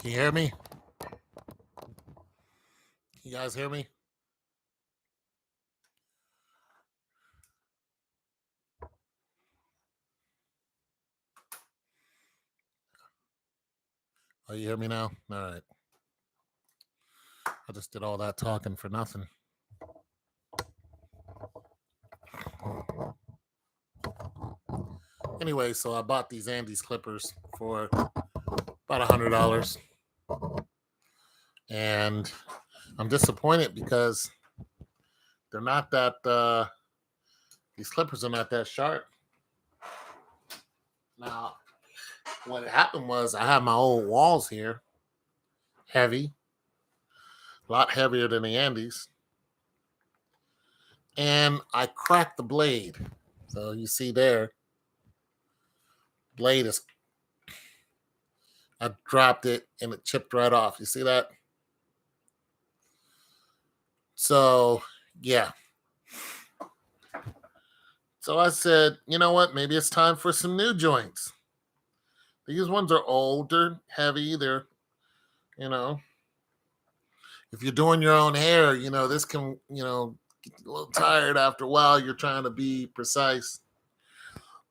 Can you hear me? You guys hear me? Oh, you hear me now? All right. I just did all that talking for nothing. Anyway, so I bought these Andis clippers for about $100, and I'm disappointed because they're not that. These clippers are not that sharp. Now, what happened was I had my old walls here, heavy, a lot heavier than the Andis, and I cracked the blade. So you see there, blade is. I dropped it and it chipped right off. You see that? So, yeah. So I said, you know what? Maybe it's time for some new joints. These ones are older, heavy. They're, you know, if you're doing your own hair, this can, get a little tired after a while. You're trying to be precise.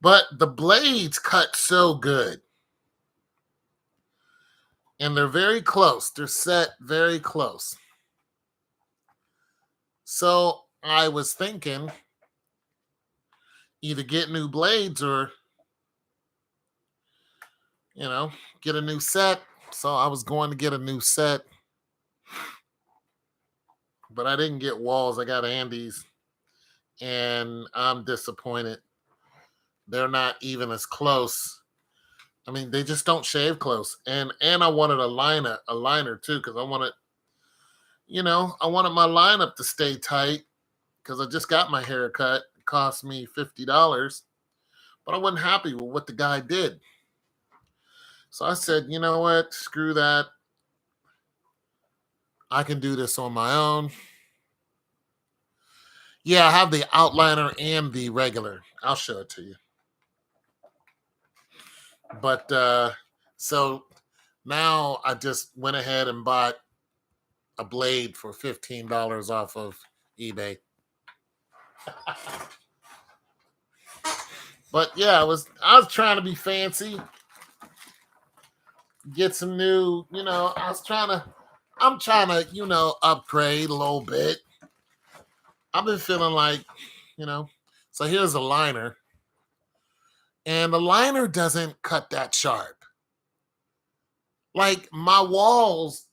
But the blades cut so good. And they're very close. They're set very close. So I was thinking either get new blades or, get a new set. So I was going to get a new set, but I didn't get walls. I got Andis, and I'm disappointed. They're not even as close. I mean, they just don't shave close. And I wanted a liner too, because I wanted my lineup to stay tight because I just got my haircut. It cost me $50, but I wasn't happy with what the guy did. So I said, you know what? Screw that. I can do this on my own. Yeah, I have the outliner and the regular. I'll show it to you. But so now I just went ahead and bought a blade for $15 off of eBay. But yeah, I was trying to be fancy, get some new, I'm trying to, upgrade a little bit. I've been feeling like, so here's a liner. And the liner doesn't cut that sharp. Like my walls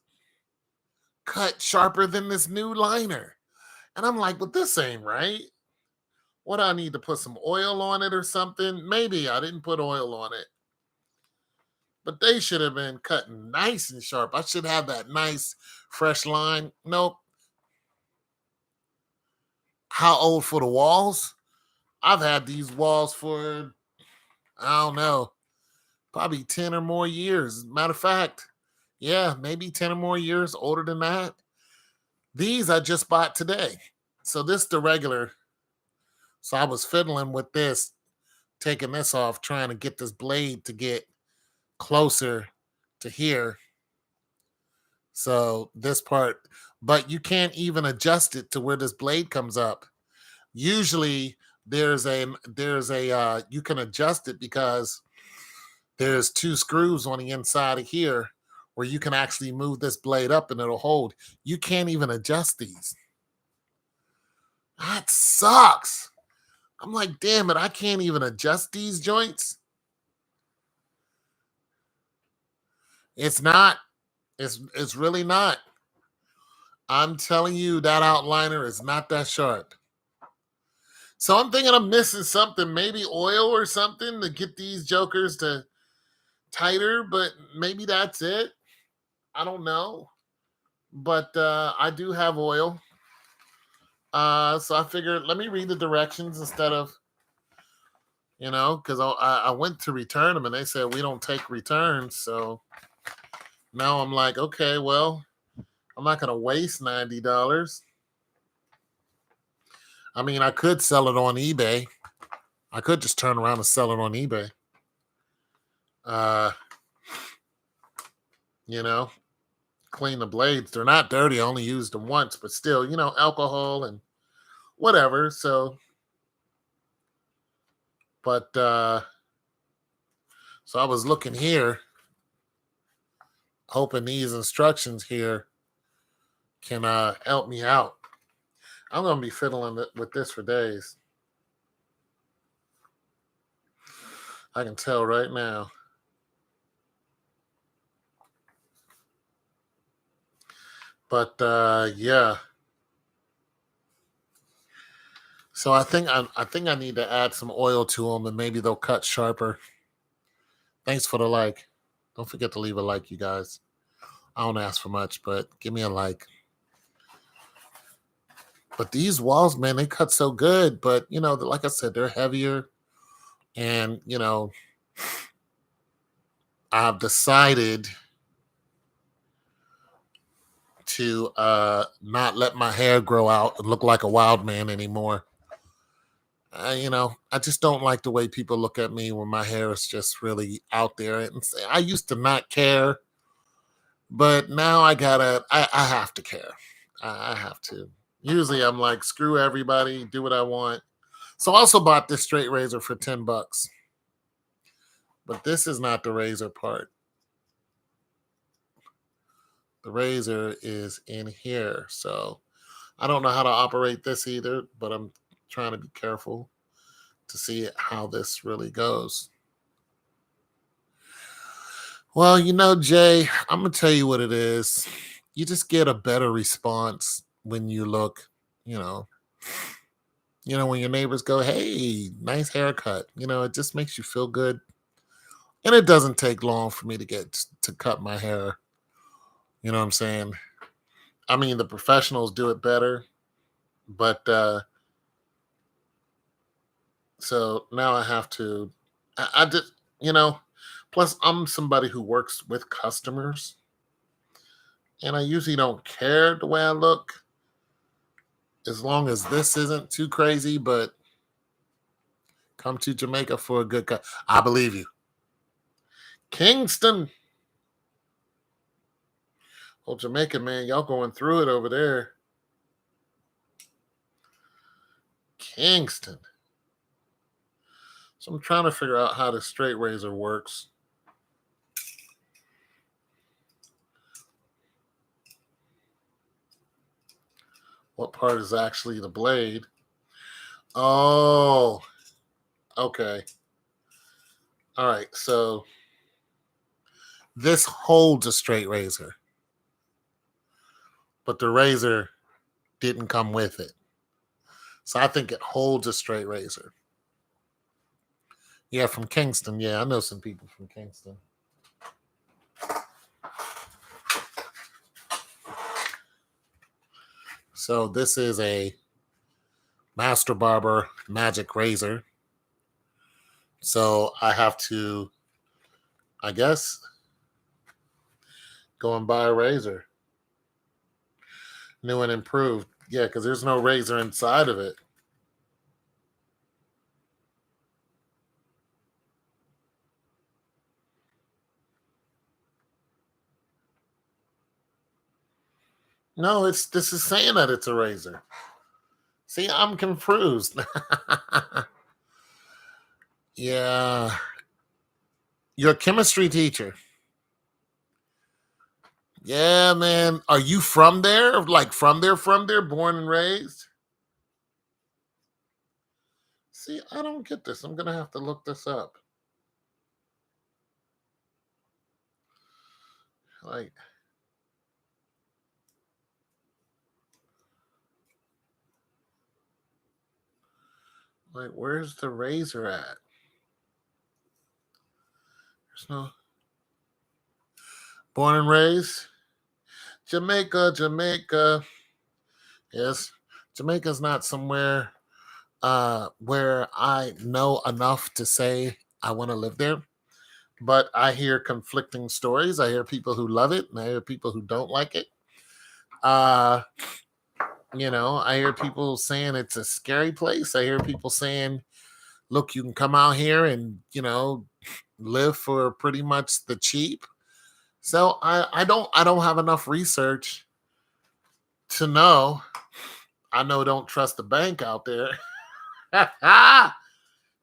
cut sharper than this new liner. And I'm like, but this ain't right. What, I need to put some oil on it or something? Maybe I didn't put oil on it. But they should have been cutting nice and sharp. I should have that nice fresh line. Nope. How old for the walls? I've had these walls for, I don't know, probably 10 or more years. Matter of fact, yeah, maybe 10 or more years older than that. These I just bought today. So this is the regular. So I was fiddling with this, taking this off, trying to get this blade to get closer to here. So this part, but you can't even adjust it to where this blade comes up. Usually there's a you can adjust it because there's two screws on the inside of here where you can actually move this blade up and it'll hold. You can't even adjust these. That sucks. I'm like, damn it, I can't even adjust these joints. It's not. It's really not. I'm telling you, that outliner is not that sharp. So I'm thinking I'm missing something, maybe oil or something to get these jokers to tighter, but maybe that's it. I don't know. But I do have oil. So I figured let me read the directions instead of, because I went to return them and they said we don't take returns. So now I'm like, okay, well, I'm not going to waste $90. I mean, I could sell it on eBay. I could just turn around and sell it on eBay. you know, clean the blades. They're not dirty. I only used them once, but still, alcohol and whatever. But so I was looking here, hoping these instructions here can help me out. I'm gonna be fiddling with this for days. I can tell right now. But yeah. So I think I need to add some oil to them, and maybe they'll cut sharper. Thanks for the like. Don't forget to leave a like, you guys. I don't ask for much, but give me a like. But these walls, man, they cut so good. But like I said, they're heavier, and I've decided to not let my hair grow out and look like a wild man anymore. I just don't like the way people look at me when my hair is just really out there. And I used to not care, but now I have to care. I have to. Usually I'm like, screw everybody, do what I want. So I also bought this straight razor for $10, but this is not the razor part. The razor is in here. So I don't know how to operate this either, but I'm trying to be careful to see how this really goes. Well, Jay, I'm gonna tell you what it is. You just get a better response when you look, you know, when your neighbors go, "Hey, nice haircut." It just makes you feel good. And it doesn't take long for me to get to cut my hair. You know what I'm saying? I mean, the professionals do it better, but so now I have to. I just, you know, plus I'm somebody who works with customers, and I usually don't care the way I look as long as this isn't too crazy. But come to Jamaica for a good cut. I believe you. Kingston. Well, Jamaica, man, y'all going through it over there. Kingston. So I'm trying to figure out how the straight razor works. What part is actually the blade? Oh, okay. All right. So this holds a straight razor, but the razor didn't come with it. So I think it holds a straight razor. Yeah, from Kingston. Yeah, I know some people from Kingston. So this is a Master Barber Magic Razor. So I have to, I guess, go and buy a razor. New and improved. Yeah, because there's no razor inside of it. No, this is saying that it's a razor. See, I'm confused. Yeah. Your chemistry teacher. Yeah, man. Are you from there? Like from there, born and raised? See, I don't get this. I'm gonna have to look this up. Like, where's the razor at? There's no born and raised. Jamaica, Jamaica. Yes. Jamaica's not somewhere where I know enough to say I want to live there. But I hear conflicting stories. I hear people who love it, and I hear people who don't like it. Uh, I hear people saying it's a scary place. I hear people saying, look, you can come out here and, live for pretty much the cheap. So I don't have enough research to know. I know don't trust the bank out there.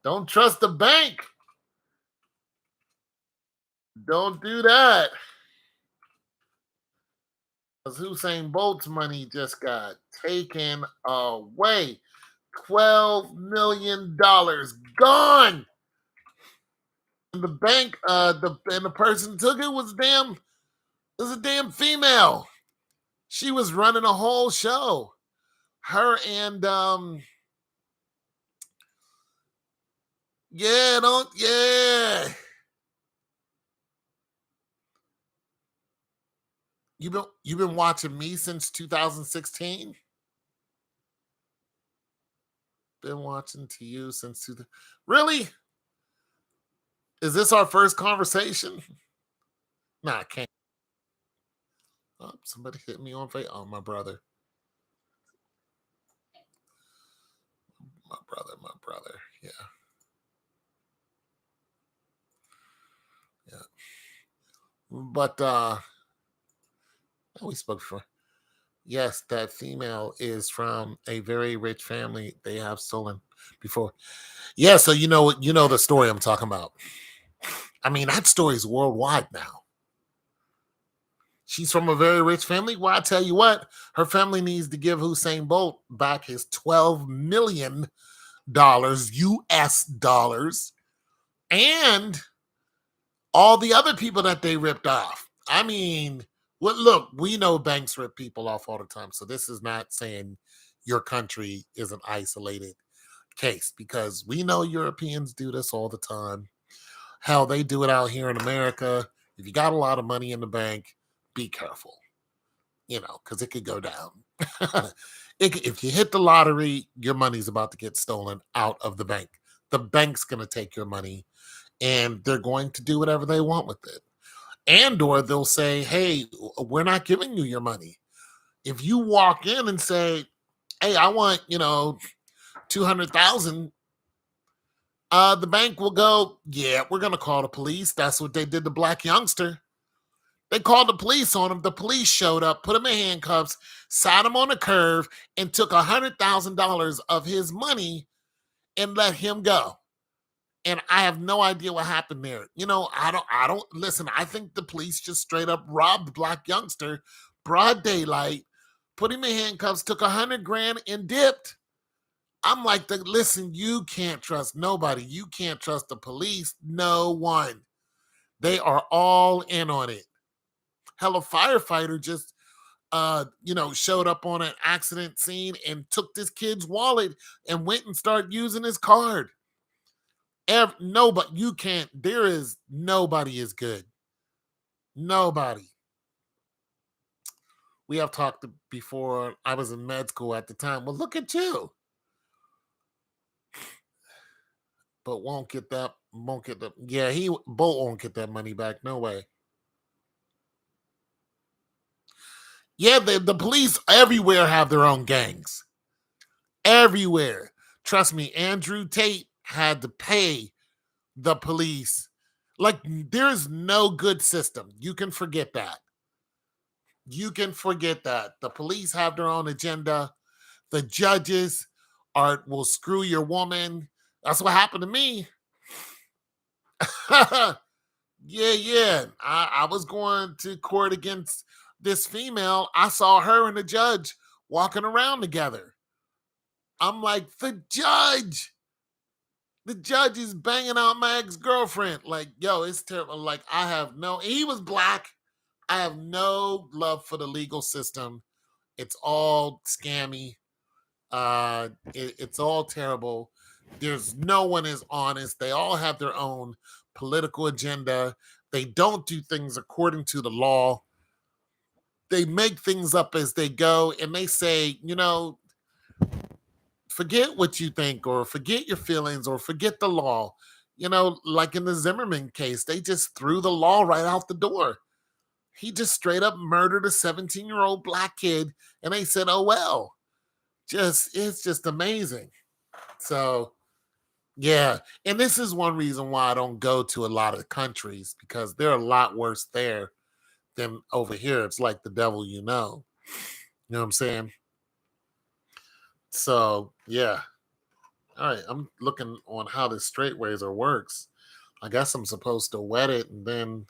Don't trust the bank. Don't do that. Because Hussein Bolt's money just got taken away. $12 million gone. And the bank, the person took it was a damn female. She was running a whole show. Her and yeah, don't yeah. You've been watching me since 2016. Been watching to you since really? Is this our first conversation? Nah, I can't. Oh, somebody hit me on face. Oh, my brother, my brother. Yeah, yeah. But we spoke before. Yes, that female is from a very rich family. They have stolen before. Yeah, so you know the story I'm talking about. I mean, that story is worldwide now. She's from a very rich family. Well, I tell you what, her family needs to give Hussein Bolt back his $12 million US dollars and all the other people that they ripped off. I mean, well, look, we know banks rip people off all the time. So this is not saying your country is an isolated case because we know Europeans do this all the time. Hell, they do it out here in America. If you got a lot of money in the bank, be careful, because it could go down. If you hit the lottery, your money's about to get stolen out of the bank. The bank's going to take your money and they're going to do whatever they want with it. And or they'll say, hey, we're not giving you your money. If you walk in and say, hey, I want, 200,000, the bank will go, yeah, we're going to call the police. That's what they did to Black Youngster. They called the police on him. The police showed up, put him in handcuffs, sat him on a curve, and took $100,000 of his money and let him go. And I have no idea what happened there. I don't listen. I think the police just straight up robbed Black Youngster, broad daylight, put him in handcuffs, took 100 grand and dipped. I'm like, listen, you can't trust nobody. You can't trust the police. No one. They are all in on it. Hell, a firefighter just showed up on an accident scene and took this kid's wallet and went and started using his card. Nobody, you can't. There is nobody is good. Nobody. We have talked before. I was in med school at the time. Well, look at you. But won't get that. Won't get the. Yeah, Bolt won't get that money back. No way. Yeah, the police everywhere have their own gangs. Everywhere. Trust me, Andrew Tate had to pay the police. Like, there's no good system. You can forget that. You can forget that. The police have their own agenda. The judges will screw your woman. That's what happened to me. Yeah. I was going to court against this female. I saw her and the judge walking around together. I'm like, the judge. The judge is banging out my ex-girlfriend. Like, yo, it's terrible. Like, he was Black. I have no love for the legal system. It's all scammy. It's all terrible. There's no one is honest. They all have their own political agenda. They don't do things according to the law. They make things up as they go, and they say, forget what you think, or forget your feelings, or forget the law. Like in the Zimmerman case, they just threw the law right out the door. He just straight up murdered a 17-year-old Black kid, and they said, oh, well. It's just amazing. So, yeah. And this is one reason why I don't go to a lot of countries, because they're a lot worse there Then over here, it's like the devil you know. You know what I'm saying? So yeah. All right. I'm looking on how this straight razor works. I guess I'm supposed to wet it and then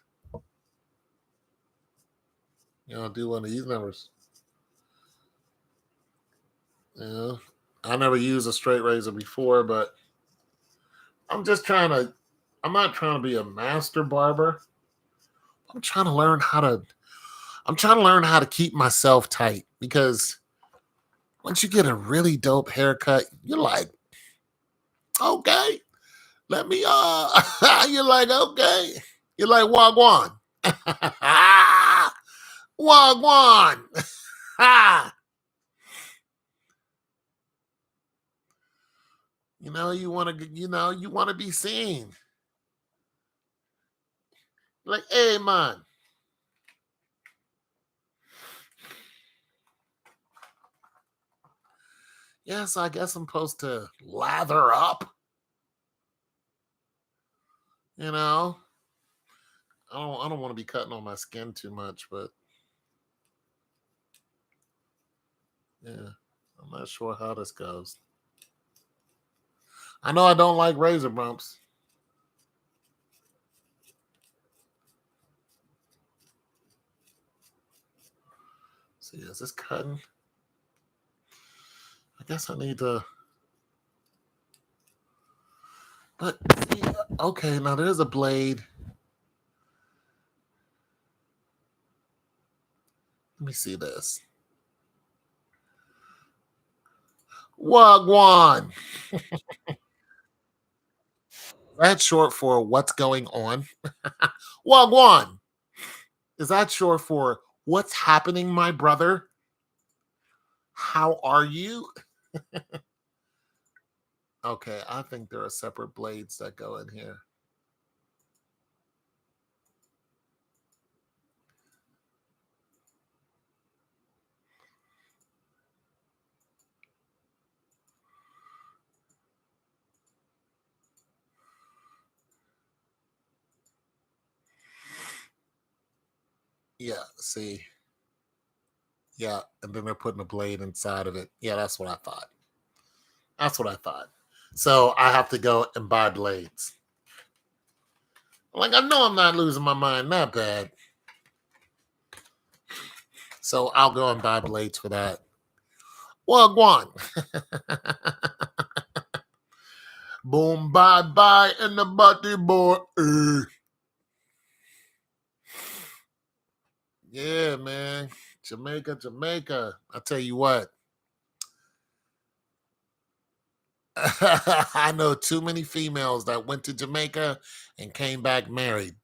do one of these numbers. Yeah. I never used a straight razor before, but I'm just trying to I'm not trying to be a master barber. I'm trying to learn how to I'm trying to learn how to keep myself tight because once you get a really dope haircut, you're like, okay, let me you're like, okay. You're like wagwan. Wagwan. You want to be seen. Like, hey man. Yes, I guess I'm supposed to lather up, you know. I don't want to be cutting on my skin too much, but yeah, I'm not sure how this goes. I know I don't like razor bumps. See, is this cutting? I guess I need to. But see, okay, now there's a blade. Let me see this. Wagwan. That's short for what's going on. Wagwan. Is that short for what's happening, my brother? How are you? Okay, I think there are separate blades that go in here. Yeah, see. Yeah, and then they're putting a blade inside of it. Yeah, that's what I thought. That's what I thought. So I have to go and buy blades. Like, I know I'm not losing my mind that bad. So I'll go and buy blades for that. Well, go on. Boom, bye bye, and the body boy. Yeah, man. Jamaica, Jamaica. I tell you what. I know too many females that went to Jamaica and came back married.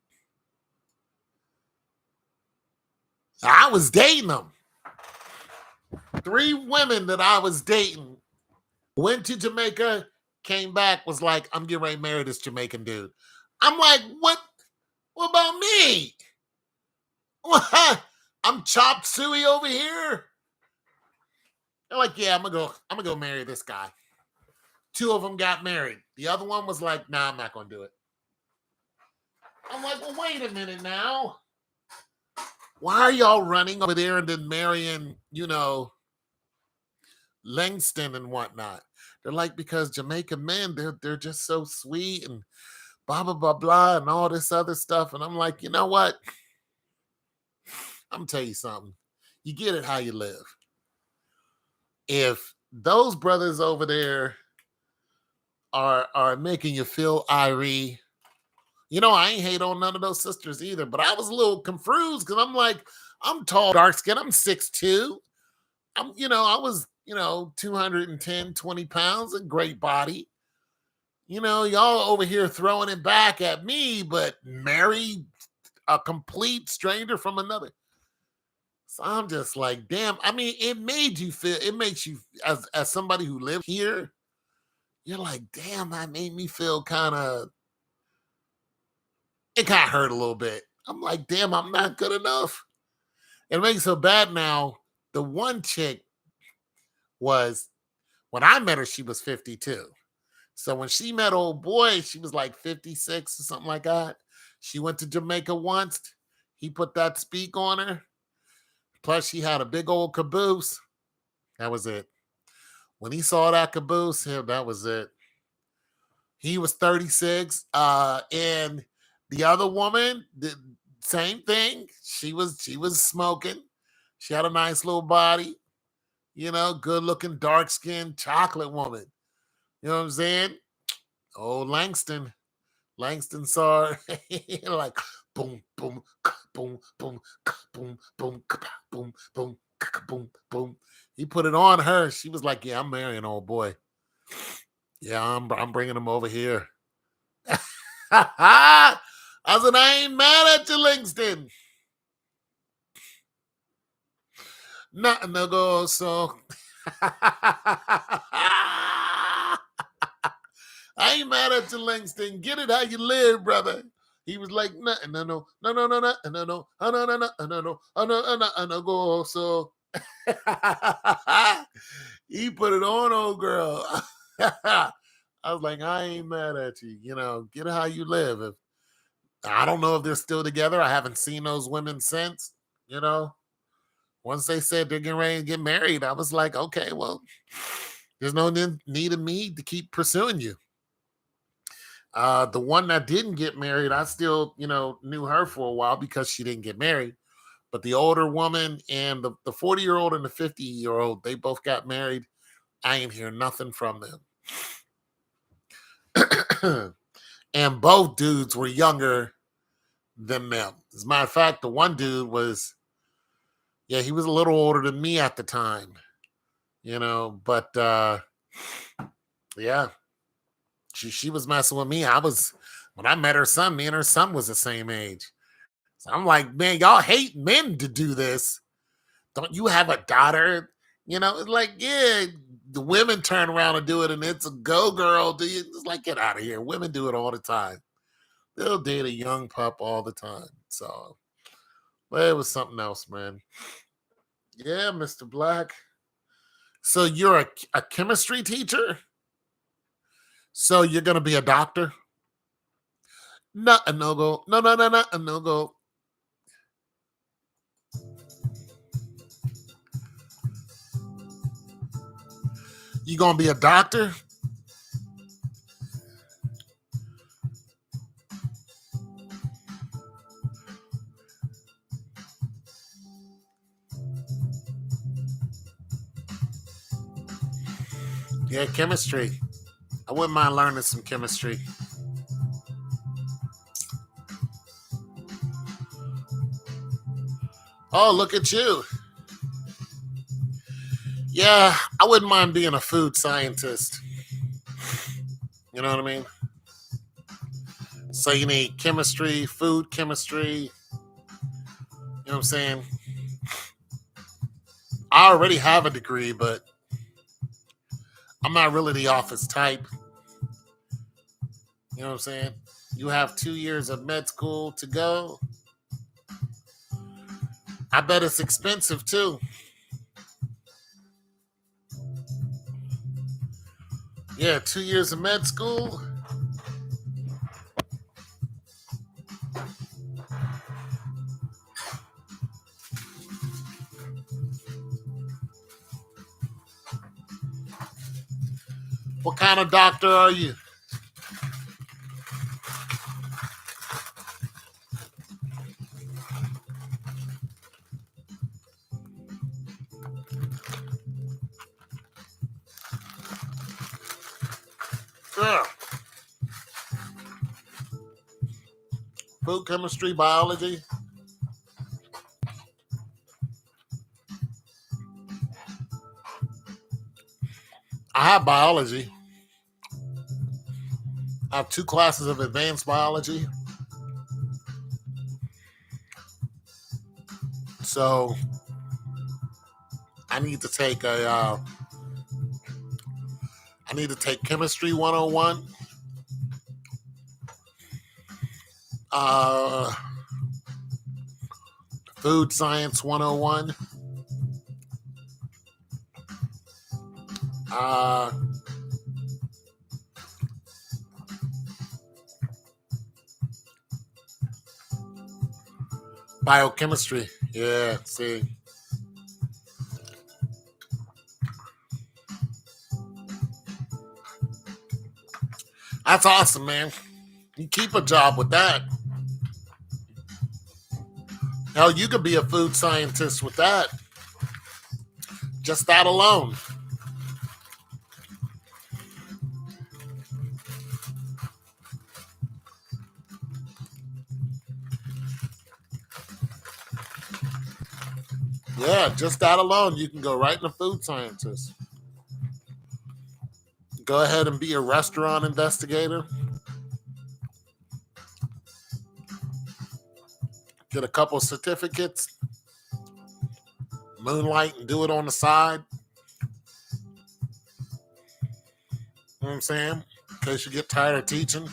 I was dating them. 3 women that I was dating went to Jamaica, came back, was like, I'm getting ready to marry this Jamaican dude. I'm like, what? What about me? What? I'm chop suey over here. They're like, yeah, I'm gonna go marry this guy. 2 of them got married. The other one was like, nah, I'm not gonna do it. I'm like, well, wait a minute now. Why are y'all running over there and then marrying, Langston and whatnot? They're like, because Jamaican men, they're just so sweet and blah blah blah blah and all this other stuff. And I'm like, you know what? I'm gonna tell you something. You get it how you live. If those brothers over there are making you feel irie, I ain't hate on none of those sisters either, but I was a little confused because I'm like, I'm tall, dark skin, I'm 6'2". I was, 210, 20 pounds, a great body. Y'all over here throwing it back at me, but marry a complete stranger from another. So I'm just like, damn. I mean, it makes you, as somebody who lived here, you're like, damn, that made me feel it kind of hurt a little bit. I'm like, damn, I'm not good enough. It makes it so bad now. The one chick was, when I met her, she was 52. So when she met old boy, she was like 56 or something like that. She went to Jamaica once. He put that speak on her. Plus, she had a big old caboose. That was it. When he saw that caboose, that was it. He was 36. And the other woman, the same thing. She was smoking. She had a nice little body, good looking, dark skinned chocolate woman. You know what I'm saying? Oh, Langston. Langston saw her like boom, boom, boom, boom, boom, boom, boom, boom, boom, boom. He put it on her. She was like, "Yeah, I'm marrying old boy. Yeah, I'm bringing him over here." I said, "I ain't mad at you, Langston. Nothing to go so." I ain't mad at you, Langston. Get it how you live, brother. He was like, no, no, no, no, no, no, no, no, no, no, no, no, no, no, no, no, go. So he put it on, old girl. I was like, I ain't mad at you. Get it how you live. I don't know if they're still together. I haven't seen those women since. You know, Once they said they're getting ready to get married, I was like, okay, well, there's no need of me to keep pursuing you. The one that didn't get married, I still, knew her for a while because she didn't get married. But the older woman and the 40-year-old and the 50-year-old, they both got married. I ain't hear nothing from them. And both dudes were younger than them. As a matter of fact, the one dude was, yeah, he was a little older than me at the time, but yeah, she was messing with me. When I met her son, me and her son was the same age. So I'm like, man, y'all hate men to do this. Don't you have a daughter? It's like, yeah, the women turn around and do it, and it's a go girl. It's like, get out of here. Women do it all the time. They'll date a young pup all the time. So, but it was something else, man. Yeah, Mr. Black. So you're a chemistry teacher? So you're gonna be a doctor? Not a no go. No, no, no, no, a no go. You gonna be a doctor? Yeah, chemistry. I wouldn't mind learning some chemistry. Oh, look at you. Yeah, I wouldn't mind being a food scientist. You know what I mean? So you need chemistry, food chemistry. You know what I'm saying? I already have a degree, but I'm not really the office type. You know what I'm saying? You have 2 years of med school to go. I bet it's expensive too. Yeah, 2 years of med school. What kind of doctor are you? Yeah. Food chemistry, biology. I have biology. I have 2 classes of advanced biology. So I need to take I need to take chemistry 101, uh, food science 101, uh, Biochemistry. Yeah, see. That's awesome, man. You keep a job with that. Hell, you could be a food scientist with that. Just that alone. Yeah, just that alone. You can go right into food scientist. Go ahead and be a restaurant investigator. Get a couple certificates. Moonlight and do it on the side. You know what I'm saying? In case you get tired of teaching.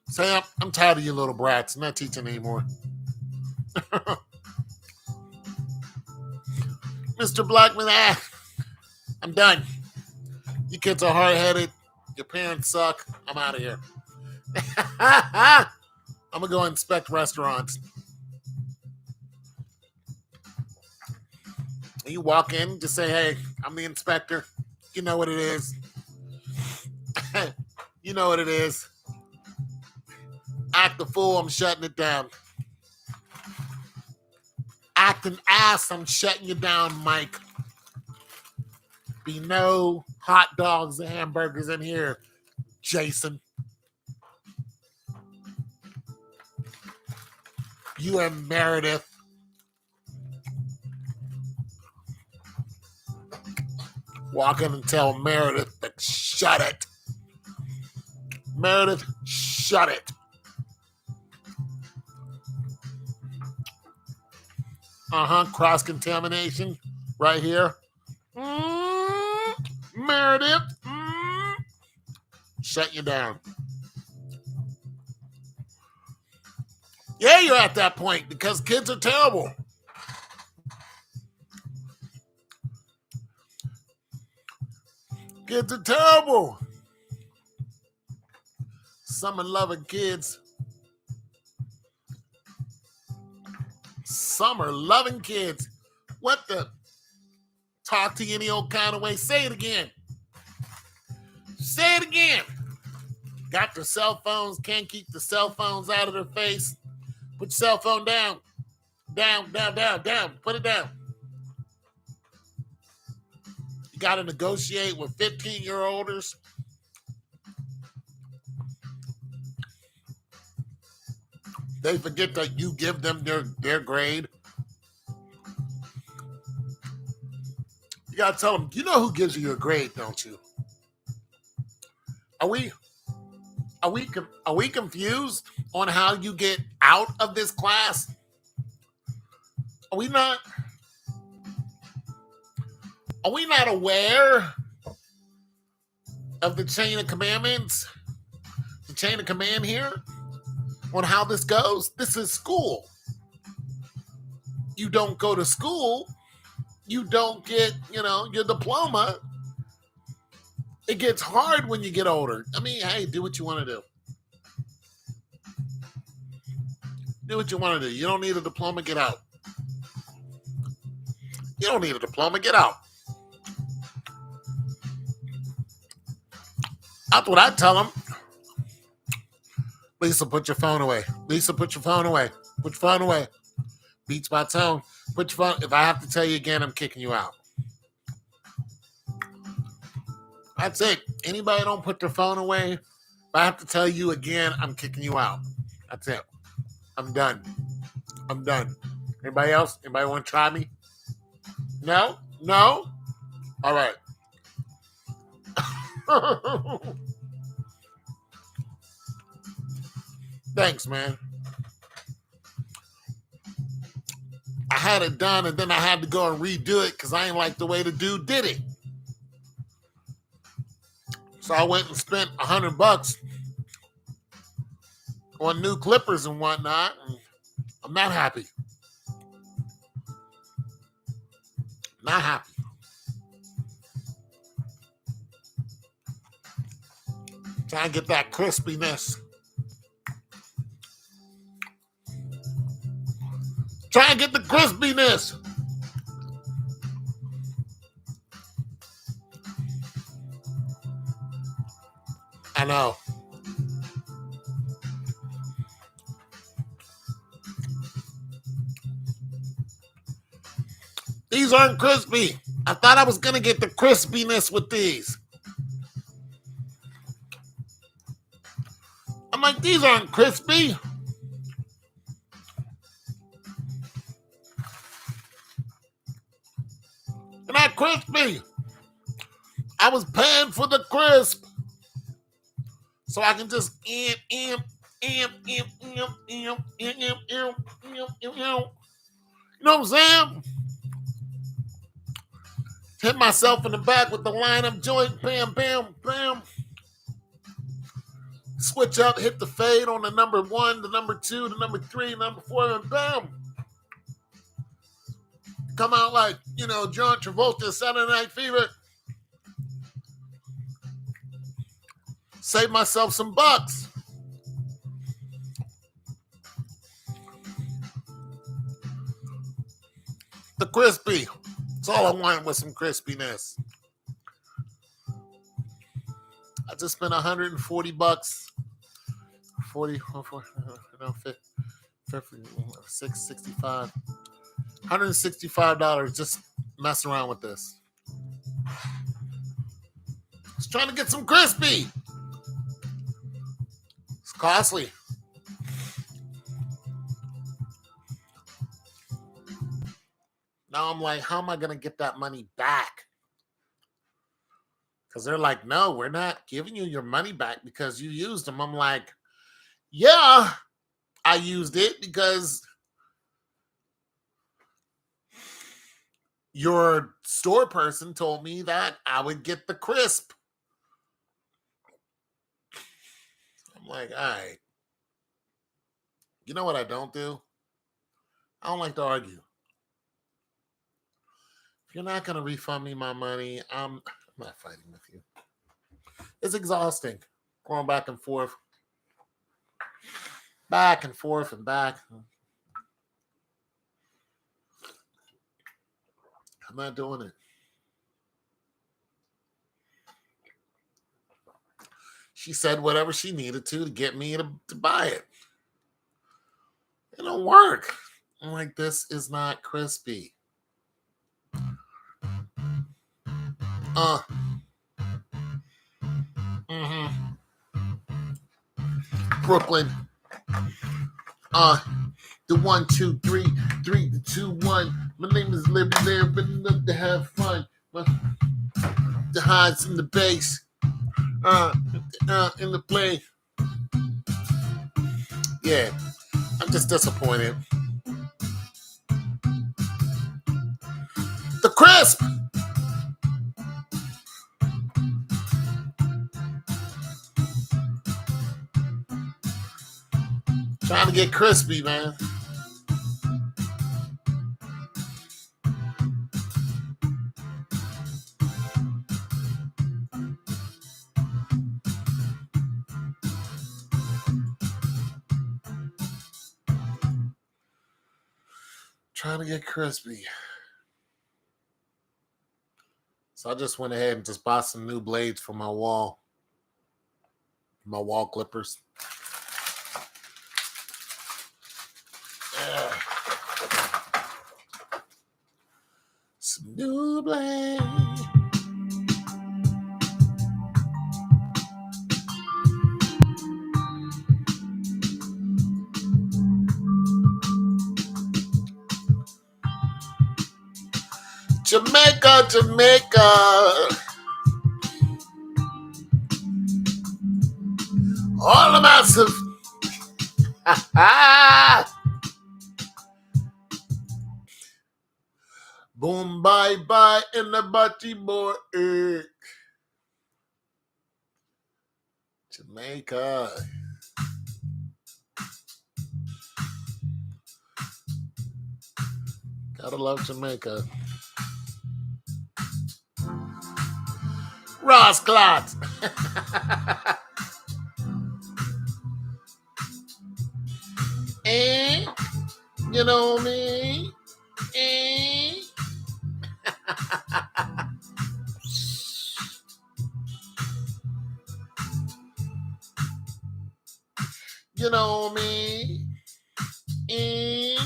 Say, I'm tired of you little brats. I'm not teaching anymore. Mr. Blackman, I'm done. You kids are hard-headed. Your parents suck. I'm out of here. I'm going to go inspect restaurants. You walk in, just say, hey, I'm the inspector. You know what it is. You know what it is. Act the fool, I'm shutting it down. Act an ass, I'm shutting you down, Mike. Be no hot dogs and hamburgers in here, Jason. You and Meredith. Walk in and tell Meredith to shut it. Meredith, shut it. Cross-contamination right here. Meredith. Shut you down. Yeah, you're at that point because kids are terrible. Kids are terrible. Summer-loving kids. Summer-loving kids. What the? Talk to you any old kind of way. Say it again. Say it again. Got their cell phones. Can't keep the cell phones out of their face. Put your cell phone down. Down, down, down, down. Put it down. You got to negotiate with 15-year-olders. They forget that you give them their grade. You got to tell them, you know who gives you your grade, don't you? Are we confused on how you get out of this class? Are we not aware of the chain of commandments? The chain of command here on how this goes? This is school. You don't go to school. You don't get, your diploma. It gets hard when you get older. I mean, hey, do what you want to do. Do what you want to do. You don't need a diploma, get out. You don't need a diploma, get out. That's what I tell them. Lisa, put your phone away. Lisa, put your phone away. Put your phone away. Beats my tone. Put your phone. If I have to tell you again, I'm kicking you out. That's it. Anybody don't put their phone away, if I have to tell you again, I'm kicking you out. That's it. I'm done. I'm done. Anybody else? Anybody want to try me? No? No? All right. Thanks, man. I had it done and then I had to go and redo it because I ain't like the way the dude did it. So I went and spent $100 on new clippers and whatnot. And I'm not happy. Not happy. Trying to get that crispiness. Try and get the crispiness. I know. These aren't crispy. I thought I was going to get the crispiness with these. I'm like, these aren't crispy. They're not crispy. I was paying for the crisp. So I can just you know what I'm saying? Hit myself in the back with the lineup joint. Bam, bam, bam. Switch up, hit the fade on the number 1, the number 2, the number 3, number 4, and bam. Come out like, John Travolta, Saturday Night Fever. Save myself some bucks. The crispy. That's all I want with some crispiness. I just spent $140. 40, 665. $165 just messing around with this. Just trying to get some crispy. It's costly. Now I'm like, how am I going to get that money back? Because they're like, no, we're not giving you your money back because you used them. I'm like, yeah, I used it because your store person told me that I would get the crisp. I'm like, all right. You know what I don't do? I don't like to argue. If you're not going to refund me my money, I'm not fighting with you. It's exhausting. Going back and forth. Back and forth and back. I'm not doing it. She said whatever she needed to get me to buy it. It don't work. I'm like, this is not crispy. Brooklyn. The 1, 2, 3, 3, 2, 1. My name is Liberty there, but enough to have fun. The highs and the bass. In the play. Yeah. I'm just disappointed. The crisp. Trying to get crispy, man. Trying to get crispy. So I just went ahead and just bought some new blades for my wall. My wall clippers. Some new blades. Jamaica, Jamaica. All the massive. Boom, bye, bye, in the body boy. Jamaica. Gotta love Jamaica. Ross Clot. And you know me. You know me. Eh.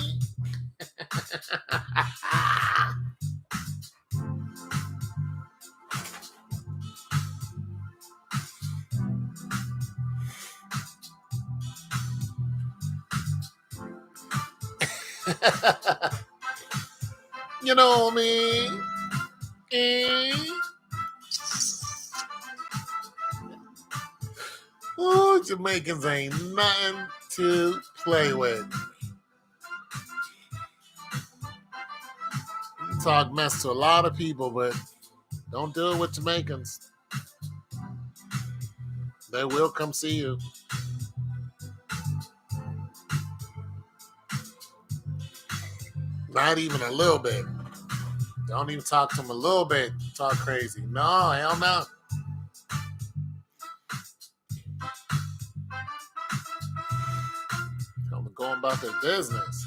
You know me. Eh. Oh, Jamaicans ain't nothing to play with. You talk mess to a lot of people, but don't do it with Jamaicans. They will come see you. Not even a little bit. Don't even talk to them a little bit. Talk crazy. No, hell no. Tell them going about their business.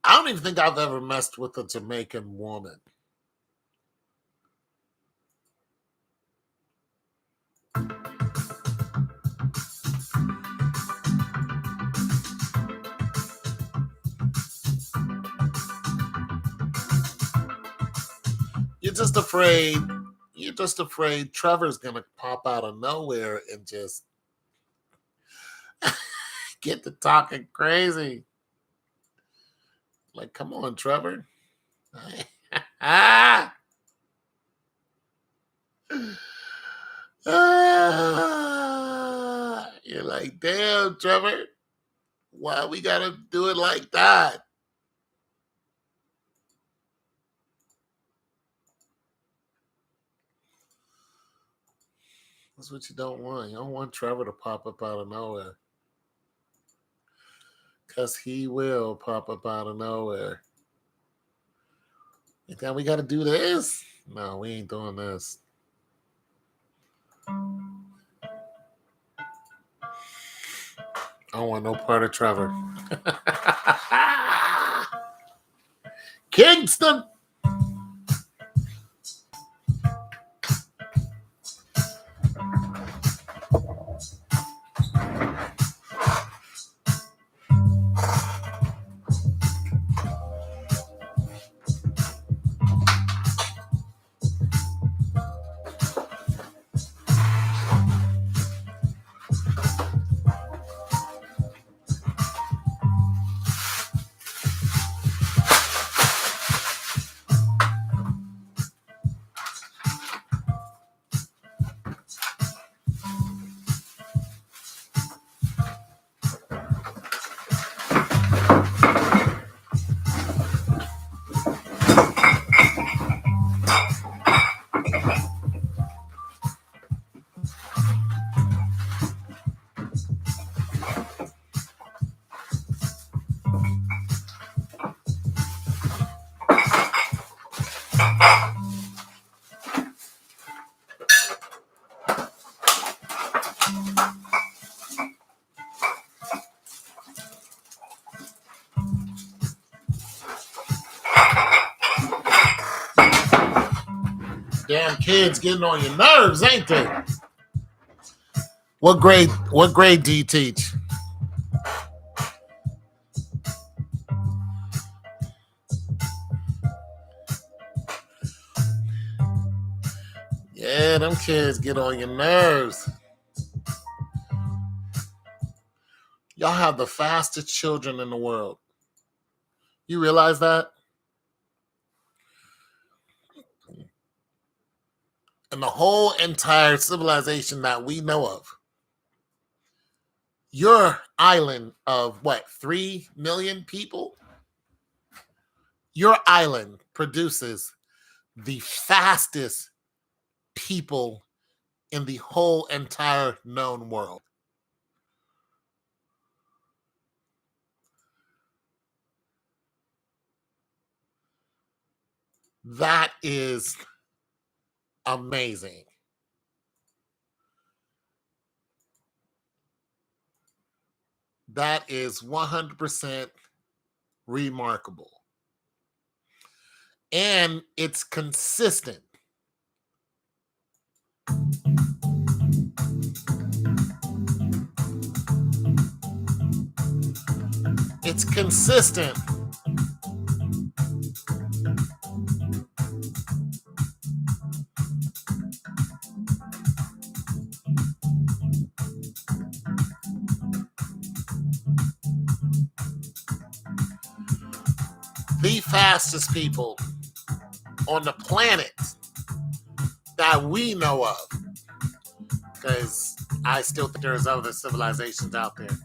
I don't even think I've ever messed with a Jamaican woman. You're just afraid. You're just afraid Trevor's gonna pop out of nowhere and just get to talking crazy. Like, come on, Trevor. Ah! Ah! You're like, damn, Trevor. Why we gotta do it like that? That's what you don't want. You don't want Trevor to pop up out of nowhere. Because he will pop up out of nowhere. You think we got to do this? No, we ain't doing this. I don't want no part of Trevor. Kingston! Damn kids getting on your nerves, ain't they? What grade do you teach? Yeah, them kids get on your nerves. Y'all have the fastest children in the world. You realize that? And the whole entire civilization that we know of, your island of what, 3 million people? Your island produces the fastest people in the whole entire known world. That is amazing. That is 100% remarkable. And it's consistent. It's consistent. The fastest people on the planet that we know of, because I still think there's other civilizations out there,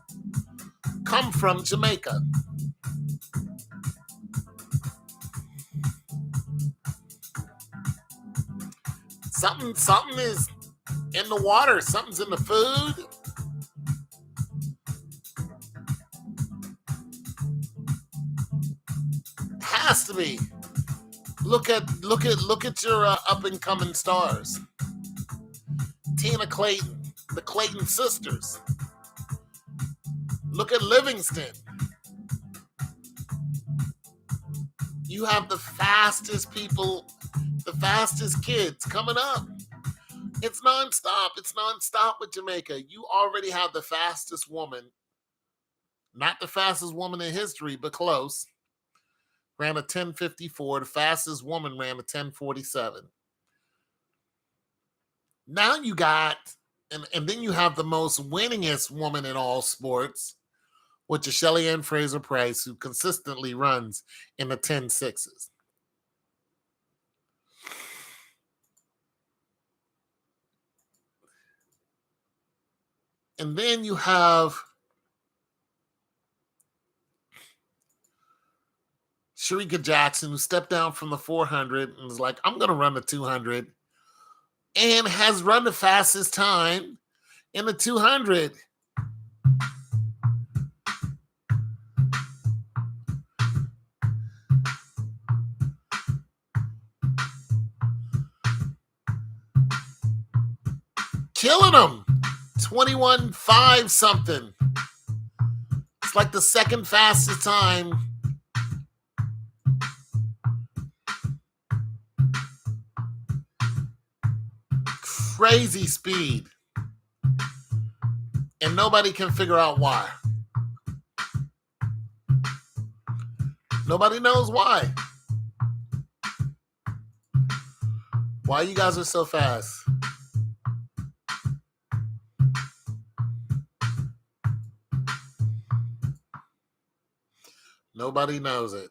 come from Jamaica. Something is in the water. Something's in the food. Has to be. Look at your up and coming stars. Tina Clayton, the Clayton sisters. Look at Livingston. You have the fastest people, the fastest kids coming up. It's nonstop. It's nonstop with Jamaica. You already have the fastest woman. Not the fastest woman in history, but close. Ran a 10:54. The fastest woman ran a 10:47. Now you got, and then you have the most winningest woman in all sports, which is Shelly Ann Fraser Price, who consistently runs in the 10:6s. And then you have Sharika Jackson, who stepped down from the 400 and was like, I'm going to run the 200, and has run the fastest time in the 200. Killing them. 21.5 something. It's like the second fastest time. Crazy speed. And nobody can figure out why. Nobody knows why. Why you guys are so fast? Nobody knows it.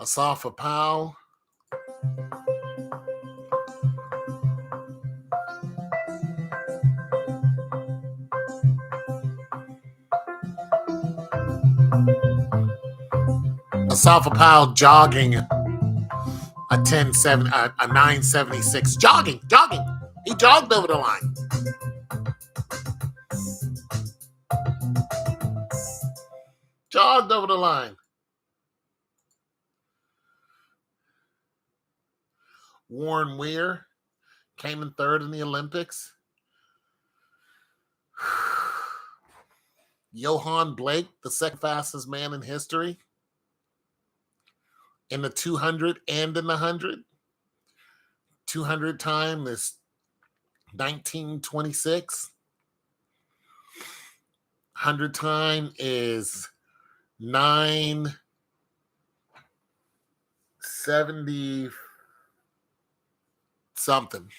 Asafa Powell. Asafa Powell jogging a 976. Jogging. He jogged over the line. Jogged over the line. Warren Weir came in third in the Olympics. Johan Blake, the second fastest man in history, in the 200 and in the 100. 200 time is 1926. 100 time is 970 something.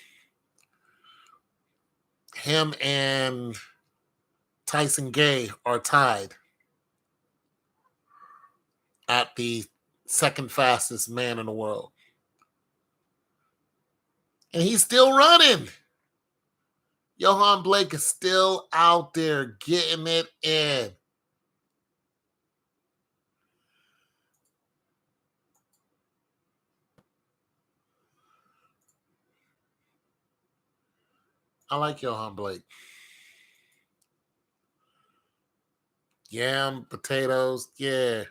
Him and Tyson Gay are tied at the second fastest man in the world. And he's still running. Johan Blake is still out there getting it in. I like Johan Blake. Yam, potatoes, yeah.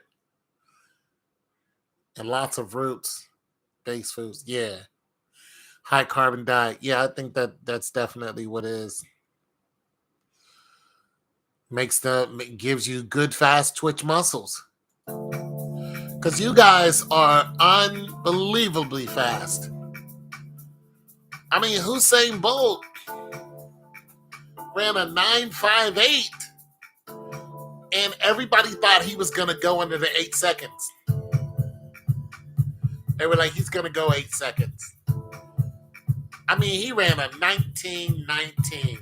And lots of roots, base foods, yeah. High carbon diet. Yeah, I think that's definitely what it is. Gives you good fast twitch muscles. Because you guys are unbelievably fast. I mean, Usain Bolt ran a 9.58, and everybody thought he was going to go under the 8 seconds. They were like, he's going to go 8 seconds. I mean, he ran a 19.19.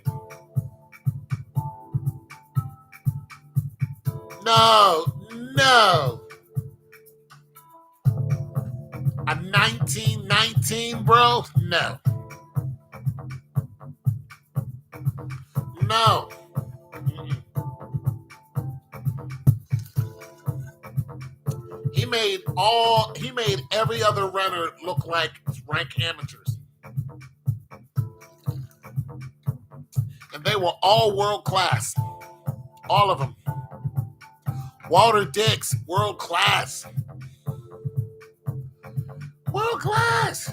No. A 19.19, bro? No. He made every other runner look like rank amateurs. And they were all world class. All of them. Walter Dix, world class. World class.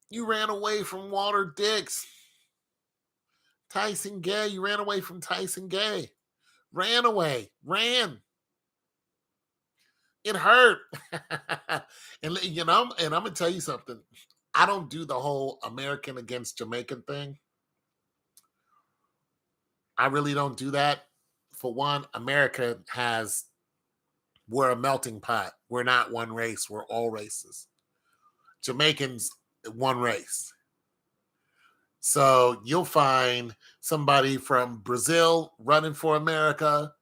You ran away from Walter Dix. Tyson Gay, you ran away from Tyson Gay. Ran away. Ran. It hurt. And I'm gonna tell you something. I don't do the whole American against Jamaican thing. I really don't do that. For one, we're a melting pot. We're not one race. We're all races. Jamaicans, one race. So you'll find somebody from Brazil running for America,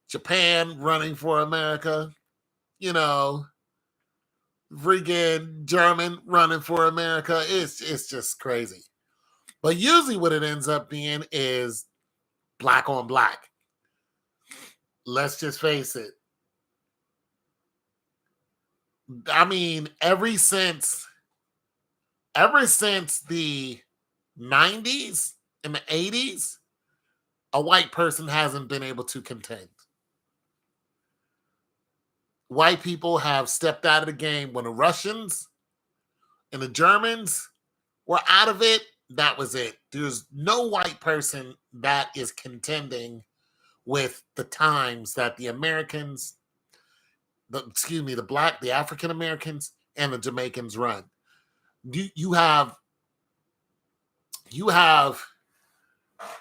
Japan running for America, freaking German running for America. It's just crazy. But usually what it ends up being is black on black. Let's just face it. I mean, ever since the 90s and the 80s, a white person hasn't been able to contend. White people have stepped out of the game. When the Russians and the Germans were out of it, that was it. There's no white person that is contending with the times that the Americans, the African Americans and the Jamaicans run. You have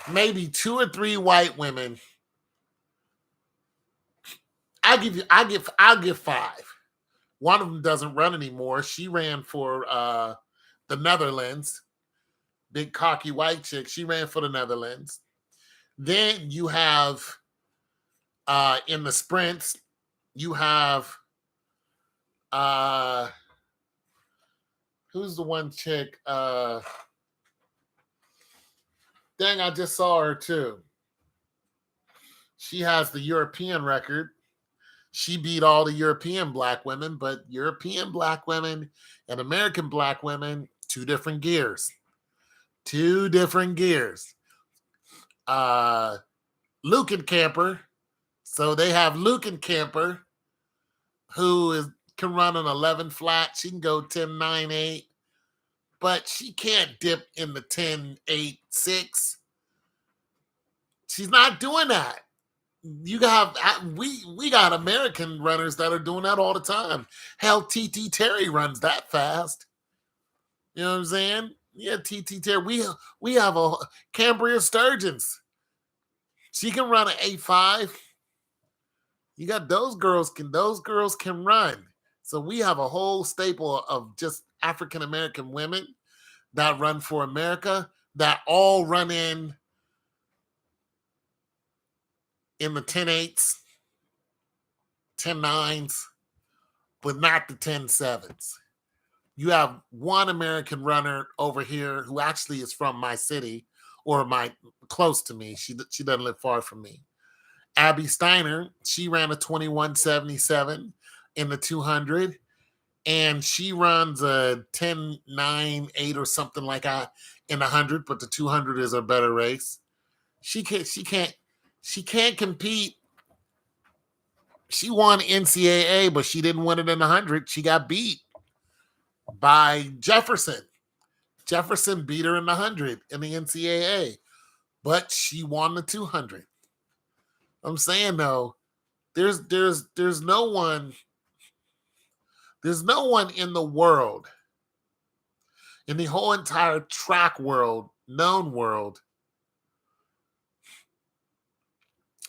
maybe 2 or 3 white women. I'll give 5. One of them doesn't run anymore. She ran for the Netherlands. Big cocky white chick. She ran for the Netherlands. Then you have in the sprints, you have who's the one chick? Dang, I just saw her too. She has the European record. She beat all the European black women, but European black women and American black women, 2 different gears. 2 different gears. Lukenkamper. So they have Lukenkamper, who can run an 11 flat. She can go 10.98, but she can't dip in the 10.86. She's not doing that. We got American runners that are doing that all the time. Hell, TT Terry runs that fast. You know what I'm saying? Yeah, TT Terry. We have a Cambria Sturgeons. She can run an 8.5. You got those girls can run. So we have a whole staple of just African American women that run for America that all run in the 10-8s, 10-9s, but not the 10-7s. You have one American runner over here who actually is from my city or close to me. She doesn't live far from me. Abby Steiner, she ran a 21:77 in the 200, and she runs a 10:9.8 or something like that in the 100, but the 200 is a better race. She can't compete. She won NCAA, but she didn't win it in the 100. She got beat by Jefferson. Jefferson beat her in the 100 in the NCAA, but she won the 200. I'm saying though, there's no one in the world, in the whole entire track world, known world,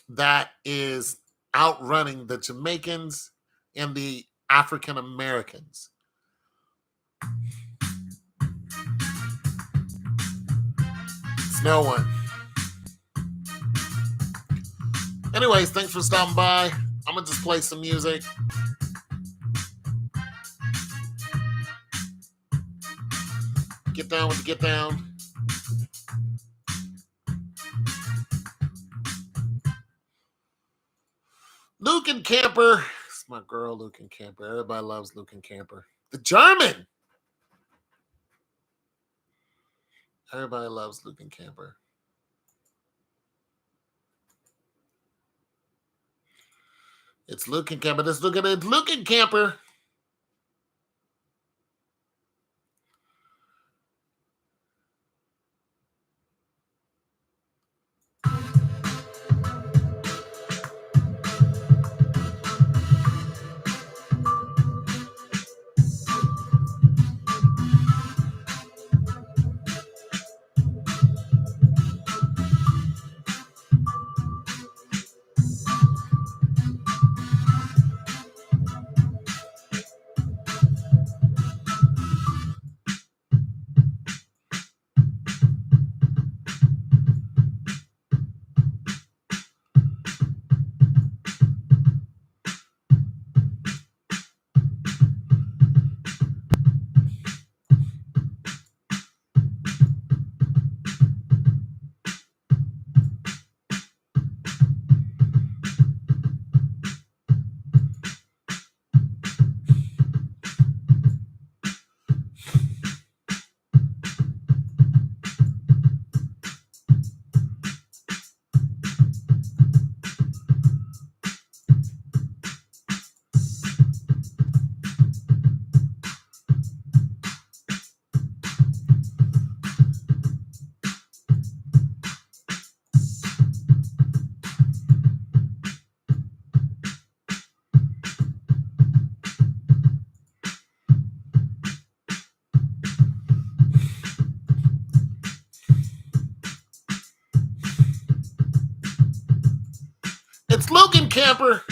that is outrunning the Jamaicans and the African Americans. It's no one. Anyways, thanks for stopping by. I'm going to just play some music. Get down with the get down. Luke and Camper. It's my girl, Luke and Camper. Everybody loves Luke and Camper. The German. Everybody loves Luke and Camper. It's Luke and Camper. Let's look at it. Luke and Camper. It's Luke and Camper.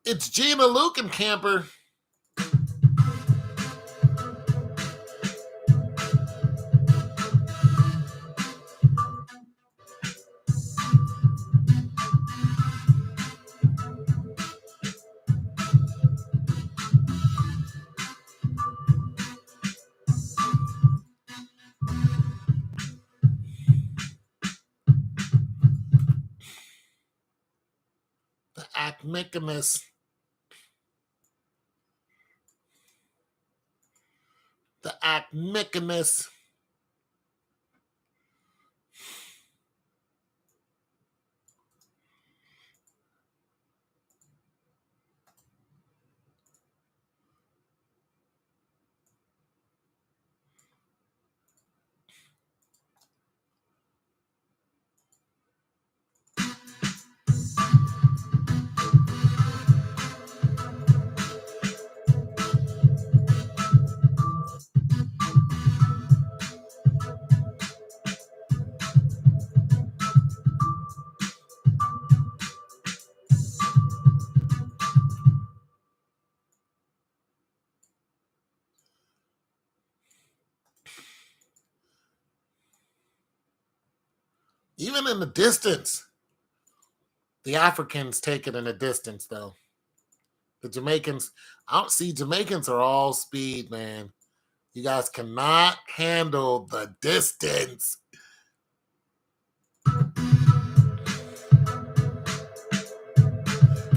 It's Gina Lukenkamper. The Acmecanus. The Acmecanus. Even in the distance, the Africans take it in the distance, though. The Jamaicans, I don't see Jamaicans are all speed, man. You guys cannot handle the distance.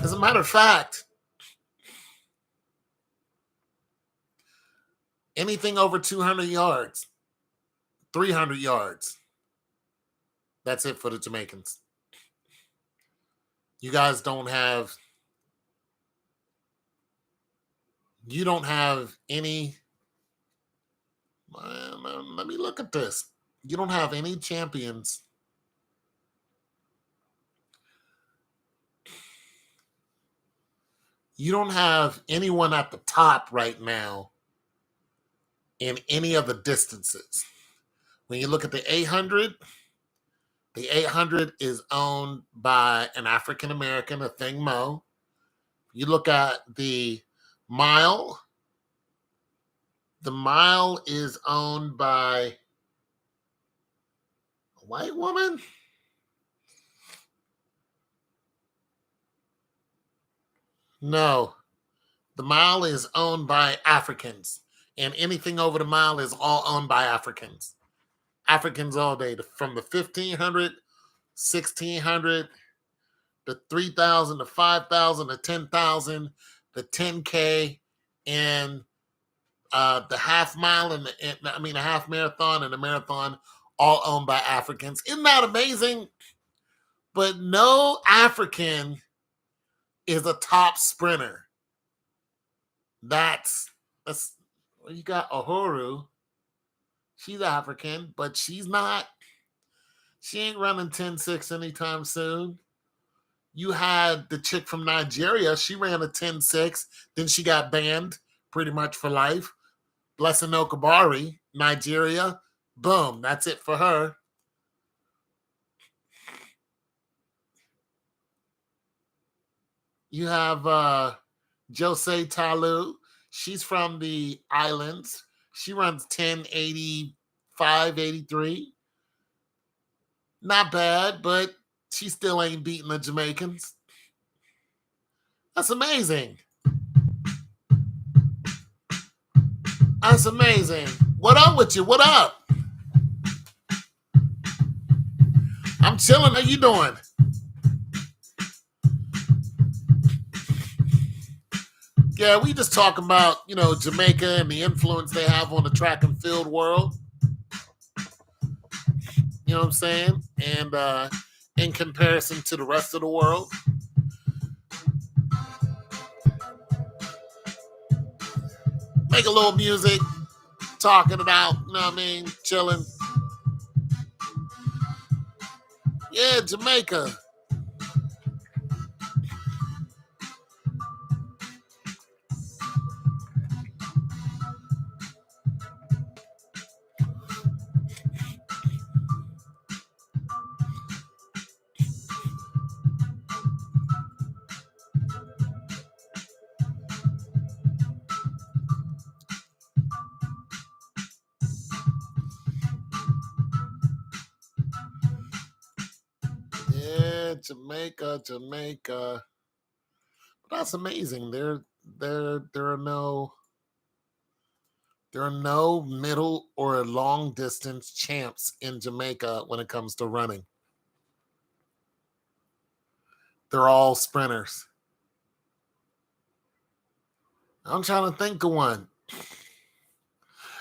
As a matter of fact, anything over 200 yards, 300 yards, that's it for the Jamaicans. You guys don't have any. Let me look at this. You don't have any champions. You don't have anyone at the top right now in any of the distances. When you look at the 800, the 800 is owned by an African American, a Thing Mo. You look at the mile is owned by a white woman. No, the mile is owned by Africans, and anything over the mile is all owned by Africans. Africans all day, from the 1500, 1600, the 3000, the 5000, the 10,000, the 10K, and the half mile and the half marathon and the marathon, all owned by Africans. Isn't that amazing? But no African is a top sprinter. That's you got Uhuru. She's African, but she ain't running 10-6 anytime soon. You had the chick from Nigeria. She ran a 10-6. Then she got banned pretty much for life. Blessing Okabari, Nigeria. Boom. That's it for her. You have Jose Talu. She's from the islands. She runs 10:85, 83. Not bad, but she still ain't beating the Jamaicans. That's amazing. That's amazing. What up with you? What up? I'm chilling. How you doing? Yeah, we just talking about, Jamaica and the influence they have on the track and field world. You know what I'm saying? And in comparison to the rest of the world. Make a little music, talking it out, you know what I mean? Chilling. Yeah, Jamaica. Yeah, Jamaica, Jamaica. But that's amazing. There are no middle or long distance champs in Jamaica when it comes to running. They're all sprinters. I'm trying to think of one.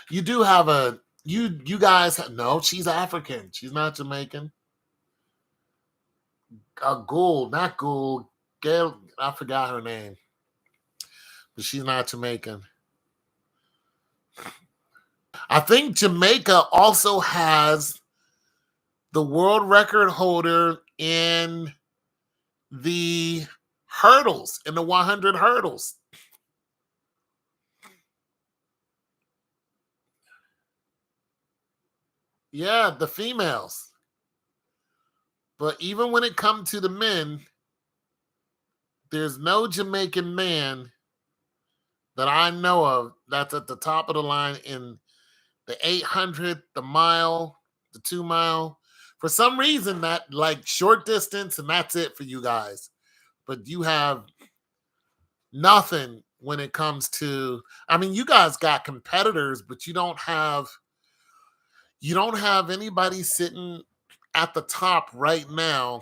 You do have you guys no, she's African. She's not Jamaican. Gould, not Gould. Gail, I forgot her name, but she's not Jamaican. I think Jamaica also has the world record holder in the hurdles, in the 100 hurdles. Yeah, the females. But even when it comes to the men, there's no Jamaican man that I know of that's at the top of the line in the 800, the mile, the 2 mile. For some reason, that like short distance, and that's it for you guys. But you have nothing when it comes to. I mean, you guys got competitors, but you don't have anybody sitting at the top right now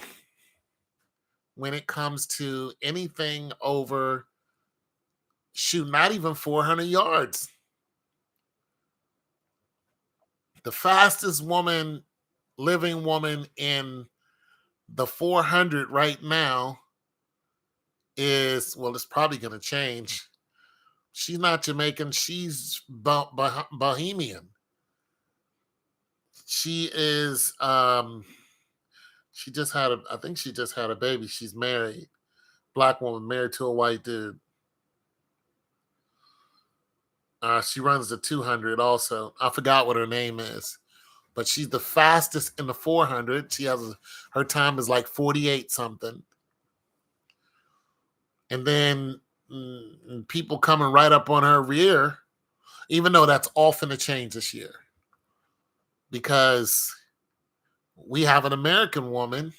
when it comes to anything over shoot, not even 400 yards. The fastest living woman in the 400 right now is, well, it's probably going to change. She's not Jamaican. She's Bohemian. She is, I think she just had a baby. She's married. Black woman married to a white dude. She runs the 200 also. I forgot what her name is, but she's the fastest in the 400. Her time is like 48 something. And then people coming right up on her rear, even though that's all finna change this year because we have an American woman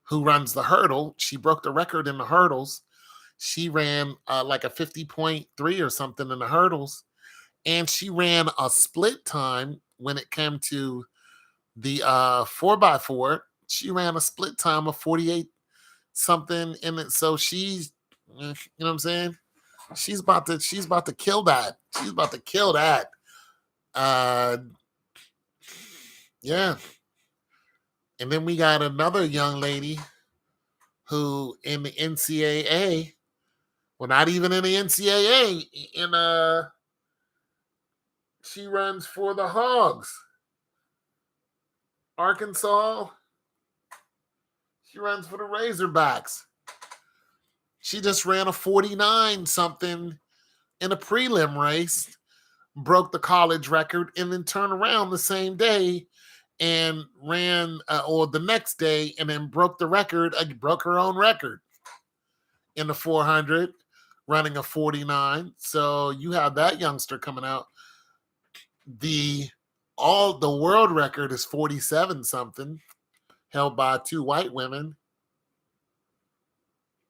who runs the hurdle. She broke the record in the hurdles. She ran like a 50.3 or something in the hurdles. And she ran a split time when it came to the 4x4. She ran a split time of 48 something in it. So you know what I'm saying? She's about to kill that. She's about to kill that. Uh yeah. And then we got another young lady who in the NCAA, well, not even in the NCAA, she runs for the Hogs. Arkansas, she runs for the Razorbacks. She just ran a 49 something in a prelim race, broke the college record, and then turned around the same day and ran, or the next day, and then broke the record, broke her own record in the 400, running a 49. So you have that youngster coming out. The world record is 47 something, held by two white women.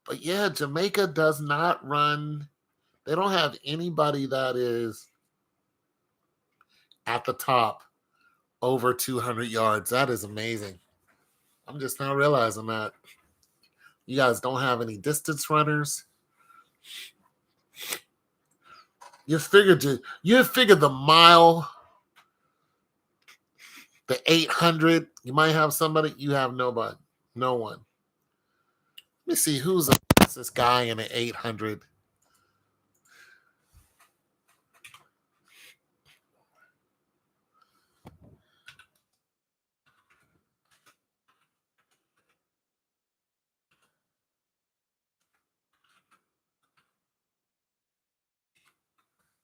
But yeah, Jamaica does not run. They don't have anybody that is at the top over 200 yards. That is amazing. I'm just now realizing that. You guys don't have any distance runners. You figured the mile, the 800. You might have somebody. You have nobody. No one. Let me see who's this guy in the 800.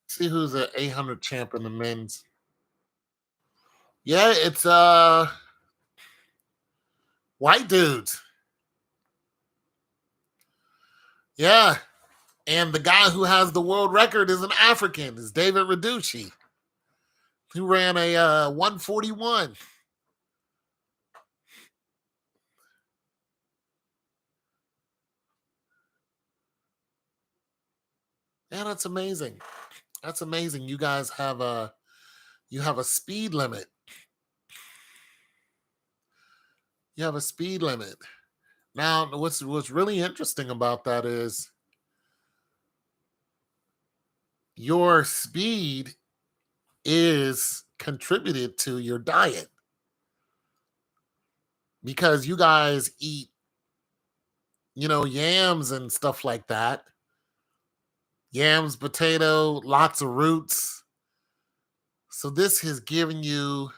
See who's an 800 champ in the men's. Yeah, it's white dudes. Yeah. And the guy who has the world record is an African. Is David Reducci, who ran a 141. Yeah, that's amazing. That's amazing. You guys have a speed limit. You have a speed limit. Now, what's really interesting about that is your speed is contributed to your diet because you guys eat, yams and stuff like that. Yams, potato, lots of roots. So this has given you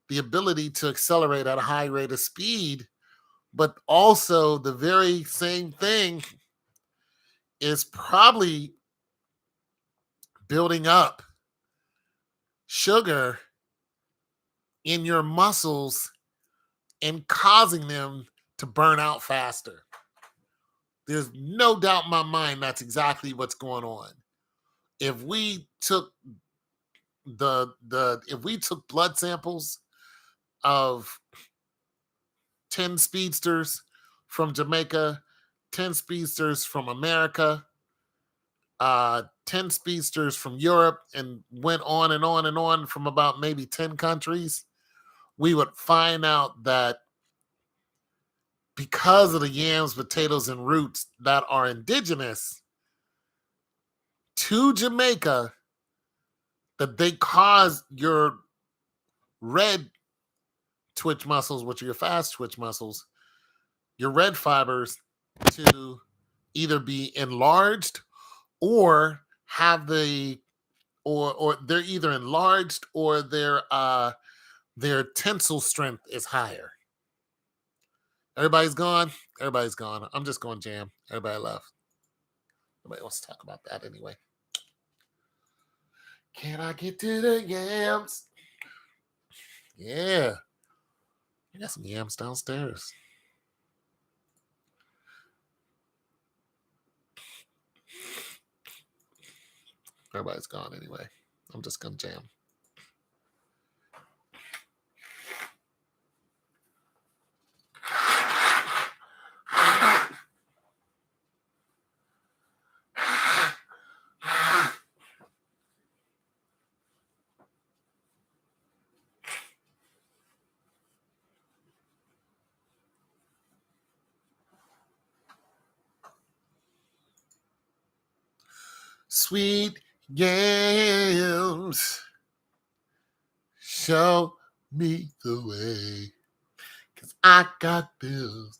the ability to accelerate at a high rate of speed, but also the very same thing is probably building up sugar in your muscles and causing them to burn out faster. There's no doubt in my mind that's exactly what's going on. If we took blood samples of 10 speedsters from Jamaica, 10 speedsters from America, 10 speedsters from Europe, and went on and on and on from about maybe 10 countries, we would find out that because of the yams, potatoes, and roots that are indigenous to Jamaica, that they cause your red twitch muscles, which are your fast twitch muscles, your red fibers to either be enlarged or have the or they're either enlarged or their tensile strength is higher. Everybody's gone. Everybody's gone. I'm just going jam. Everybody left. Nobody wants to talk about that anyway. Can I get to the yams? Yeah. I got some yams downstairs. Everybody's gone anyway. I'm just going to jam. Sweet yams, show me the way, 'cause I got bills.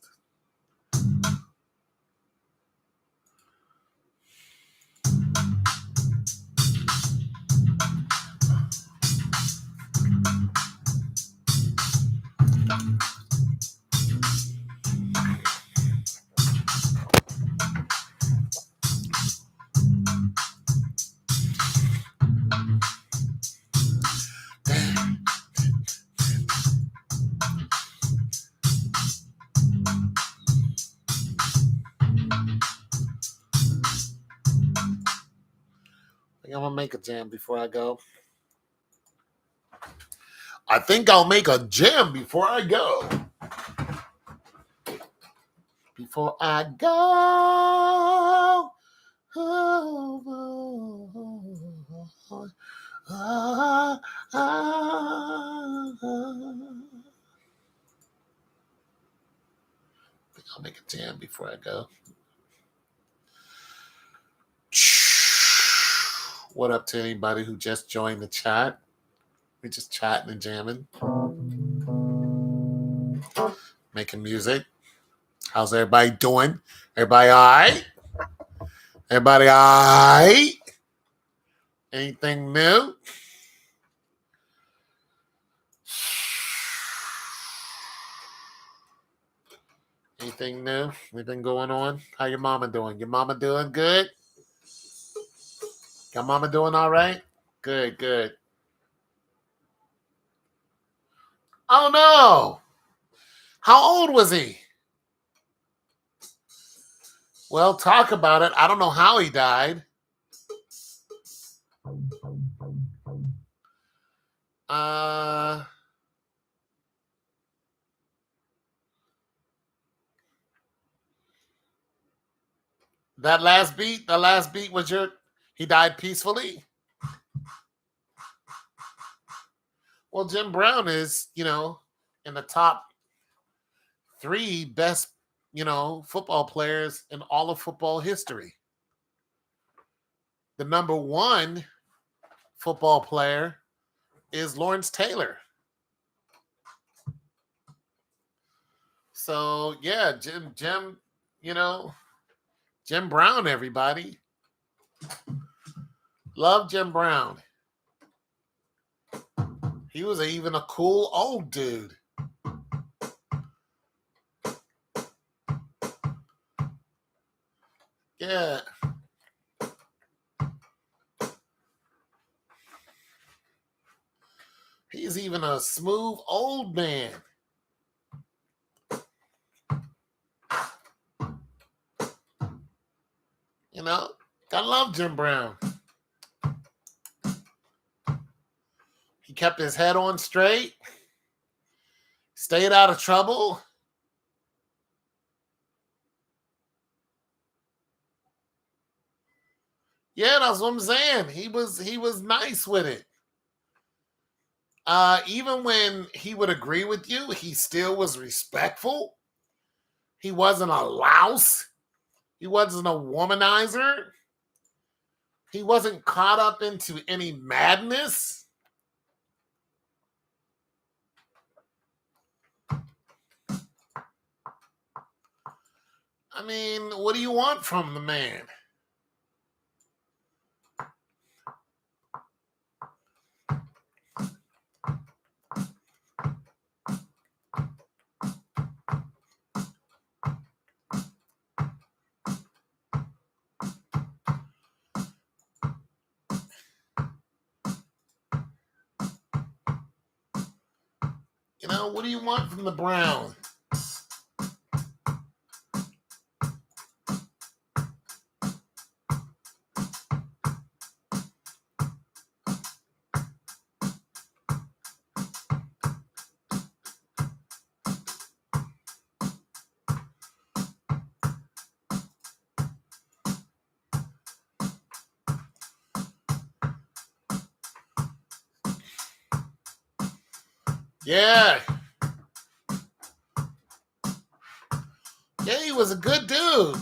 I think I'm gonna make a jam before I go. I think I'll make a jam before I go. Before I go. I'll make a jam before I go. What up to anybody who just joined the chat? We're just chatting and jamming, making music. How's everybody doing? Everybody all right? Everybody all right? Anything new? Anything new? Anything going on? How your mama doing? Your mama doing good? Your mama doing all right? Good, good. Oh no! How old was he? Well, talk about it. I don't know how he died. Uh, The last beat was he died peacefully. Well, Jim Brown is, in the top three best, football players in all of football history. The number one football player is Lawrence Taylor. So yeah, Jim, Jim Brown, everybody. Love Jim Brown. He was even a cool old dude. Yeah. He's even a smooth old man. I love Jim Brown. He kept his head on straight, stayed out of trouble. Yeah, that's what I'm saying. He was nice with it. Even when he would agree with you, he still was respectful. He wasn't a louse. He wasn't a womanizer. He wasn't caught up into any madness. I mean, what do you want from the man? What do you want from the Brown? Yeah. Yeah, he was a good dude.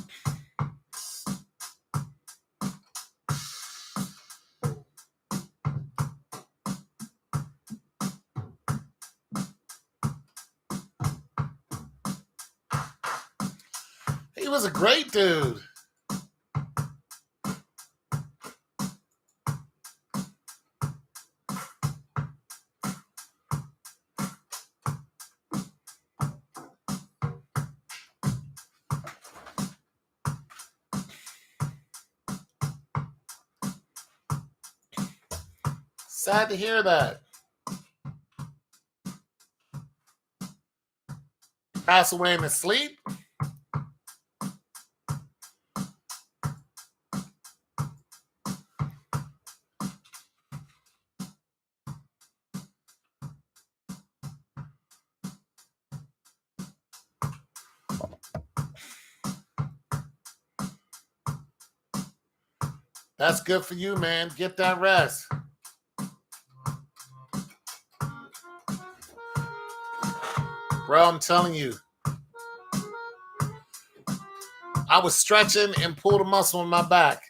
He was a great dude. Sad to hear that. Pass away in his sleep. That's good for you, man. Get that rest. Bro, I'm telling you. I was stretching and pulled a muscle in my back.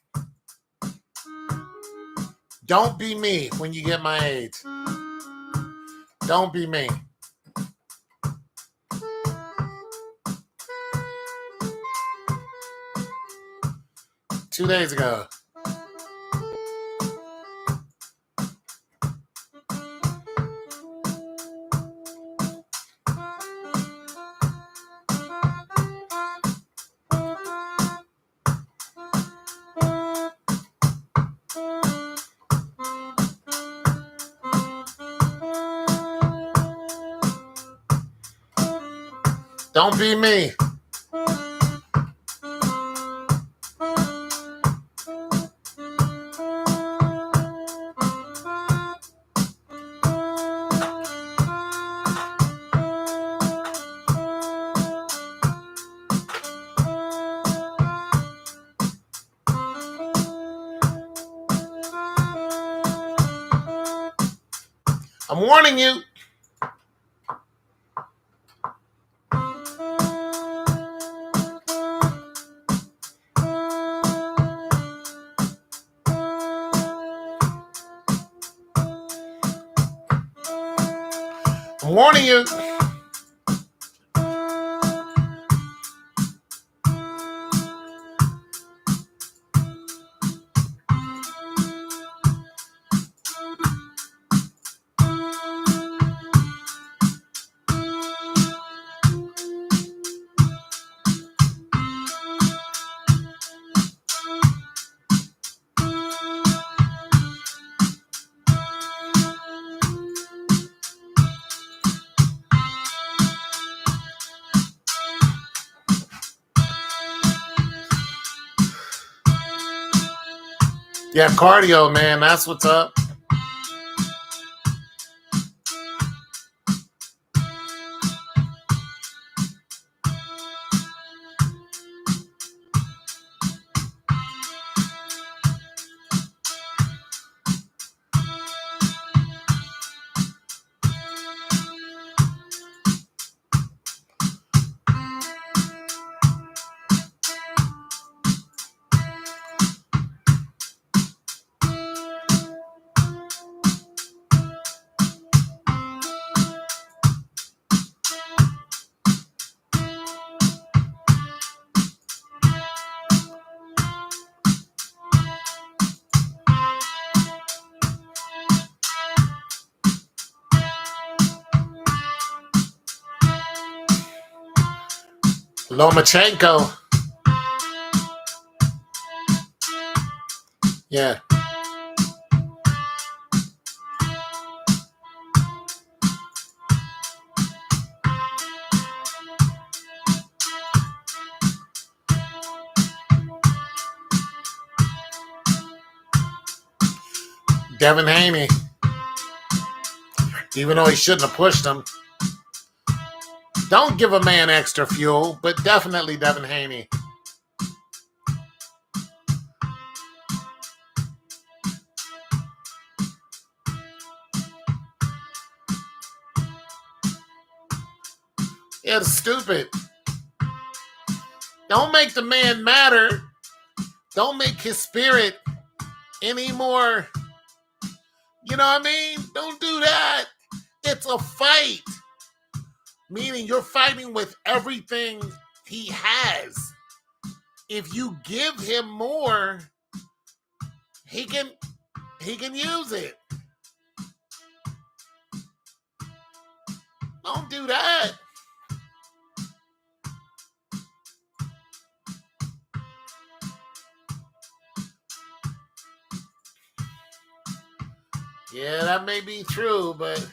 Don't be me when you get my age. Don't be me. Two days ago. Don't be me. I'm warning you. I'm warning you. Yeah, cardio, man. That's what's up. Lomachenko. Yeah. Devin Haney. Even though he shouldn't have pushed him. Don't give a man extra fuel, but definitely Devin Haney. Yeah, it's stupid. Don't make the man matter. Don't make his spirit any more. You know what I mean? Don't do that. It's a fight. Meaning you're fighting with everything he has. If you give him more, he can use it. Don't do that. Yeah, that may be true, but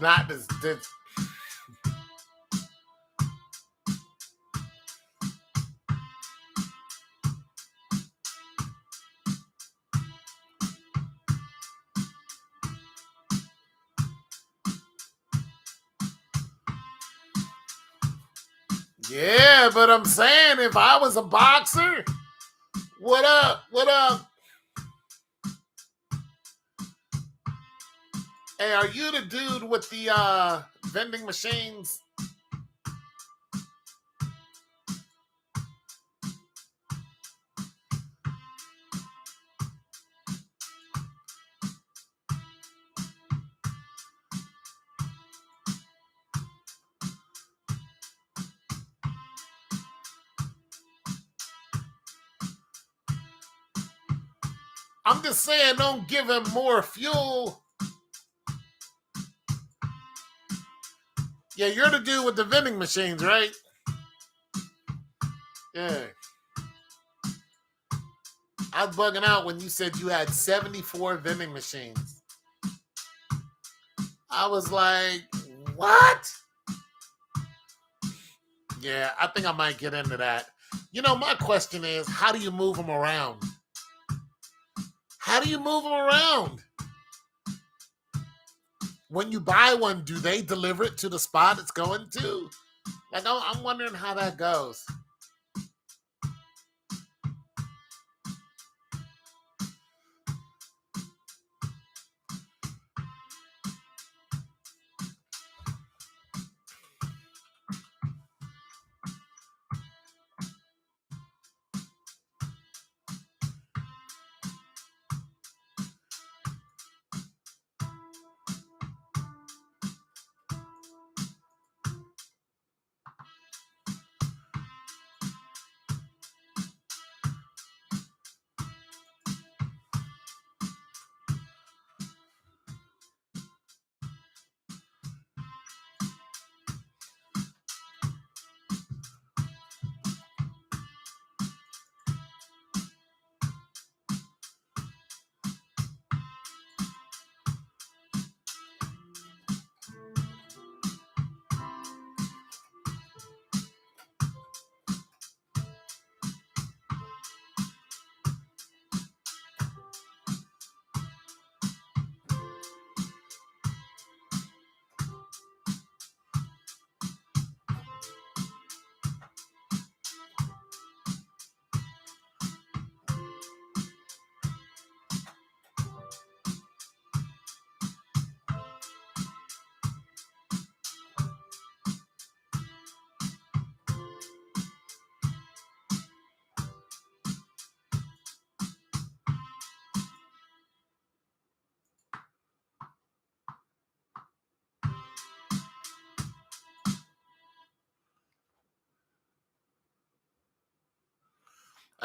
not this. Yeah, but I'm saying if I was a boxer, what up? What up? Hey, are you the dude with the vending machines? I'm just saying, don't give him more fuel. Yeah, you're the dude with the vending machines, right? Yeah. I was bugging out when you said you had 74 vending machines. I was like, what? Yeah, I think I might get into that. You know, my question is, how do you move them around? How do you move them around? When you buy one, do they deliver it to the spot it's going to? Like, I'm wondering how that goes.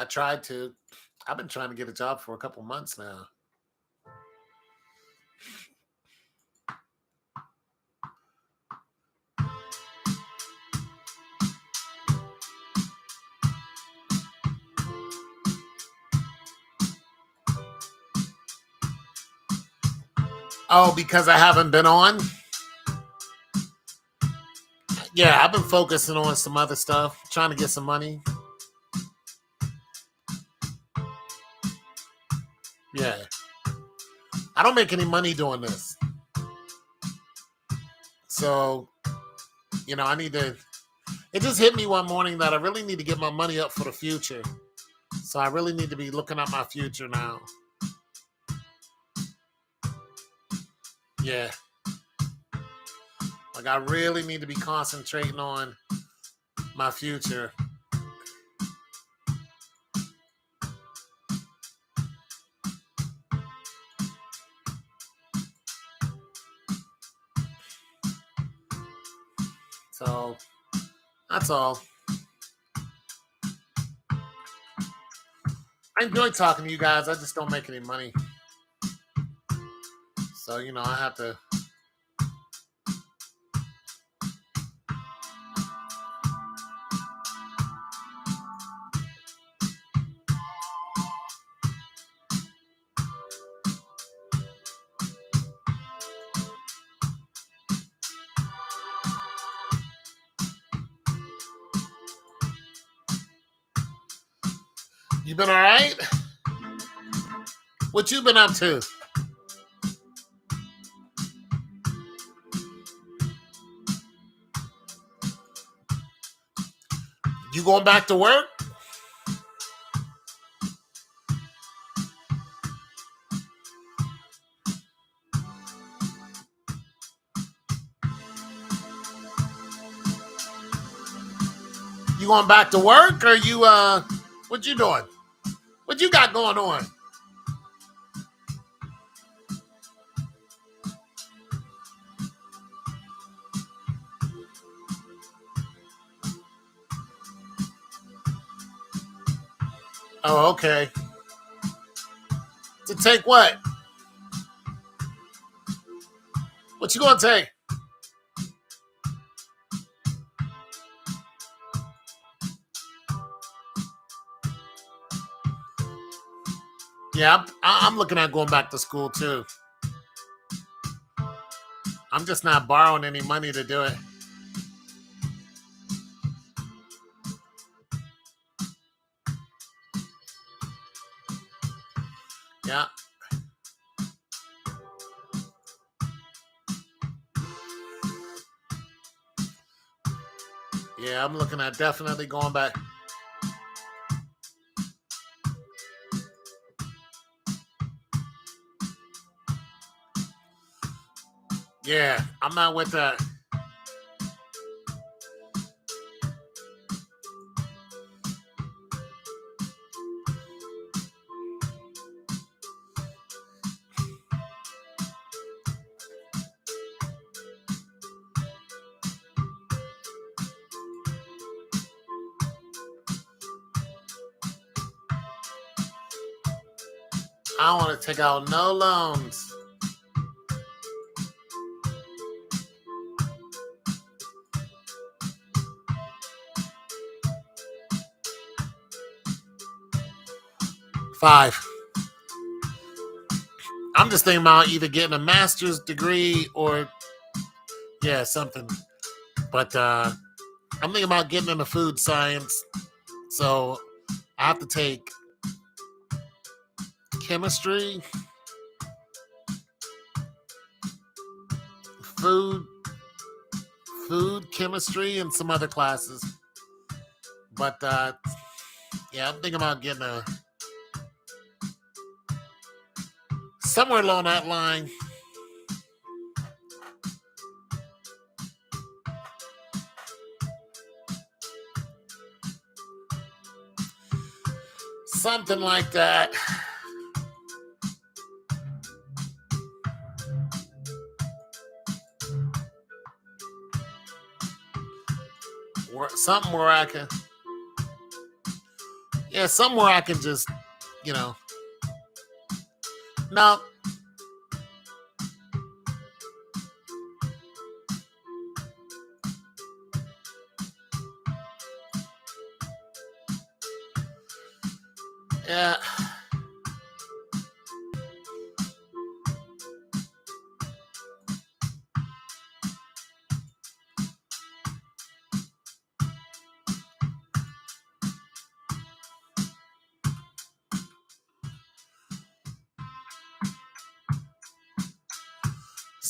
I tried to. I've been trying to get a job for a couple months now. Oh, because I haven't been on? Yeah, I've been focusing on some other stuff, trying to get some money. Yeah. I don't make any money doing this. So, I need to. It just hit me one morning that I really need to get my money up for the future. So I really need to be looking at my future now. Yeah. Like, I really need to be concentrating on my future. So, that's all. I enjoy talking to you guys. I just don't make any money. So, I have to. You been all right? What you been up to? You going back to work? You going back to work, or you what you doing? What you got going on? Oh, okay. To take what? What you gonna take? Yeah, I'm looking at going back to school too. I'm just not borrowing any money to do it. Yeah. Yeah, I'm looking at definitely going back. Yeah, I'm not with that. I don't want to take out no loans. Five. I'm just thinking about either getting a master's degree or yeah, something. But I'm thinking about getting into food science. So I have to take chemistry, food, chemistry, and some other classes. But yeah, I'm thinking about getting a somewhere along that line. Something like that. Something where I can, yeah, somewhere I can just, you know, no, yeah,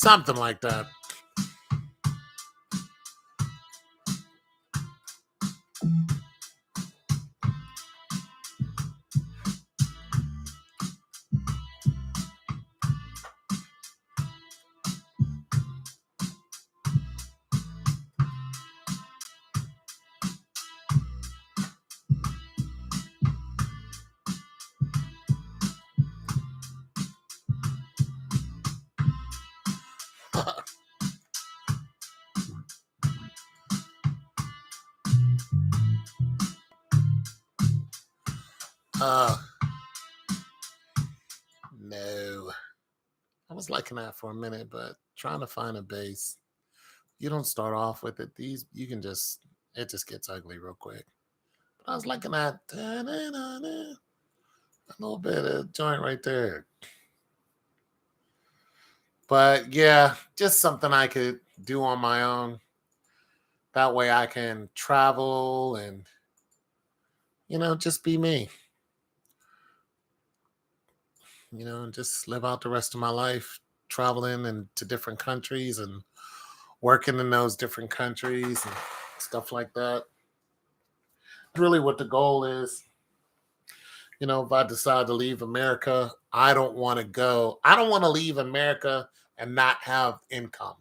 something like that. uh, no. I was liking that for a minute, but trying to find a base. You don't start off with it. These you can just it just gets ugly real quick. But I was liking that a little bit of joint right there. But yeah, just something I could do on my own. That way I can travel and just be me. Just live out the rest of my life traveling and to different countries and working in those different countries and stuff like that. Really what the goal is. If I decide to leave America, I don't want to go. I don't want to leave America and not have income.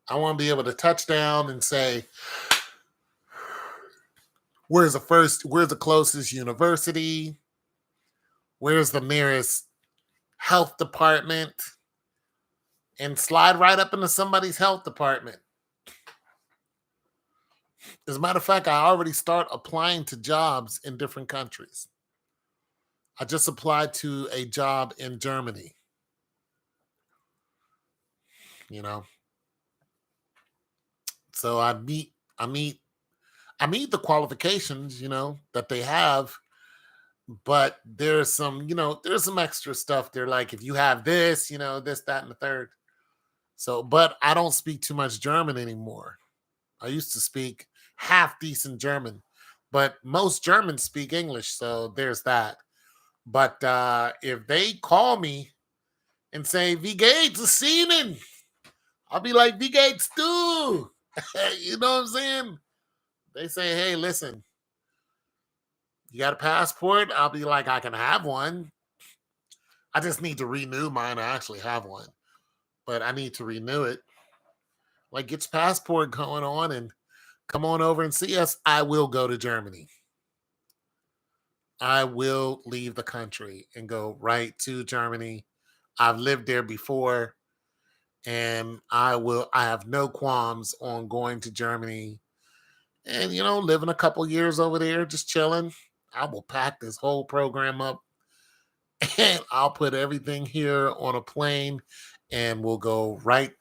I want to be able to touch down and say, where's the closest university? Where's the nearest health department? And slide right up into somebody's health department. As a matter of fact, I already start applying to jobs in different countries. I just applied to a job in Germany, you know. So I meet the qualifications, that they have, but there's some extra stuff. They're like, if you have this, this, that, and the third. So, but I don't speak too much German anymore. I used to speak half decent German, but most Germans speak English, so there's that. But if they call me and say, Wie geht's es Ihnen? I'll be like, wie geht's du? You know what I'm saying? They say, hey, listen, you got a passport? I'll be like, I can have one. I just need to renew mine. I actually have one, but I need to renew it. Like, get your passport going on and come on over and see us. I will go to Germany. I will leave the country and go right to Germany. I've lived there before, and I have no qualms on going to Germany and, living a couple years over there, just chilling. I will pack this whole program up and I'll put everything here on a plane and we'll go right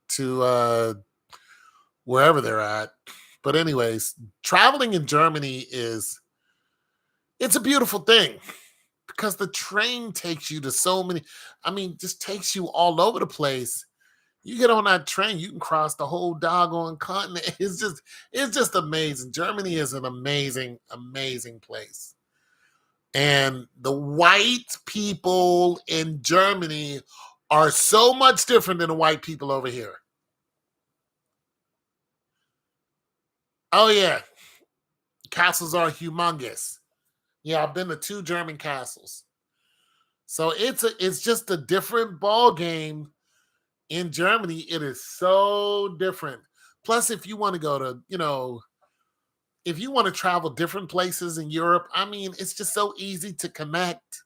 to wherever they're at. But anyways, traveling in Germany it's a beautiful thing because the train takes you to so many, I mean, just takes you all over the place. You get on that train, you can cross the whole doggone continent. It's just amazing. Germany is an amazing, amazing place. And the white people in Germany are so much different than the white people over here. Oh yeah, castles are humongous. Yeah, I've been to two German castles. So it's just a different ball game in Germany. It is so different. Plus, if you want to go to, if you want to travel different places in Europe, I mean, it's just so easy to connect,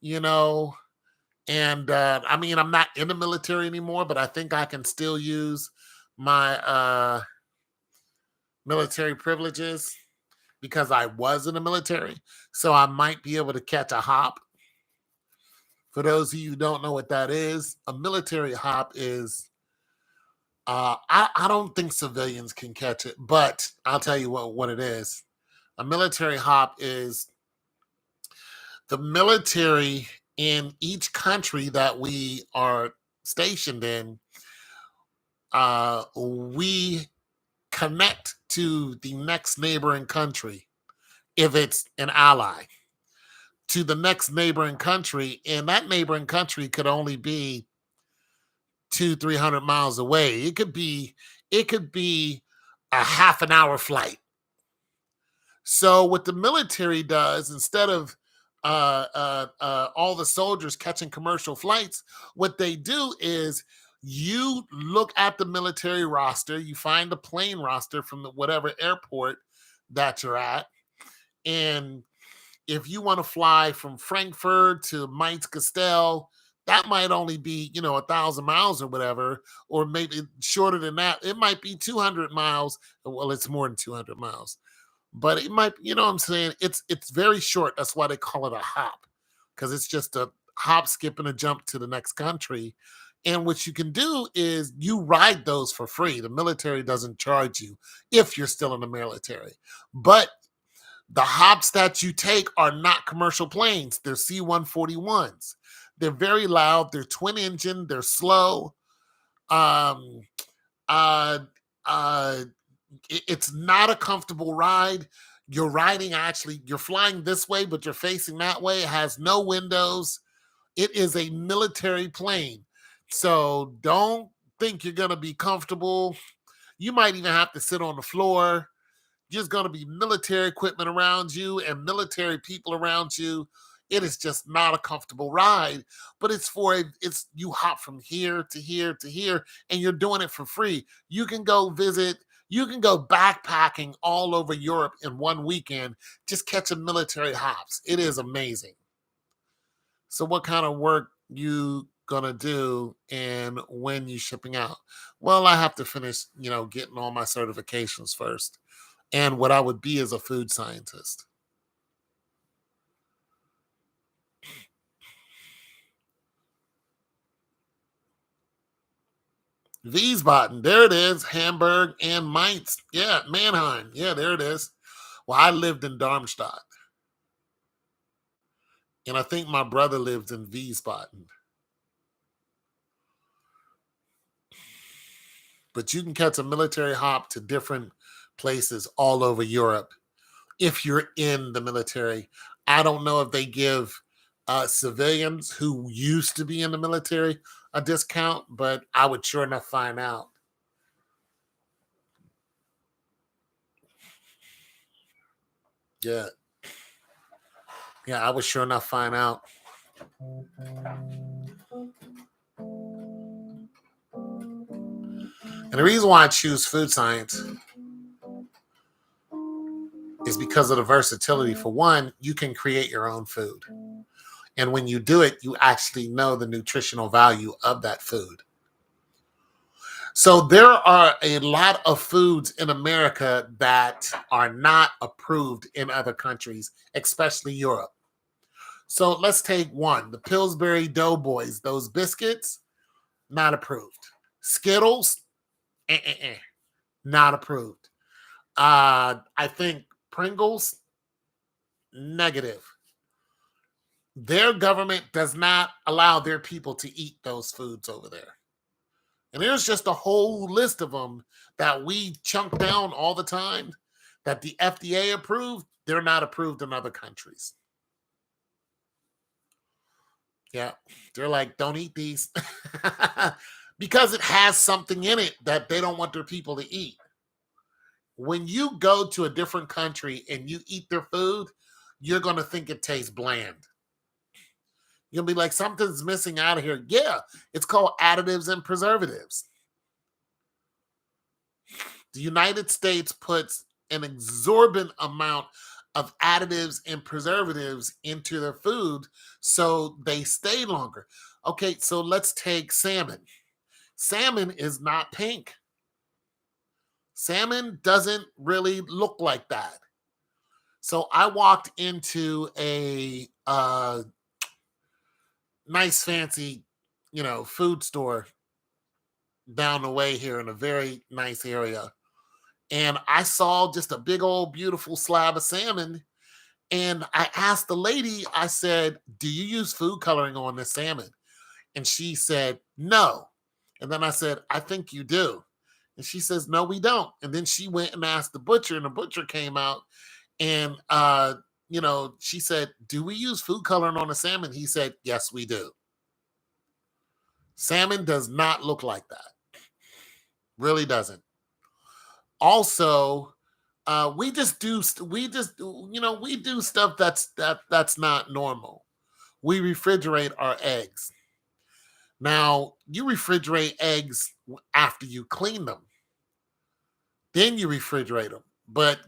you know. And I mean, I'm not in the military anymore, but I think I can still use my military privileges because I was in the military. So I might be able to catch a hop. For those of you who don't know what that is, a military hop is, I don't think civilians can catch it, but I'll tell you what it is. A military hop is the military in each country that we are stationed in. We connect to the next neighboring country if it's an ally to the next neighboring country, and that neighboring country could only be 200-300 miles away. It could be a half an hour flight. So what the military does, instead of all the soldiers catching commercial flights, what they do is you look at the military roster, you find a plane roster from whatever airport that you're at, and if you want to fly from Frankfurt to Mainz Castell, that might only be, 1,000 miles or whatever, or maybe shorter than that. It might be 200 miles. Well, it's more than 200 miles, but it might, what I'm saying? It's very short. That's why they call it a hop, because it's just a hop, skip, and a jump to the next country. And what you can do is you ride those for free. The military doesn't charge you if you're still in the military. But the hops that you take are not commercial planes. They're C-141s. They're very loud. They're twin engine. They're slow. Um, uh, uh, it's not a comfortable ride. You're flying this way, but you're facing that way. It has no windows. It is a military plane. So don't think you're going to be comfortable. You might even have to sit on the floor. There's going to be military equipment around you and military people around you. It is just not a comfortable ride, but it's you hop from here to here to here, and you're doing it for free. You can go backpacking all over Europe in one weekend, just catching military hops. It is amazing. So what kind of work you gonna do and when you shipping out? Well, I have to finish, getting all my certifications first. And what I would be as a food scientist. Wiesbaden, there it is. Hamburg and Mainz. Yeah, Mannheim. Yeah, there it is. Well, I lived in Darmstadt. And I think my brother lives in Wiesbaden. But you can catch a military hop to different places all over Europe if you're in the military. I don't know if they give civilians who used to be in the military a discount, but I would sure enough find out. Yeah, yeah, I would sure enough find out. And the reason why I choose food science is because of the versatility. For one, you can create your own food. And when you do it, you actually know the nutritional value of that food. So there are a lot of foods in America that are not approved in other countries, especially Europe. So let's take one, the Pillsbury Doughboys, those biscuits, not approved. Skittles, not approved. I think Pringles, negative. Their government does not allow their people to eat those foods over there. And there's just a whole list of them that we chunk down all the time that the FDA approved. They're not approved in other countries. Yeah. They're like, don't eat these because it has something in it that they don't want their people to eat. When you go to a different country and you eat their food, you're going to think it tastes bland. You'll be like, something's missing out of here. Yeah, it's called additives and preservatives. The United States puts an exorbitant amount of additives and preservatives into their food so they stay longer. Okay, so let's take salmon. Salmon is not pink. Salmon doesn't really look like that. So I walked into a nice fancy, food store down the way here in a very nice area. And I saw just a big old beautiful slab of salmon. And I asked the lady, I said, do you use food coloring on this salmon? And she said, no. And then I said, I think you do. And she says, no, we don't. And then she went and asked the butcher, and the butcher came out and she said, do we use food coloring on the salmon? He said, yes, we do. Salmon does not look like that. Really doesn't. Also, we do stuff that's not normal. We refrigerate our eggs. Now, you refrigerate eggs after you clean them. Then you refrigerate them. But,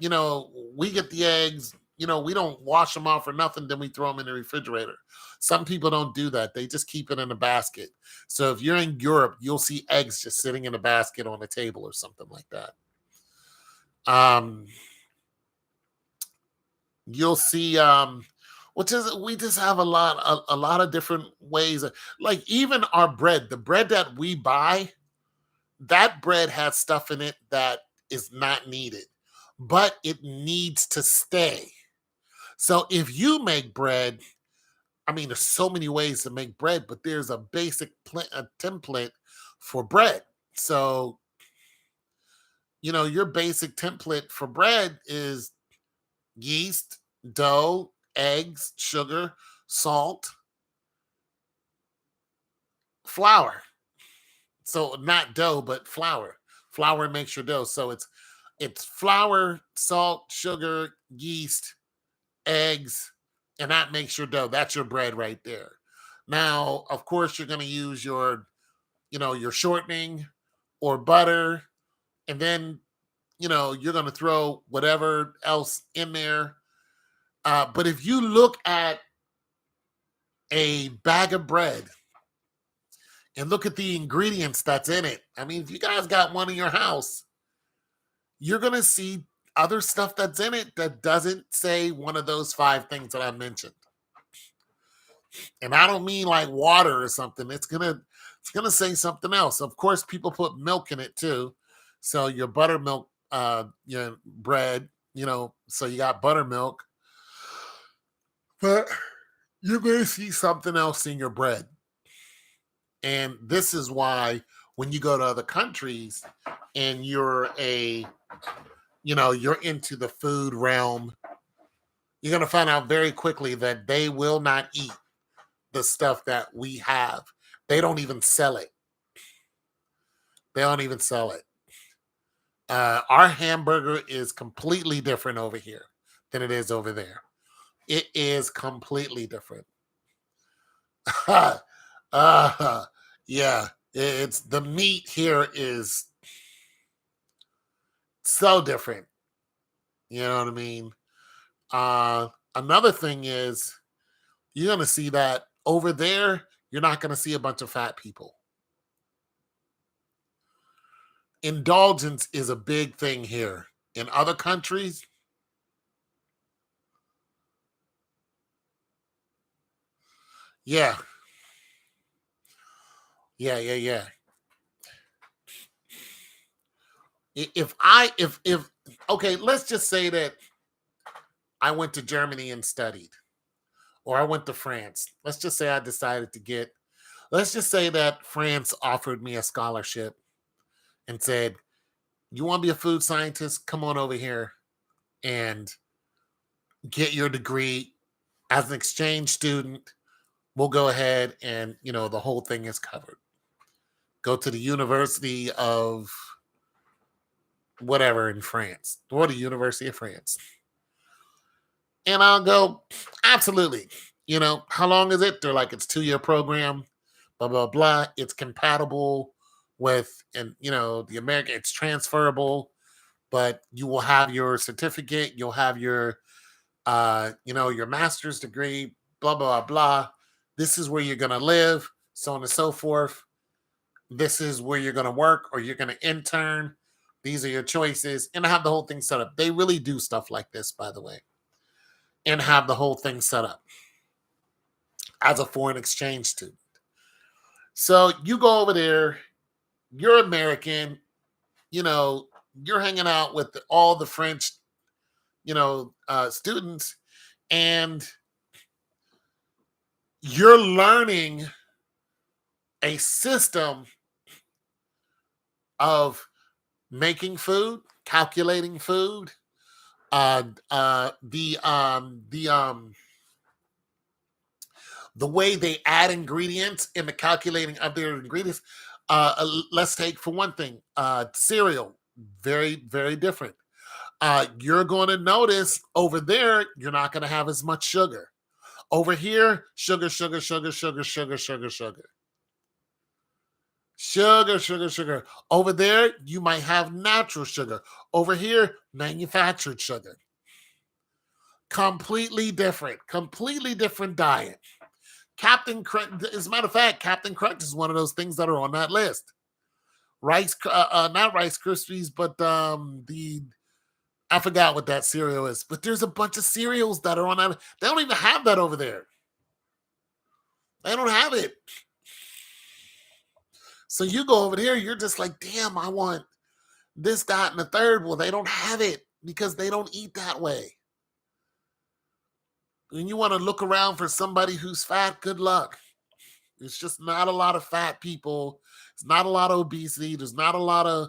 we get the eggs, we don't wash them off or nothing, then we throw them in the refrigerator. Some people don't do that. They just keep it in a basket. So if you're in Europe, you'll see eggs just sitting in a basket on a table or something like that. You'll see which is we just have a lot of different ways like even our bread, the bread that we buy, that bread has stuff in it that is not needed, but it needs to stay. So if you make bread, I mean, there's so many ways to make bread, but there's a basic a template for bread. So, your basic template for bread is yeast, dough, eggs, sugar, salt, flour. So not dough, but flour. Flour makes your dough. So it's flour, salt, sugar, yeast, eggs, and that makes your dough. That's your bread right there. Now, of course, you're going to use your shortening or butter, and then you're going to throw whatever else in there. But if you look at a bag of bread and look at the ingredients that's in it, I mean, if you guys got one in your house, you're going to see other stuff that's in it that doesn't say one of those 5 things that I mentioned. And I don't mean like water or something. It's gonna say something else. Of course, people put milk in it too. So your buttermilk, bread, so you got buttermilk, but you're gonna see something else in your bread. And this is why when you go to other countries and you're you're into the food realm, you're gonna find out very quickly that they will not eat the stuff that we have. They don't even sell it. They don't even sell it. Our hamburger is completely different over here than it is over there. It is completely different. uh, yeah, it's the meat here is so different. You know what I mean? Another thing is you're gonna see that over there, you're not gonna see a bunch of fat people. Indulgence is a big thing here. In other countries, yeah, yeah. If okay, let's just say that I went to Germany and studied, or I went to France. Let's just say I decided to get. Let's just say that France offered me a scholarship and said, "You want to be a food scientist? Come on over here and get your degree as an exchange student. We'll go ahead and the whole thing is covered. Go to the University of whatever in France, or the University of France." And I'll go, absolutely. How long is it? They're like, it's 2-year program, blah, blah, blah. It's compatible with, and the American, it's transferable, but you will have your certificate, you'll have your master's degree, blah, blah, blah. This is where you're going to live, so on and so forth. This is where you're going to work or you're going to intern. These are your choices. And I have the whole thing set up. They really do stuff like this, by the way, and have the whole thing set up as a foreign exchange student. So you go over there, you're American, you're hanging out with all the French, students, and you're learning a system of making food, calculating food, the way they add ingredients in the calculating of their ingredients. Let's take for one thing, cereal, very, very different. You're going to notice over there, you're not going to have as much sugar. Over here, sugar, sugar, sugar, sugar, sugar, sugar, sugar. Sugar, sugar, sugar. Over there, you might have natural sugar. Over here, manufactured sugar. Completely different diet. Captain Crunch, as a matter of fact, Captain Crunch is one of those things that are on that list. Not Rice Krispies, but I forgot what that cereal is. But there's a bunch of cereals that are on that. They don't even have that over there. They don't have it. So you go over there, you're just like, damn, I want this, that, and the third. Well, they don't have it because they don't eat that way. When you want to look around for somebody who's fat, good luck. There's just not a lot of fat people. There's not a lot of obesity. There's not a lot of.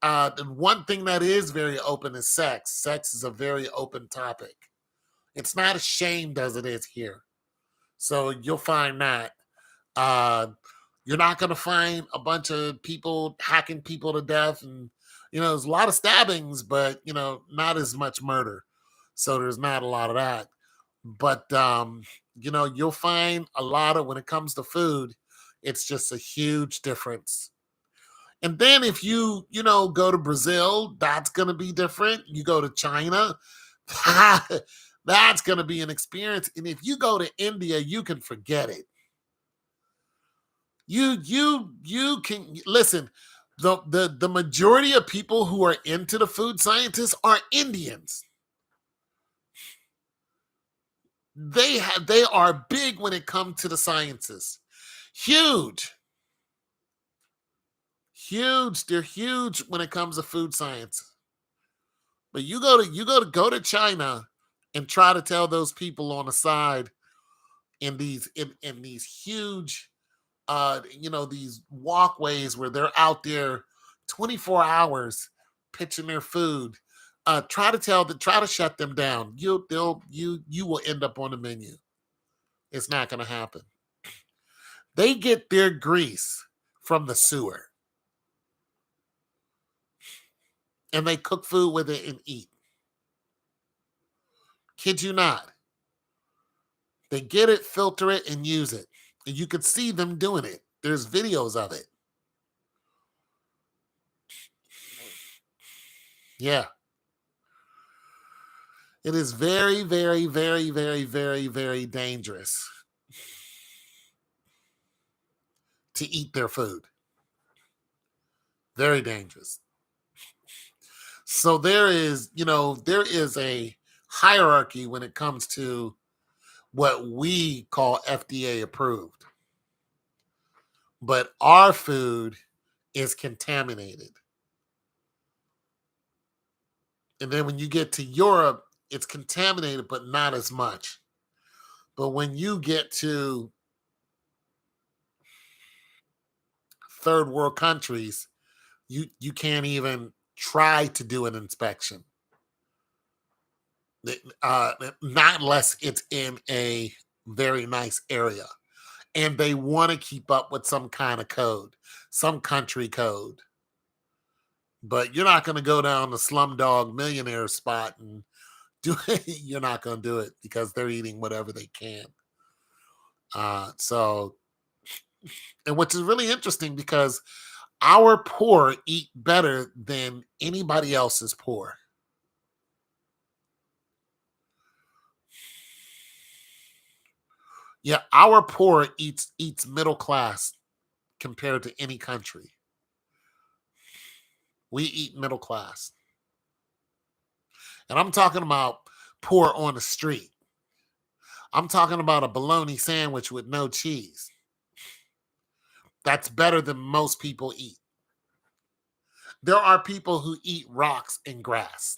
The one thing that is very open is sex. Sex is a very open topic. It's not as shamed as it is here. So you'll find that. You're not going to find a bunch of people hacking people to death. And, there's a lot of stabbings, but, not as much murder. So there's not a lot of that. But, you'll find a lot of, when it comes to food, it's just a huge difference. And then if you go to Brazil, that's going to be different. You go to China, that's going to be an experience. And if you go to India, you can forget it. You can listen. The majority of people who are into the food scientists are Indians. They are big when it comes to the sciences. Huge. They're huge when it comes to food science. But you go to China and try to tell those people on the side in these huge these walkways where they're out there 24 hours pitching their food. Try to shut them down. You will end up on the menu. It's not going to happen. They get their grease from the sewer and they cook food with it and eat. Kid you not. They get it, filter it, and use it. And you could see them doing it. There's videos of it. Yeah. It is very, very, very, very, very, very dangerous to eat their food. Very dangerous. So there is a hierarchy when it comes to what we call FDA approved. But our food is contaminated. And then when you get to Europe, it's contaminated, but not as much. But when you get to third world countries, you can't even try to do an inspection. Not unless it's in a very nice area. And they want to keep up with some kind of code, some country code. But you're not going to go down the Slumdog Millionaire spot and do it. You're not going to do it because they're eating whatever they can. And which is really interesting because our poor eat better than anybody else's poor. Yeah, our poor eats middle class compared to any country. We eat middle class. And I'm talking about poor on the street. I'm talking about a bologna sandwich with no cheese. That's better than most people eat. There are people who eat rocks and grass.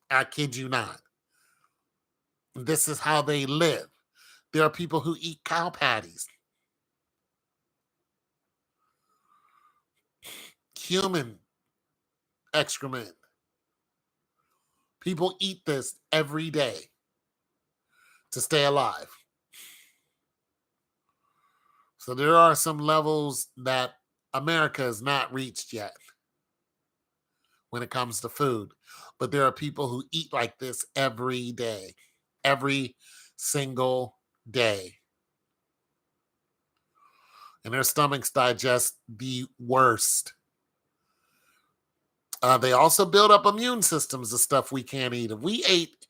I kid you not. This is how they live. There are people who eat cow patties. Human excrement. People eat this every day to stay alive. So there are some levels that America has not reached yet when it comes to food. But there are people who eat like this every day, every single day. And their stomachs digest the worst. They also build up immune systems of stuff we can't eat. If we ate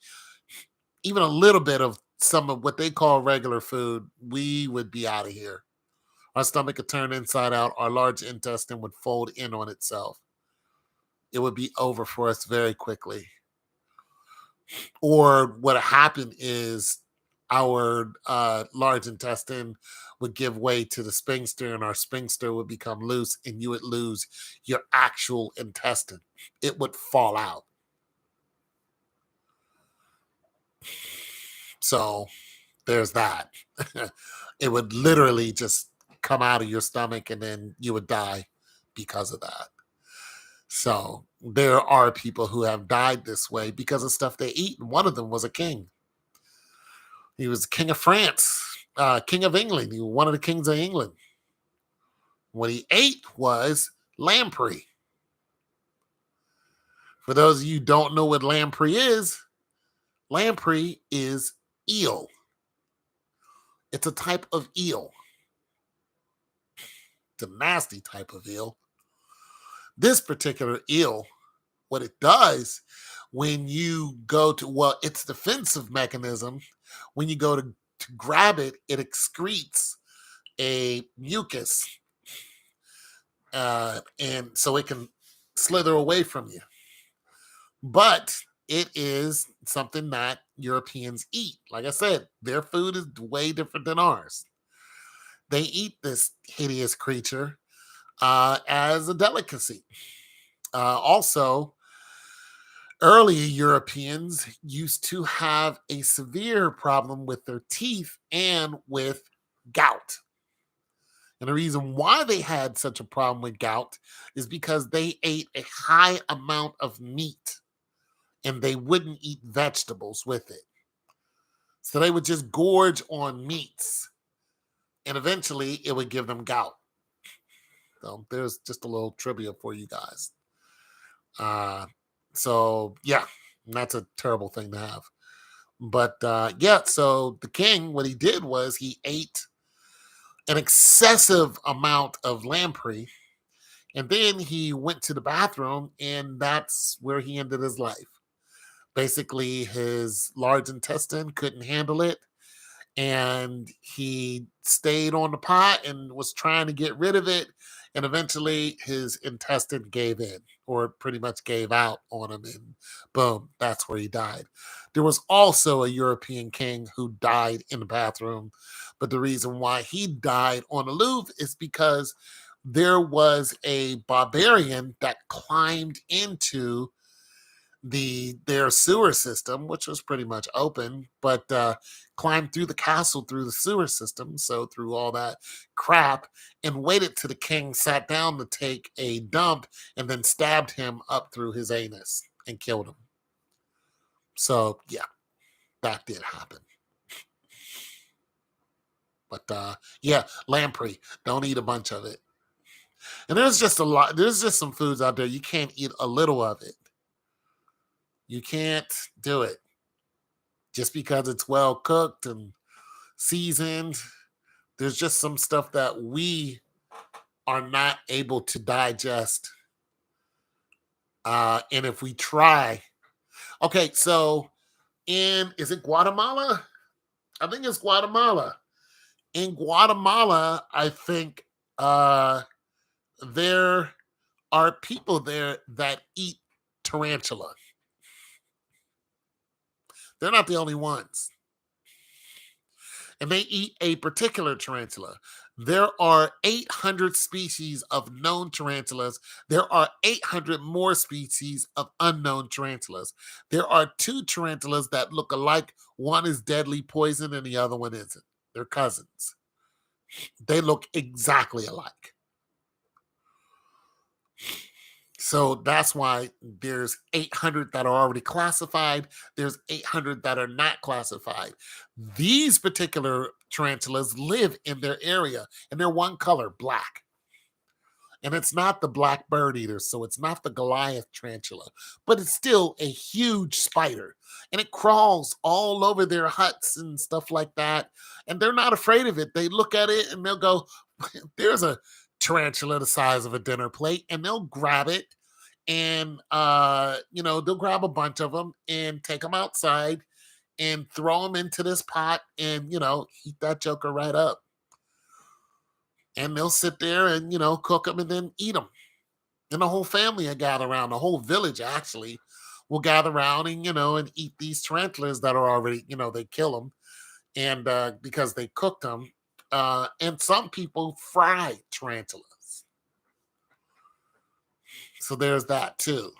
even a little bit of some of what they call regular food, we would be out of here. Our stomach could turn inside out. Our large intestine would fold in on itself. It would be over for us very quickly. Or what happened is our large intestine would give way to the sphincter, and our sphincter would become loose, and you would lose your actual intestine. It would fall out. So there's that. It would literally just come out of your stomach, and then you would die because of that. So there are people who have died this way because of stuff they eat. And one of them was a king. He was king of France, king of England. He was one of the kings of England. What he ate was lamprey. For those of you who don't know what lamprey is eel. It's a type of eel. It's a nasty type of eel. This particular eel, what it does when you go to, well, its defensive mechanism, when you go to grab it, it excretes a mucus. And so it can slither away from you. But it is something that Europeans eat. Like I said, their food is way different than ours. They eat this hideous creature as a delicacy. Also, early Europeans used to have a severe problem with their teeth and with gout. And the reason why they had such a problem with gout is because they ate a high amount of meat and they wouldn't eat vegetables with it. So they would just gorge on meats, and eventually it would give them gout. So there's just a little trivia for you guys. Uh, so yeah, that's a terrible thing to have. But yeah, so the king, what he did was he ate an excessive amount of lamprey, and then he went to the bathroom, and that's where he ended his life. Basically, his large intestine couldn't handle it, and he stayed on the pot and was trying to get rid of it, and eventually his intestine gave in, or pretty much gave out on him, and boom, that's where he died. There was also a European king who died in the bathroom, but the reason why he died on the Louvre is because there was a barbarian that climbed into their sewer system, which was pretty much open, but climbed through the castle through the sewer system, so through all that crap, and waited till the king sat down to take a dump, and then stabbed him up through his anus and killed him. So yeah, that did happen. But yeah, lamprey, don't eat a bunch of it. And there's just a lot. There's just some foods out there you can't eat a little of it. You can't do it just because it's well cooked and seasoned. There's just some stuff that we are not able to digest. And if we try, okay, so is it Guatemala? I think it's Guatemala. In Guatemala, I think there are people there that eat tarantula. They're not the only ones. And they eat a particular tarantula. There are 800 species of known tarantulas. There are 800 more species of unknown tarantulas. There are two tarantulas that look alike. One is deadly poison and the other one isn't. They're cousins. They look exactly alike. So that's why there's 800 that are already classified. There's 800 that are not classified. These particular tarantulas live in their area, and they're one color, black. And it's not the black bird eater, so it's not the Goliath tarantula, but it's still a huge spider. And it crawls all over their huts and stuff like that. And they're not afraid of it. They look at it and they'll go, there's a tarantula the size of a dinner plate, and they'll grab it, and they'll grab a bunch of them and take them outside and throw them into this pot, and heat that joker right up, and they'll sit there and cook them and then eat them, and the whole family will gather around. The whole village actually will gather around and and eat these tarantulas that are already, they kill them, and because they cooked them. And some people fry tarantulas. So there's that too.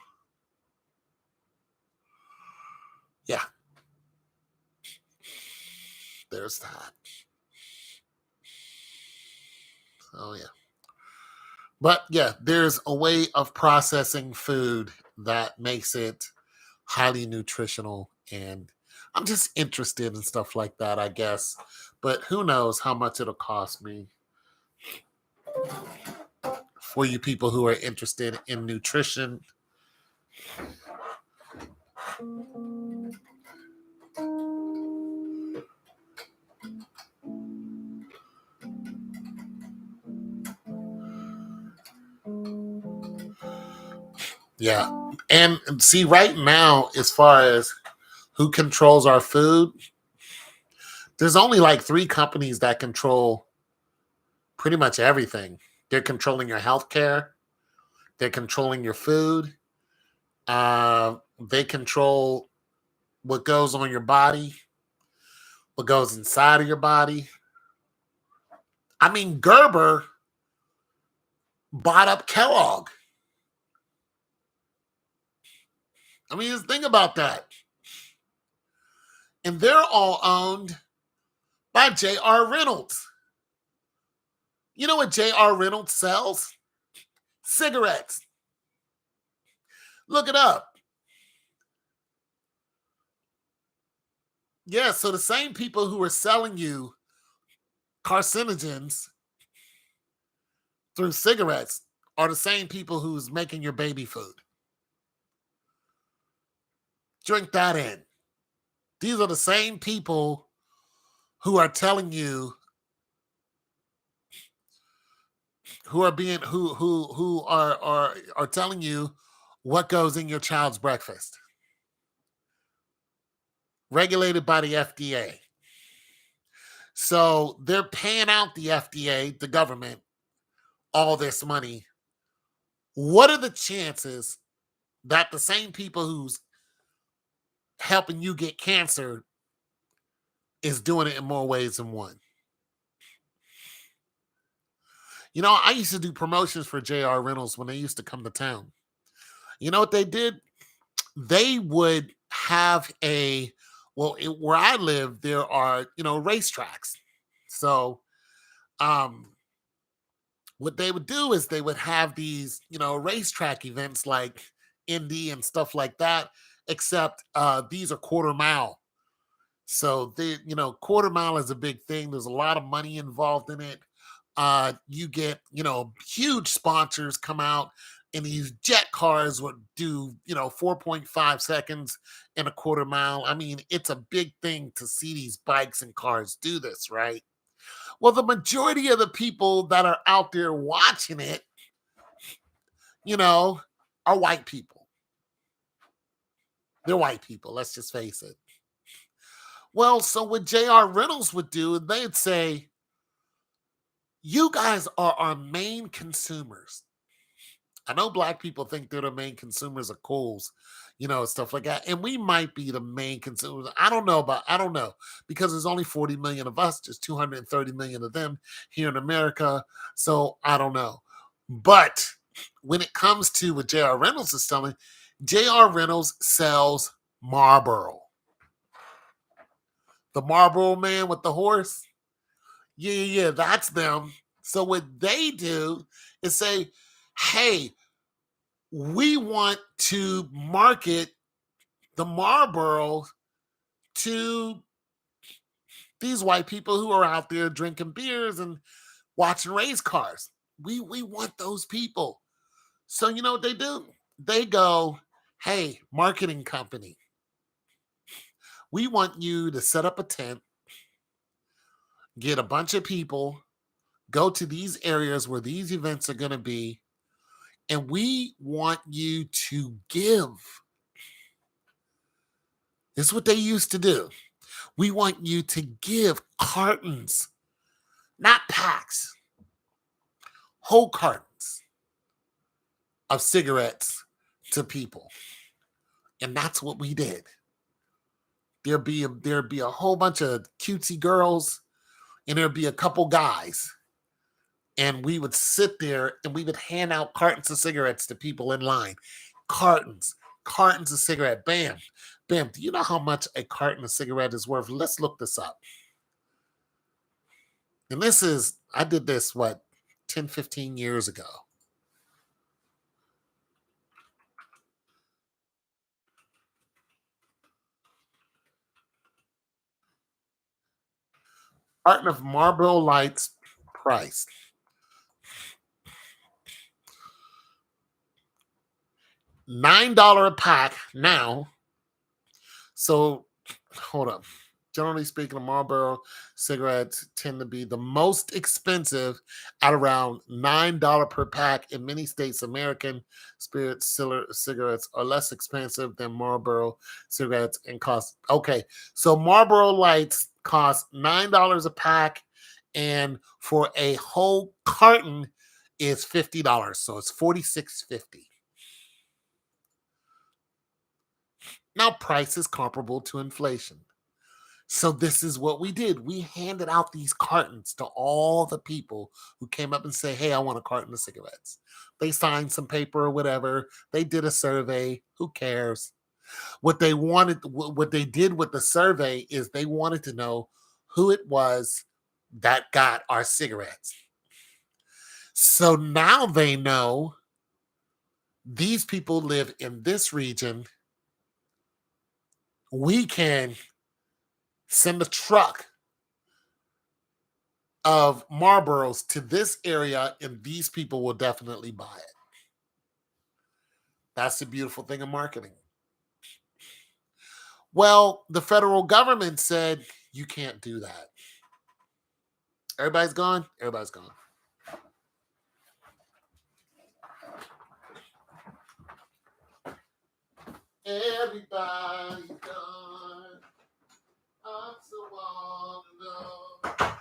Yeah, there's that. Oh yeah. But yeah, there's a way of processing food that makes it highly nutritional. And I'm just interested in stuff like that, I guess. But who knows how much it'll cost me for you people who are interested in nutrition. Yeah. And see, right now, as far as who controls our food, there's only like three companies that control pretty much everything. They're controlling your healthcare, they're controlling your food, they control what goes on your body, what goes inside of your body. I mean, Gerber bought up Kellogg. I mean, just think about that. And they're all owned by J.R. Reynolds. You know what J.R. Reynolds sells? Cigarettes. Look it up. Yeah, so the same people who are selling you carcinogens through cigarettes are the same people who's making your baby food. Drink that in. These are the same people who are telling you who are being who are telling you what goes in your child's breakfast. Regulated by the FDA. So they're paying out the FDA, the government, all this money. What are the chances that the same people who's helping you get cancer is doing it in more ways than one? You know, I used to do promotions for JR Reynolds when they used to come to town. You know what they did? They would have where I live, there are, racetracks. So, um, what they would do is they would have these, racetrack events like Indy and stuff like that, except these are quarter mile. So quarter mile is a big thing. There's a lot of money involved in it. You get, huge sponsors come out, and these jet cars would do, 4.5 seconds in a quarter mile. I mean, it's a big thing to see these bikes and cars do this, right? Well, the majority of the people that are out there watching it, you know, are white people. They're white people, let's just face it. Well, so what J.R. Reynolds would do, they'd say, you guys are our main consumers. I know black people think they're the main consumers of coals, stuff like that. And we might be the main consumers. I don't know, because there's only 40 million of us, just 230 million of them here in America. So I don't know. But when it comes to what J.R. Reynolds is selling, J.R. Reynolds sells Marlboro. The Marlboro man with the horse. Yeah, that's them. So what they do is say, hey, we want to market the Marlboro to these white people who are out there drinking beers and watching race cars. We want those people. So you know what they do? They go, hey, marketing company, we want you to set up a tent, get a bunch of people, go to these areas where these events are going to be, and we want you to give. This is what they used to do. We want you to give cartons, not packs, whole cartons of cigarettes to people. And that's what we did. There'd be a whole bunch of cutesy girls, and there'd be a couple guys. And we would sit there and we would hand out cartons of cigarettes to people in line. Cartons, cartons of cigarette. Bam, bam. Do you know how much a carton of cigarette is worth? Let's look this up. And I did this, 10, 15 years ago. Carton of Marlboro Lights price. $9 a pack now. So hold up. Generally speaking, Marlboro cigarettes tend to be the most expensive at around $9 per pack. In many states, American spirit cigarettes are less expensive than Marlboro cigarettes and cost. Okay, so Marlboro Lights cost $9 a pack, and for a whole carton is $50. So it's $46.50. Now, price is comparable to inflation. So this is what we did. We handed out these cartons to all the people who came up and say, "Hey, I want a carton of cigarettes." They signed some paper or whatever. They did a survey. Who cares? What they did with the survey is they wanted to know who it was that got our cigarettes. So now they know these people live in this region. We can Send a truck of Marlboros to this area, and these people will definitely buy it. That's the beautiful thing of marketing. Well, the federal government said you can't do that. Everybody's gone. Everybody's gone. Everybody's gone. I'm so all alone.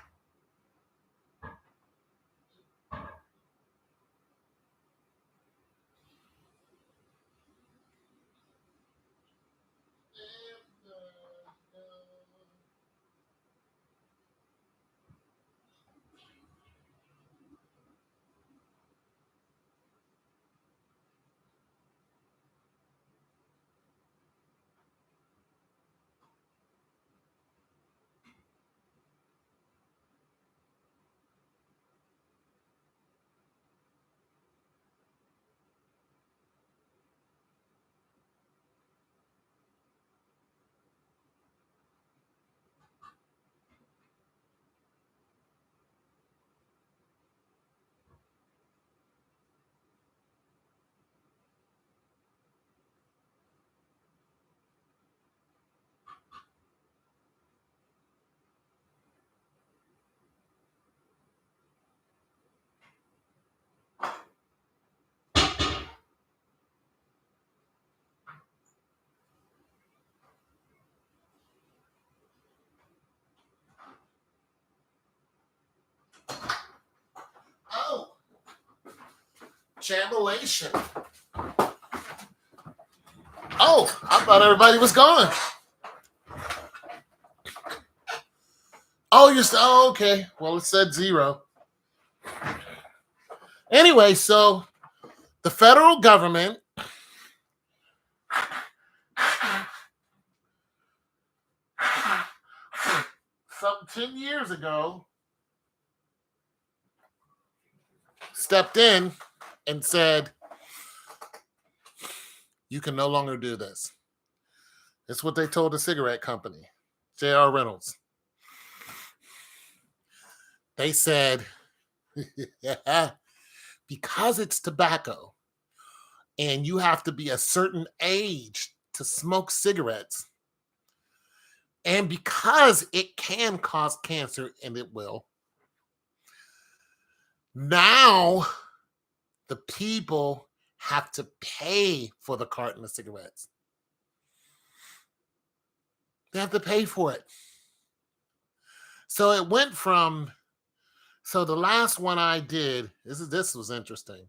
Oh, jambalation. Oh, I thought everybody was gone. Oh, you're still. Oh, okay. Well, it said 0. Anyway, so the federal government some 10 years ago stepped in and said, you can no longer do this. It's what they told the cigarette company, J.R. Reynolds. They said, because it's tobacco and you have to be a certain age to smoke cigarettes, and because it can cause cancer, and it will, now the people have to pay for the carton of cigarettes. They have to pay for it. So it went from, so the last one I did, this was interesting.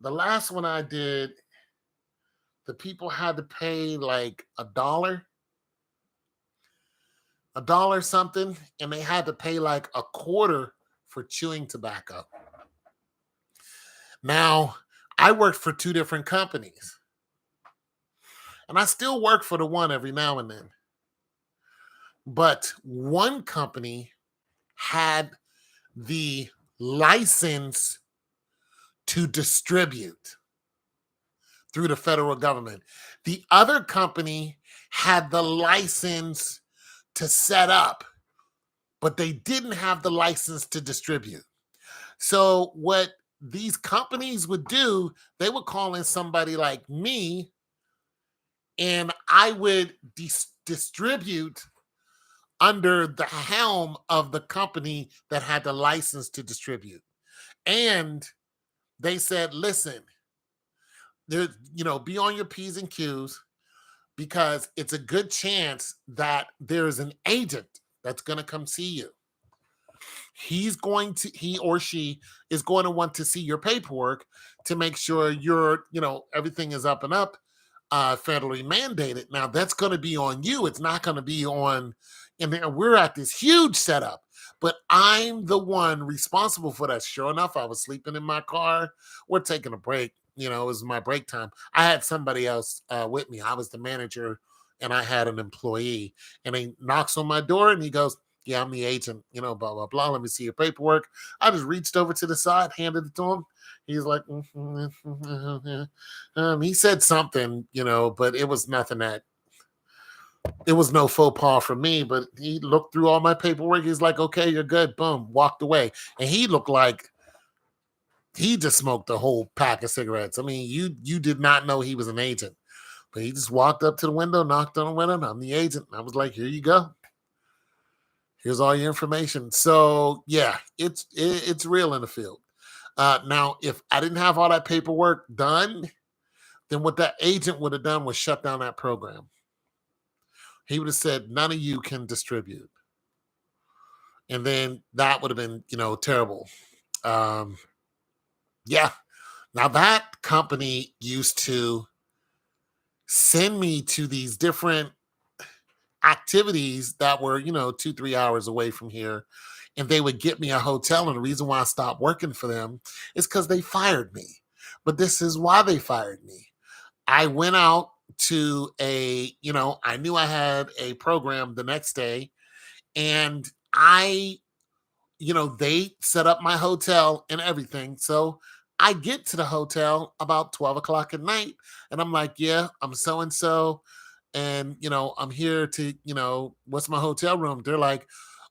The last one I did, the people had to pay like $1 something, and they had to pay like a quarter for chewing tobacco. Now, I worked for 2 different companies, and I still work for the one every now and then. But one company had the license to distribute through the federal government. The other company had the license to set up, but they didn't have the license to distribute. So what these companies would do, they would call in somebody like me, and I would distribute under the helm of the company that had the license to distribute. And they said, listen, there, be on your P's and Q's, because it's a good chance that there's an agent that's going to come see you. He or she is going to want to see your paperwork to make sure everything is up and up, federally mandated. Now that's going to be on you. It's not going to be on, and we're at this huge setup, but I'm the one responsible for that. Sure enough, I was sleeping in my car. We're taking a break. It was my break time. I had somebody else with me. I was the manager, and I had an employee, and he knocks on my door, and he goes, yeah, I'm the agent, blah, blah, blah. Let me see your paperwork. I just reached over to the side, handed it to him. He's like, he said something, but it was nothing that It was no faux pas for me, but he looked through all my paperwork. He's like, okay, you're good. Boom, walked away. And he looked like he just smoked a whole pack of cigarettes. I mean, you did not know he was an agent, but he just walked up to the window, knocked on the window, and I'm the agent. And I was like, here you go. Here's all your information. So yeah, it's real in the field. Now, if I didn't have all that paperwork done, then what that agent would have done was shut down that program. He would have said, none of you can distribute. And then that would have been, terrible. Um, yeah. Now that company used to send me to these different activities that were, 2, 3 hours away from here. And they would get me a hotel. And the reason why I stopped working for them is because they fired me. But this is why they fired me. I went out to I knew I had a program the next day, and they set up my hotel and everything. So I get to the hotel about 12 o'clock at night, and I'm like, yeah, I'm so and so. And, I'm here to, what's my hotel room? They're like,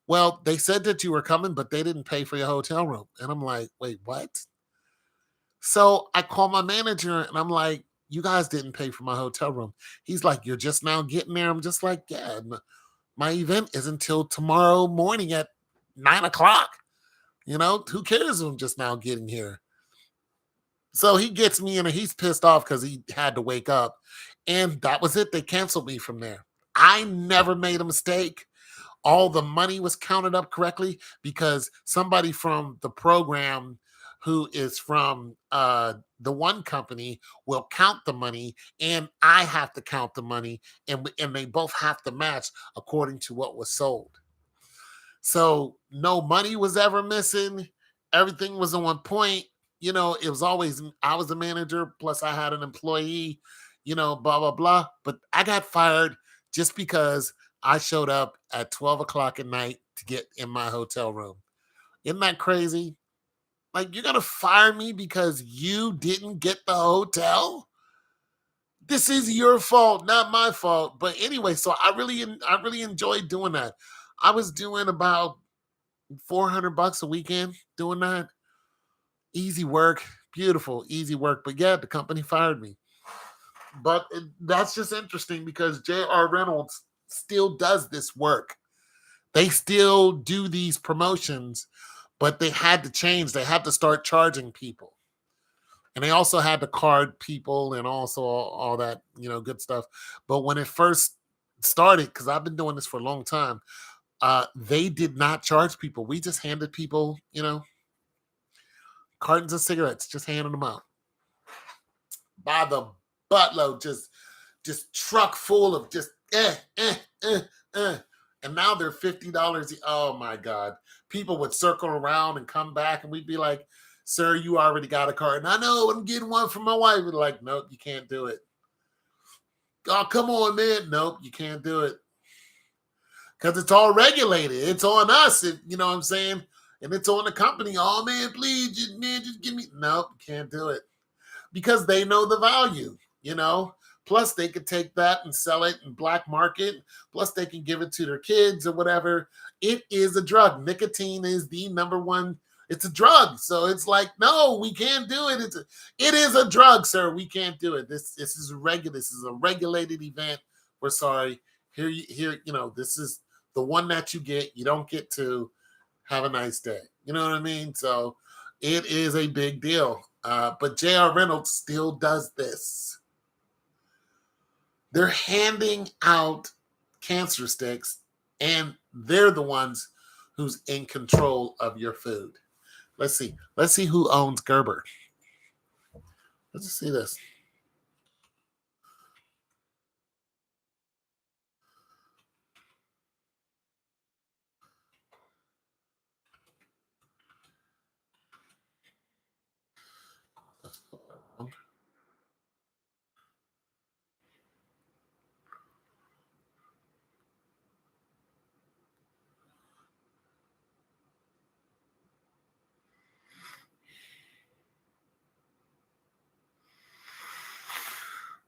well, they said that you were coming, but they didn't pay for your hotel room. And I'm like, wait, what? So I call my manager and I'm like, you guys didn't pay for my hotel room. He's like, you're just now getting there. I'm just like, yeah, my event is until tomorrow morning at 9 o'clock. Who cares if I'm just now getting here? So he gets me in and he's pissed off because he had to wake up. And that was it. They canceled me from there. I never made a mistake. All the money was counted up correctly because somebody from the program who is from the one company will count the money, and I have to count the money, and they both have to match according to what was sold. So no money was ever missing. Everything was on point. It was always I was the manager, plus I had an employee, blah, blah, blah. But I got fired just because I showed up at 12 o'clock at night to get in my hotel room. Isn't that crazy? Like, you're going to fire me because you didn't get the hotel? This is your fault, not my fault. But anyway, so I really enjoyed doing that. I was doing about $400 a weekend doing that. Easy work, beautiful, easy work. But yeah, the company fired me. But that's just interesting because J.R. Reynolds still does this work. They still do these promotions, but they had to change. They had to start charging people. And they also had to card people and also all that, good stuff. But when it first started, because I've been doing this for a long time, they did not charge people. We just handed people, cartons of cigarettes, just handing them out by the buttload, just truck full of just eh, eh. And now they're $50. Oh my God. People would circle around and come back and we'd be like, sir, you already got a carton. I know, I'm getting one for my wife. We're like, nope, you can't do it. Oh, come on, man. Nope, you can't do it. Because it's all regulated. It's on us, you know what I'm saying? And it's on the company. Oh man, please, just give me. Nope, can't do it. Because they know the value. Plus, they could take that and sell it in black market. Plus, they can give it to their kids or whatever. It is a drug. Nicotine is the number one. It's a drug. So it's like, no, we can't do it. It is a drug, sir. We can't do it. This is regular. This is a regulated event. We're sorry. Here, this is the one that you get. You don't get to have a nice day. You know what I mean? So it is a big deal. But J.R. Reynolds still does this. They're handing out cancer sticks, and they're the ones who's in control of your food. Let's see. Let's see who owns Gerber. Let's see this.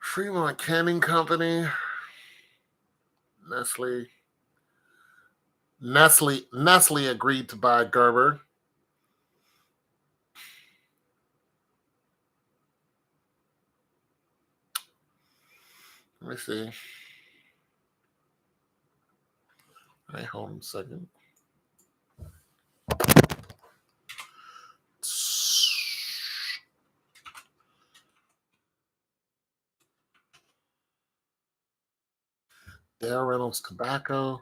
Fremont Canning Company. Nestle agreed to buy Gerber. Let me see. All right, hold on a second. Dale Reynolds Tobacco.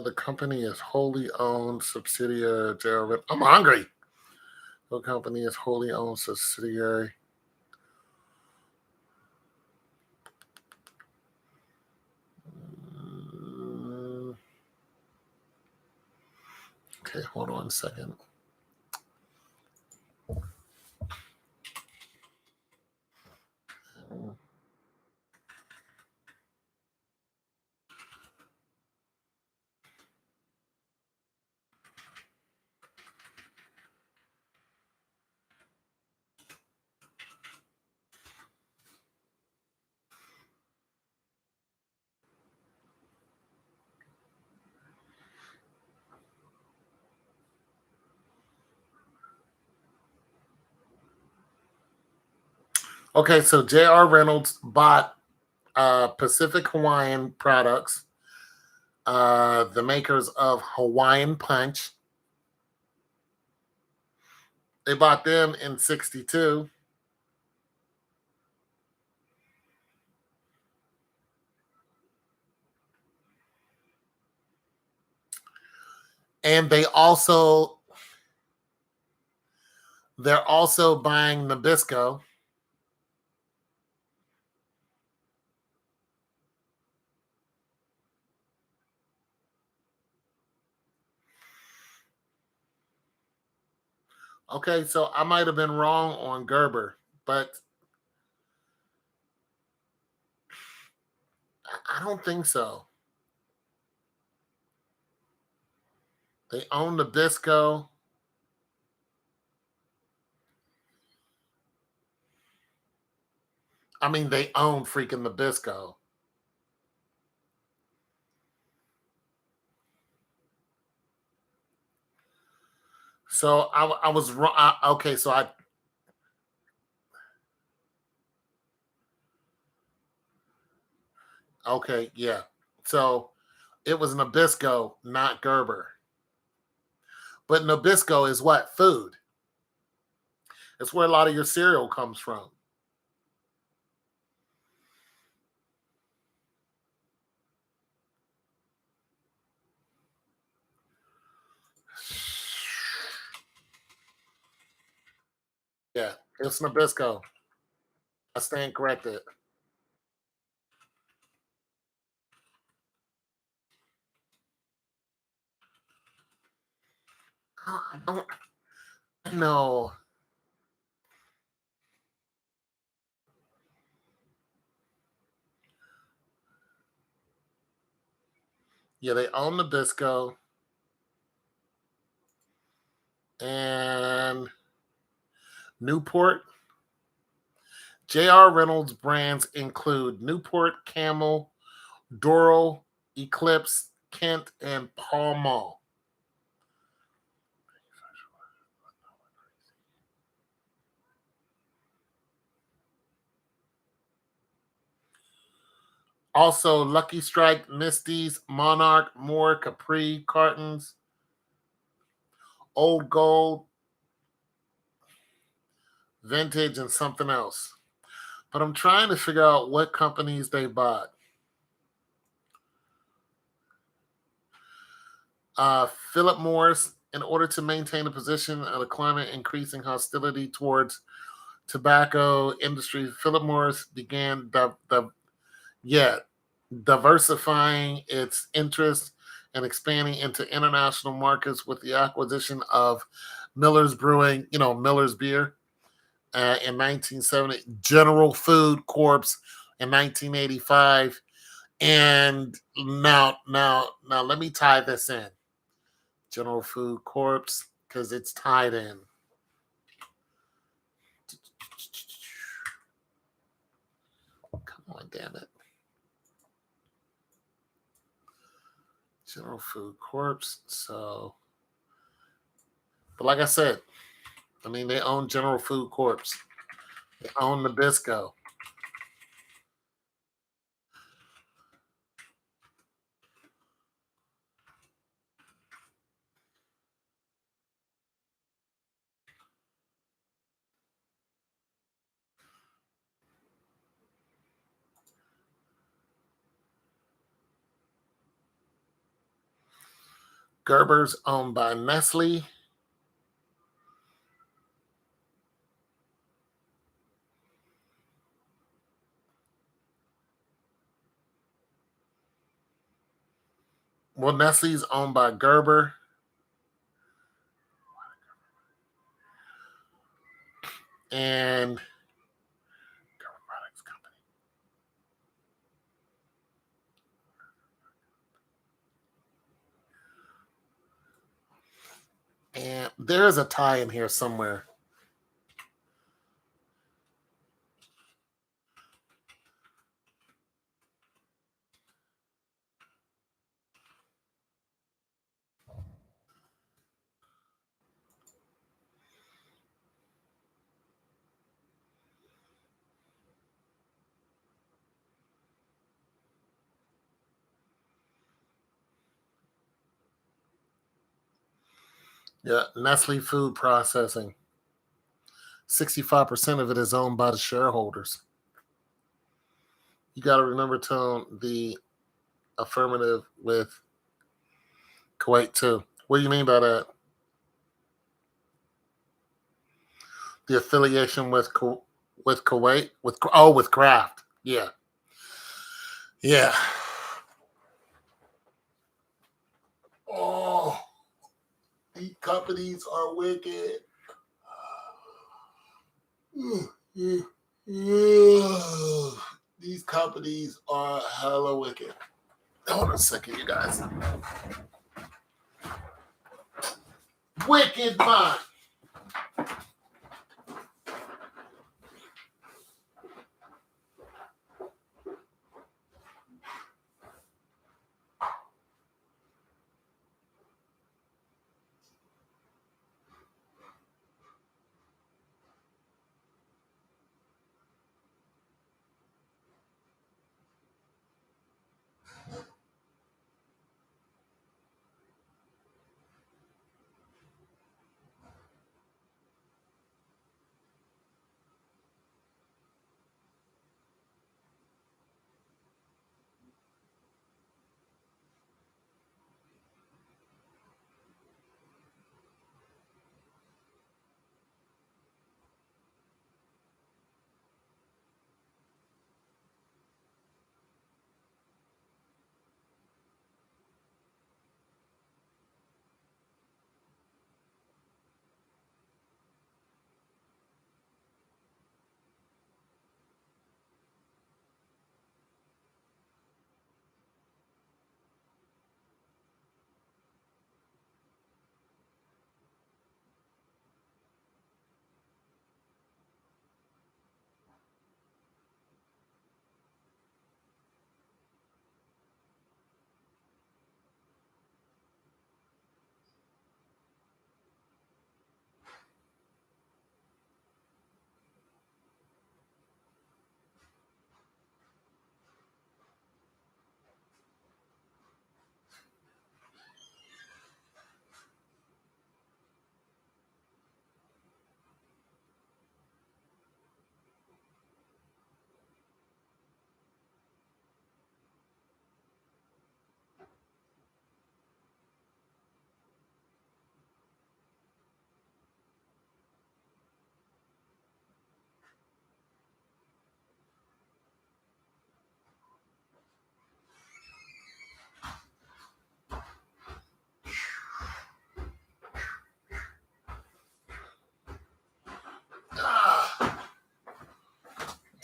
The company is wholly owned subsidiary. I'm hungry. The company is wholly owned subsidiary. Okay, hold on a second. Okay, so J.R. Reynolds bought Pacific Hawaiian Products, the makers of Hawaiian Punch. They bought them in 1962. And they're also buying Nabisco. Okay, so I might have been wrong on Gerber, but I don't think so. They own Nabisco. I mean, they own freaking Nabisco. So I was wrong. Okay, so okay, yeah. So it was Nabisco, not Gerber. But Nabisco is what? Food. It's where a lot of your cereal comes from. Yeah, it's Nabisco. I stand corrected. I don't know. Yeah, they own Nabisco. And Newport. J.R. Reynolds brands include Newport, Camel, Doral, Eclipse, Kent, and Pall Mall. Also, Lucky Strike, Misty's, Monarch, Moore, Capri, Cartons, Old Gold, Vintage, and something else. But I'm trying to figure out what companies they bought. Philip Morris, in order to maintain a position of the climate increasing hostility towards tobacco industry, Philip Morris began diversifying its interests and expanding into international markets with the acquisition of Miller's Brewing, Miller's Beer. in 1970, General Food Corp. in 1985, and now, let me tie this in. General Food Corp. Because it's tied in. Come on, damn it. General Food Corp. So, but like I said, I mean, they own General Food Corp. They own Nabisco. Gerber's owned by Nestle. Well, Nestle's owned by Gerber. And Gerber Products Company. And there is a tie in here somewhere. Yeah, Nestle Food Processing. 65% of it is owned by the shareholders. You got to remember, Tone, the affirmative with Kuwait too. What do you mean by that? The affiliation with Kuwait with Kraft. Yeah, yeah. Oh, these companies are wicked. These companies are hella wicked. Hold on a second, you guys. Wicked mind.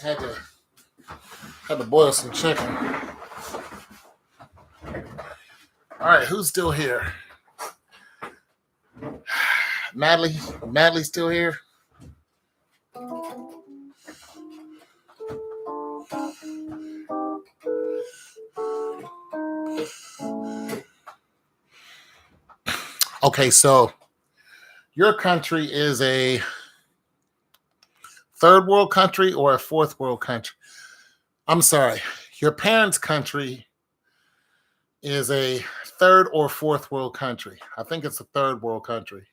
had to boil some chicken. All right, who's still here? Madly's still here. Okay, so your country is a third world country or a fourth world country? I'm sorry, your parents' country is a third or fourth world country. I think it's a third world country.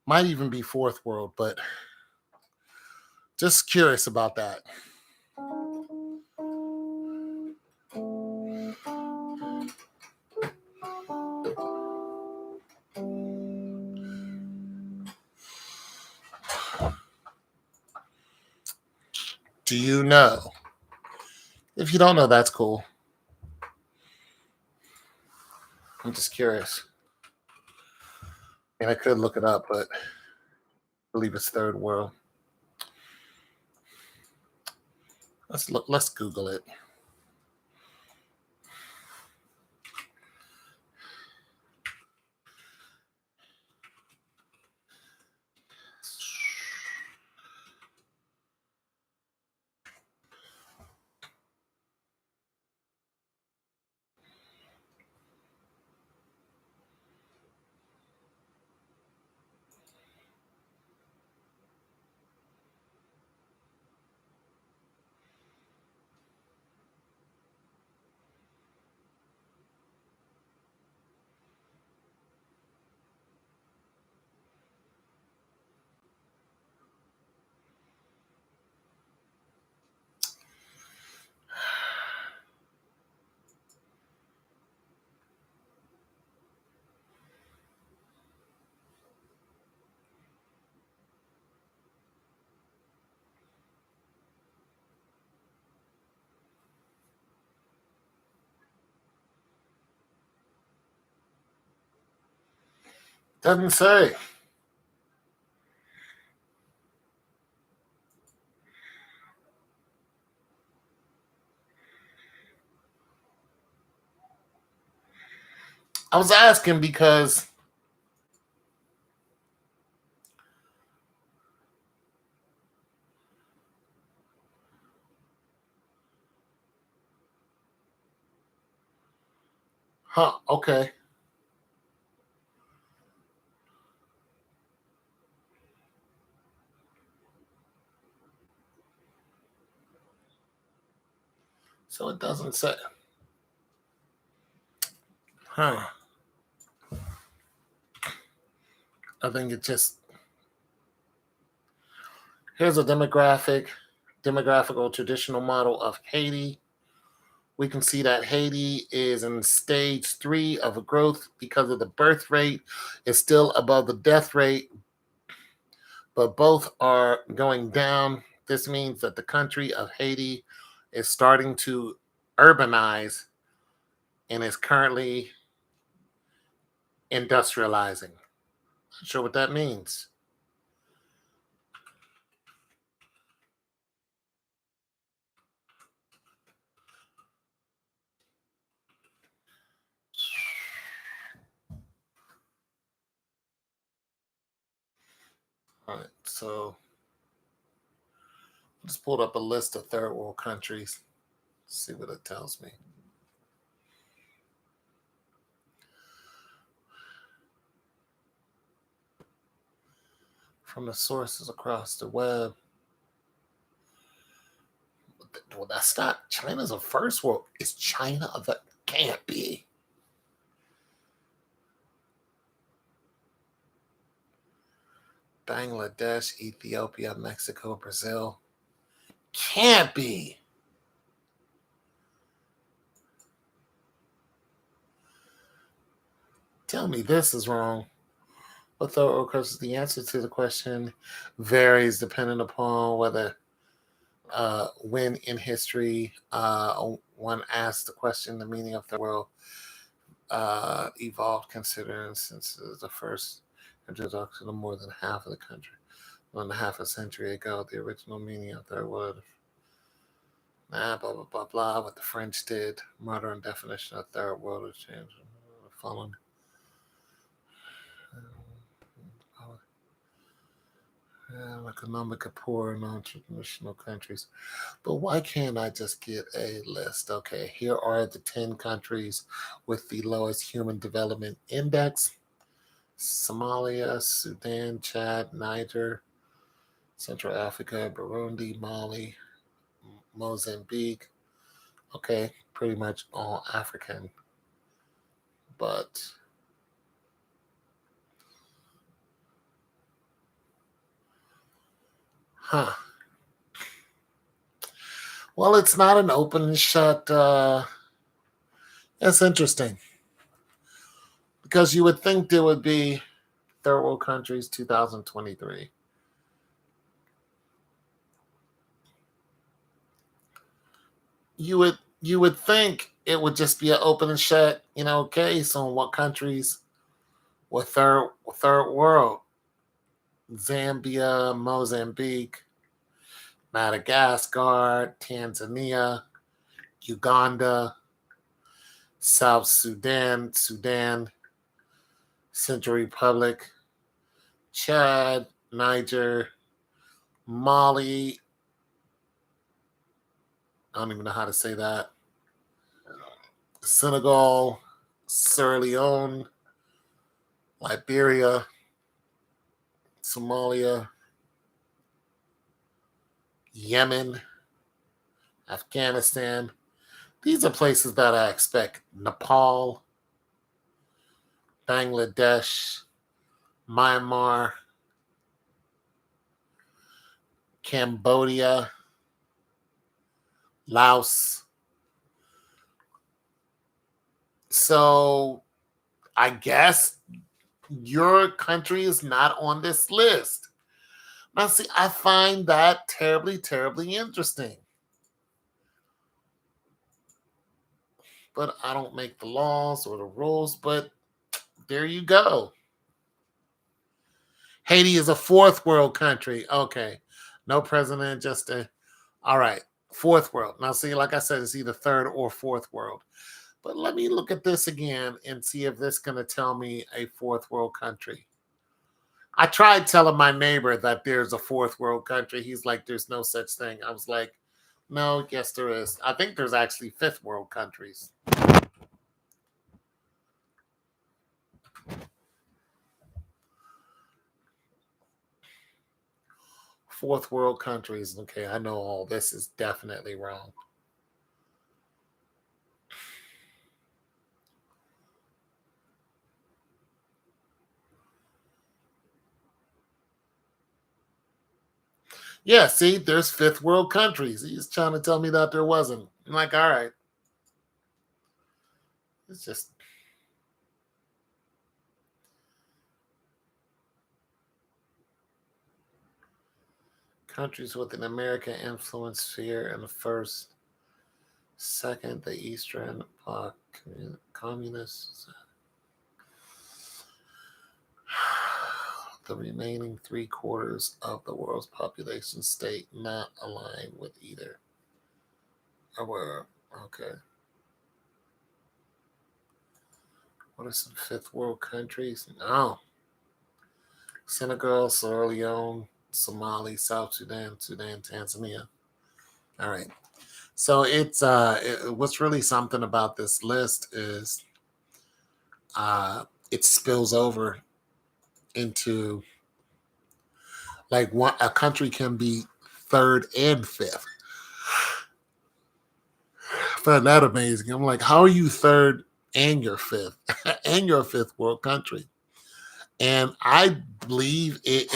Might even be fourth world, but just curious about that. Do you know? If you don't know, that's cool. I'm just curious. I mean, I could look it up, but I believe it's third world. Let's Google it. Doesn't say. I was asking because okay. So it doesn't say. Huh. I think it just here's a demographical traditional model of Haiti. We can see that Haiti is in stage 3 of growth because of the birth rate is still above the death rate, but both are going down. This means that the country of Haiti is starting to urbanize and is currently industrializing. Not sure what that means. All right, so I just pulled up a list of third world countries. Let's see what it tells me. From the sources across the web. Well, that's not China's a first world. Is China a can't be. Bangladesh, Ethiopia, Mexico, Brazil. Can't be. Tell me this is wrong. But though, of course, the answer to the question varies depending upon whether, when in history, one asked the question, the meaning of the world evolved, considering since it was the first introduction of more than half of the country, more than half a century ago, the original meaning of the word Blah, blah, blah, blah, what the French did. Modern definition of third world has changed. Following. Economic poor non-traditional countries. But why can't I just get a list? Okay, here are the 10 countries with the lowest human development index. Somalia, Sudan, Chad, Niger, Central Africa, Burundi, Mali, Mozambique. Okay, pretty much all African. But huh. Well, it's not an open and shut. That's interesting because you would think there would be third world countries 2023. You would think it would just be an open and shut, case on what countries were third world. Zambia, Mozambique, Madagascar, Tanzania, Uganda, South Sudan, Central Republic, Chad, Niger, Mali. I don't even know how to say that. Senegal, Sierra Leone, Liberia, Somalia, Yemen, Afghanistan. These are places that I expect. Nepal, Bangladesh, Myanmar, Cambodia, Laos. So I guess your country is not on this list. Now, see, I find that terribly, terribly interesting. But I don't make the laws or the rules, but there you go. Haiti is a fourth world country. Okay. No president, just a. All right. Fourth world. Now, see, like I said, it's either third or fourth world. But let me look at this again and see if this is going to tell me a fourth world country. I tried telling my neighbor that there's a fourth world country. He's like, there's no such thing. I was like, no, yes, there is. I think there's actually fifth world countries. Fourth world countries. Okay, I know all this is definitely wrong. Yeah, see, there's fifth world countries. He's trying to tell me that there wasn't. I'm like, all right. It's just countries with an American influence sphere in the first, second, the Eastern Bloc communists. The remaining three quarters of the world's population state not aligned with either. Oh, okay. What are some fifth world countries? No. Senegal, Sierra Leone, Somali, South Sudan, Tanzania. All right. So what's really something about this list is it spills over into like one a country can be third and fifth. I find that amazing. I'm like, how are you third and you're fifth and you're a fifth world country? And I believe it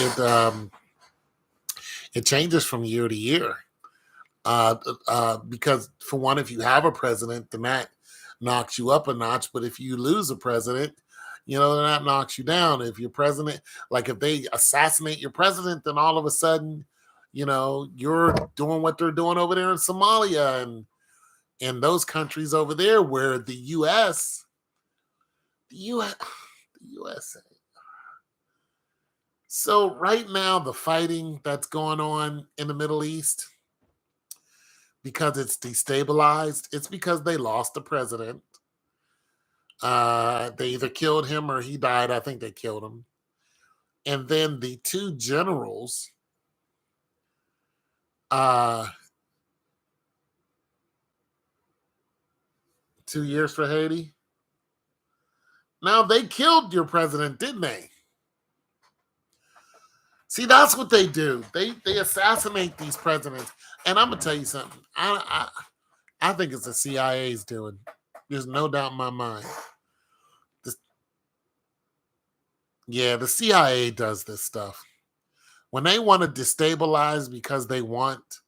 changes from year to year. Because for one, if you have a president, then that knocks you up a notch. But if you lose a president, then that knocks you down. If your president, like if they assassinate your president, then all of a sudden, you're doing what they're doing over there in Somalia and in those countries over there where the U.S. the USA. So right now, the fighting that's going on in the Middle East because it's destabilized. It's because they lost the president. They either killed him or he died. I think they killed him. And then the two generals, uh, 2 years for Haiti. Now they killed your president, didn't they? See, that's what they do. They assassinate these presidents. And I'm gonna tell you something. I think it's the CIA's doing. There's no doubt in my mind. This, yeah, the CIA does this stuff. When they want to destabilize because they want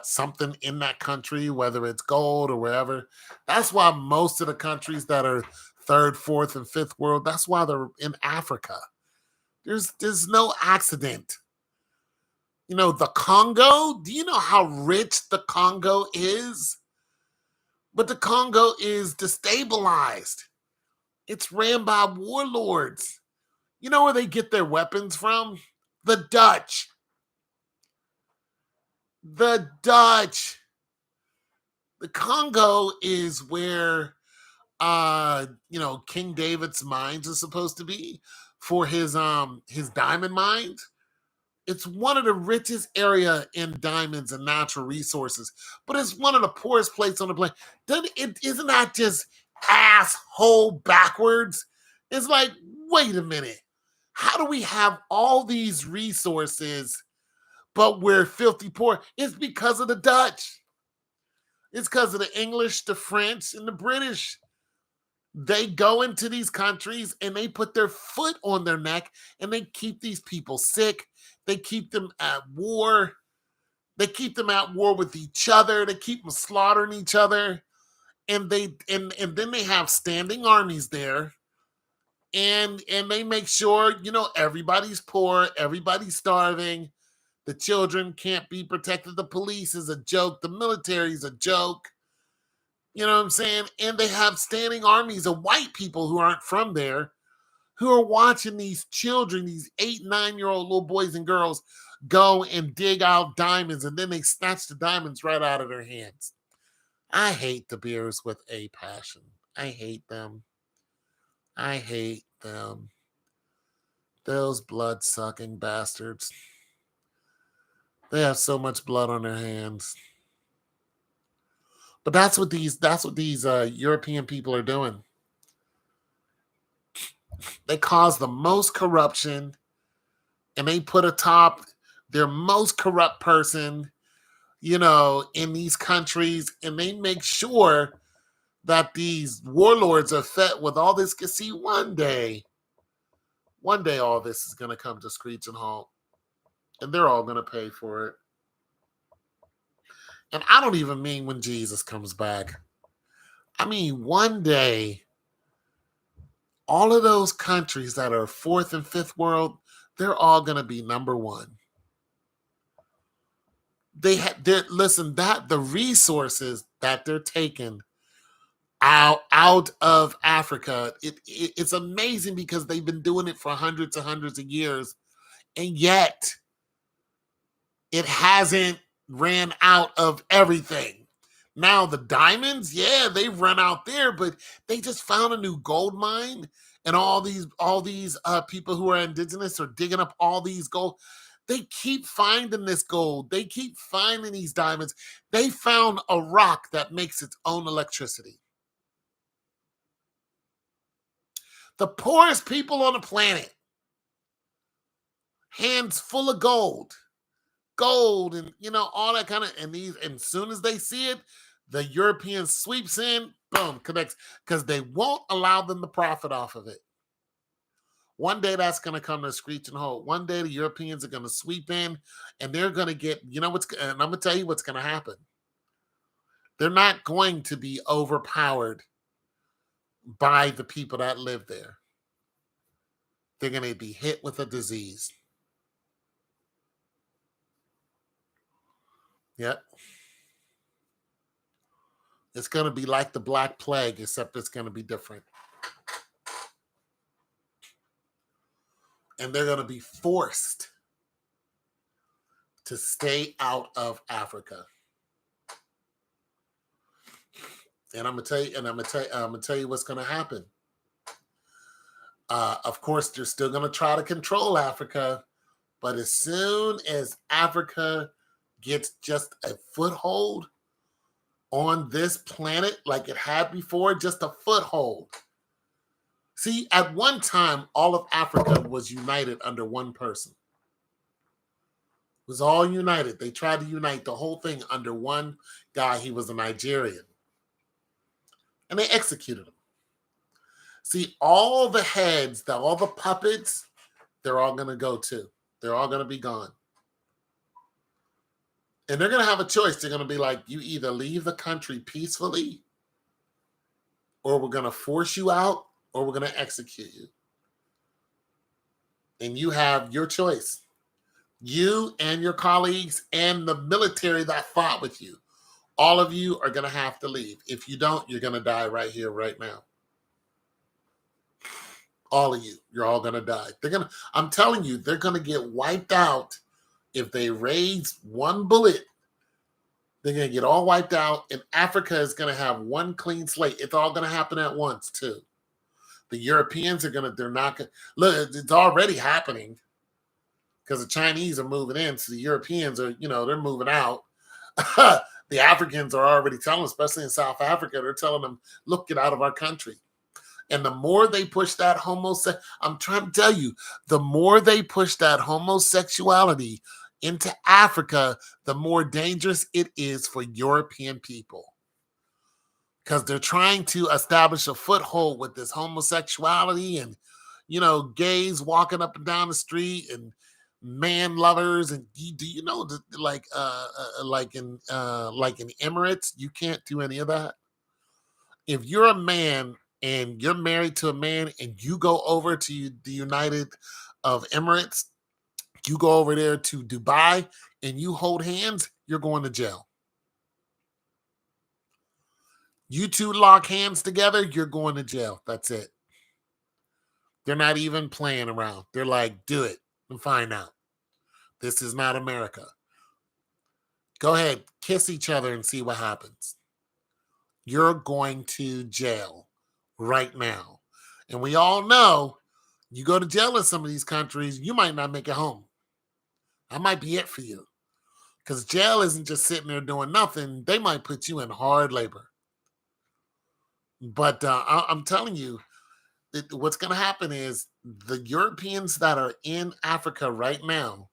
something in that country, whether it's gold or wherever. That's why most of the countries that are third, fourth, and fifth world, that's why they're in Africa. There's no accident. You know, the Congo, do you know how rich the Congo is? But the Congo is destabilized. It's ran by warlords. You know where they get their weapons from? The Dutch. The Dutch. The Congo is where King David's mines is supposed to be for his diamond mines. It's one of the richest area in diamonds and natural resources, but it's one of the poorest places on the planet. Isn't that just asshole backwards? It's like, wait a minute. How do we have all these resources, but we're filthy poor? It's because of the Dutch. It's because of the English, the French, and the British. They go into these countries and they put their foot on their neck and they keep these people sick. They keep them at war. They keep them at war with each other. They keep them slaughtering each other. And then they have standing armies there. And they make sure, everybody's poor, everybody's starving. The children can't be protected. The police is a joke. The military is a joke. You know what I'm saying? And they have standing armies of white people who aren't from there who are watching these children, these 8, 9-year-old little boys and girls, go and dig out diamonds, and then they snatch the diamonds right out of their hands. I hate the Bears with a passion. I hate them. I hate them. Those blood-sucking bastards. They have so much blood on their hands. But that's what these European people are doing. They cause the most corruption, and they put atop their most corrupt person, in these countries, and they make sure that these warlords are fed with all this. See, one day, all this is going to come to screeching halt, and they're all going to pay for it. And I don't even mean when Jesus comes back. I mean, one day, all of those countries that are fourth and fifth world, they're all going to be number one. The resources that they're taking out of Africa, it's amazing because they've been doing it for hundreds and hundreds of years, and yet it hasn't ran out of everything. Now the diamonds, yeah, they've run out there, but they just found a new gold mine, and all these people who are indigenous are digging up all these gold. They keep finding this gold. They keep finding these diamonds. They found a rock that makes its own electricity. The poorest people on the planet, hands full of gold, and all that kind of, and as soon as they see it, the European sweeps in, boom, connects, because they won't allow them to profit off of it. One day that's going to come to a screeching halt. One day the Europeans are going to sweep in, and they're going to get, and I'm going to tell you what's going to happen. They're not going to be overpowered by the people that live there. They're going to be hit with a disease. Yep. It's going to be like the Black Plague, except it's going to be different. And they're going to be forced to stay out of Africa. And I'm gonna tell you what's gonna happen. Of course, they're still gonna try to control Africa, but as soon as Africa gets just a foothold on this planet like it had before, just a foothold. See, at one time, all of Africa was united under one person. It was all united. They tried to unite the whole thing under one guy. He was a Nigerian. And they executed him. See, all the heads, all the puppets, they're all going to go too. They're all going to be gone. And they're going to have a choice. They're going to be like, you either leave the country peacefully, or we're going to force you out, or we're going to execute you. And you have your choice. You and your colleagues and the military that fought with you, all of you are going to have to leave. If you don't, you're going to die right here, right now. All of you, you're all going to die. I'm telling you, they're going to get wiped out. If they raise one bullet, they're going to get all wiped out. And Africa is going to have one clean slate. It's all going to happen at once, too. The Europeans they're not going to, look, it's already happening because the Chinese are moving in. So the Europeans are, they're moving out. The Africans are already telling, especially in South Africa, they're telling them, look, get out of our country. And the more they push that I'm trying to tell you, the more they push that homosexuality into Africa, the more dangerous it is for European people. Because they're trying to establish a foothold with this homosexuality and, gays walking up and down the street and man lovers. And do you know, like in Emirates, you can't do any of that. If you're a man and you're married to a man and you go over to the United of Emirates, you go over there to Dubai and you hold hands, you're going to jail. You two lock hands together, you're going to jail. That's it. They're not even playing around. They're like, do it and find out. This is not America. Go ahead, kiss each other and see what happens. You're going to jail right now. And we all know you go to jail in some of these countries, you might not make it home. That might be it for you. Because jail isn't just sitting there doing nothing. They might put you in hard labor. But I'm telling you, what's going to happen is the Europeans that are in Africa right now,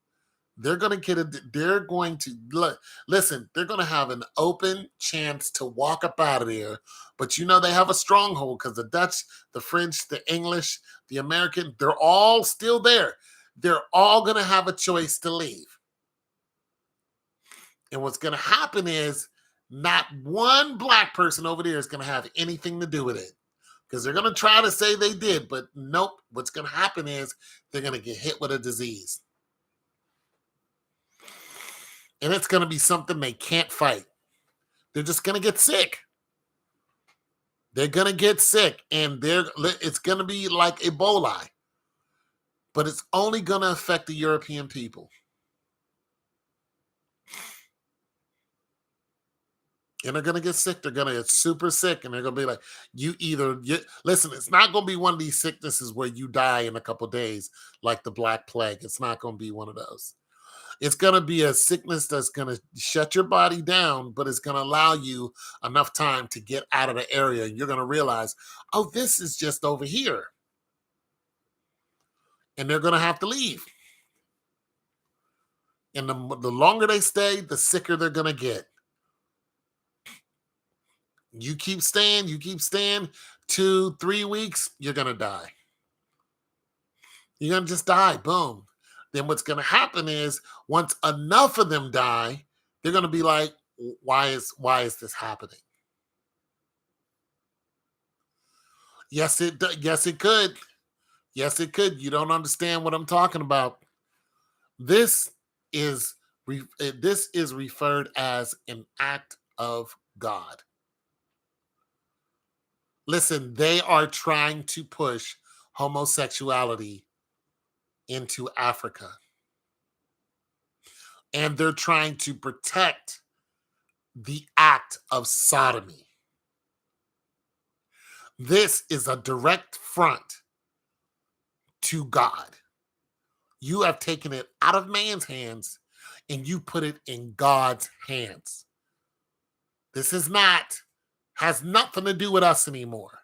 they're going to listen, they're going to have an open chance to walk up out of there. But they have a stronghold because the Dutch, the French, the English, the American, they're all still there. They're all going to have a choice to leave. And what's going to happen is not one black person over there is going to have anything to do with it. Because they're going to try to say they did, but nope. What's going to happen is they're going to get hit with a disease. And it's going to be something they can't fight. They're just going to get sick. They're going to get sick. And it's going to be like Ebola. But it's only going to affect the European people. And they're going to get sick. They're going to get super sick. And they're going to be like, listen, it's not going to be one of these sicknesses where you die in a couple of days like the Black Plague. It's not going to be one of those. It's going to be a sickness that's going to shut your body down, but it's going to allow you enough time to get out of the area. And you're going to realize, oh, this is just over here. And they're going to have to leave. And the longer they stay, the sicker they're going to get. You keep staying, 2-3 weeks, you're going to die. You're going to just die. Boom. Then what's going to happen is once enough of them die, they're going to be like, why is this happening? Yes, it could. Yes, it could. You don't understand what I'm talking about. This is referred as an act of God. Listen, they are trying to push homosexuality into Africa. And they're trying to protect the act of sodomy. This is a direct front to God. You have taken it out of man's hands and you put it in God's hands. This has nothing to do with us anymore.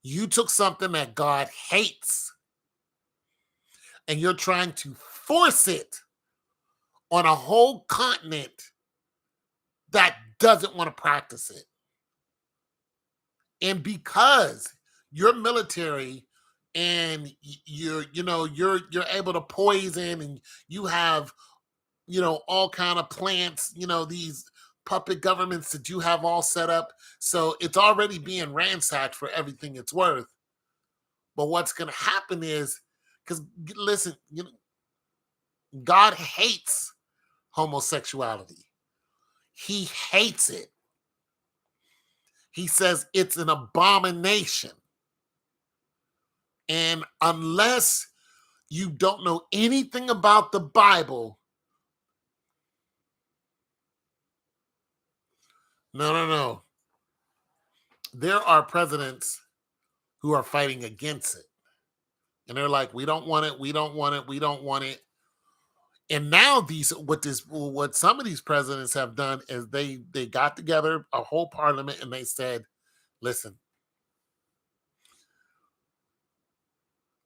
You took something that God hates and you're trying to force it on a whole continent that doesn't want to practice it. And because your military and you're able to poison and you have all kind of plants, these puppet governments that you have all set up, so it's already being ransacked for everything it's worth. But what's going to happen is, because listen, God hates homosexuality. He hates it. He says it's an abomination. And unless you don't know anything about the Bible, no. There are presidents who are fighting against it. And they're like, we don't want it, we don't want it, we don't want it. And now what some of these presidents have done is they got together a whole parliament and they said, listen,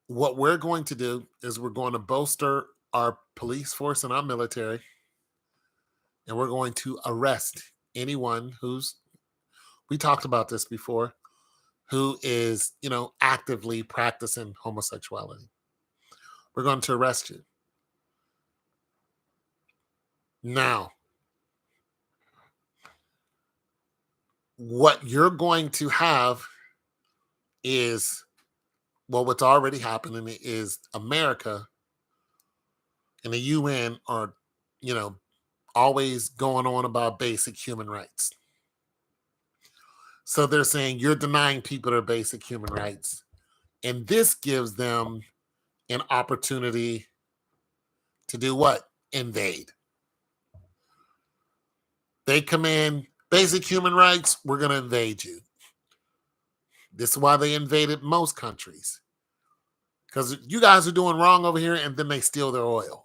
what we're going to do is we're going to bolster our police force and our military, and we're going to arrest anyone we talked about this before, who is, actively practicing homosexuality. We're going to arrest you. Now, what you're going to have is, what's already happening is America and the UN are, always going on about basic human rights. So they're saying you're denying people their basic human rights. And this gives them an opportunity to do what? Invade. They come in, basic human rights, we're going to invade you. This is why they invaded most countries. Because you guys are doing wrong over here, and then they steal their oil.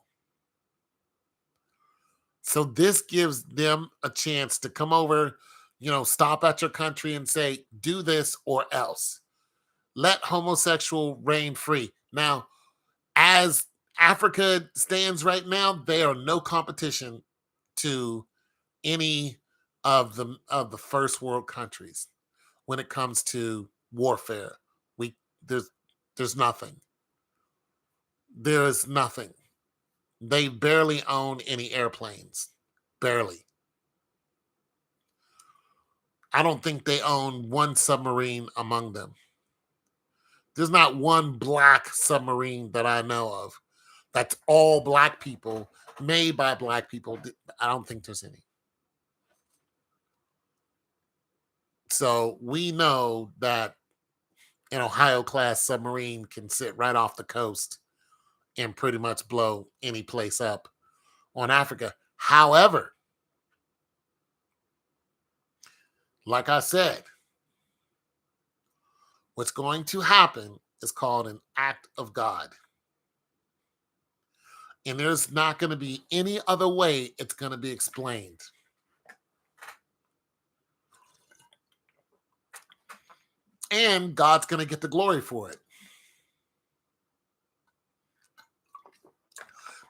So this gives them a chance to come over, stop at your country and say, do this or else. Let homosexual reign free. Now, as Africa stands right now, they are no competition to any of the first world countries when it comes to warfare. There's nothing. There is nothing. They barely own any airplanes. Barely. I don't think they own one submarine among them. There's not one black submarine that I know of that's all black people, made by black people. I don't think there's any. So we know that an Ohio-class submarine can sit right off the coast and pretty much blow any place up on Africa. However, like I said, what's going to happen is called an act of God. And there's not going to be any other way it's going to be explained. And God's going to get the glory for it.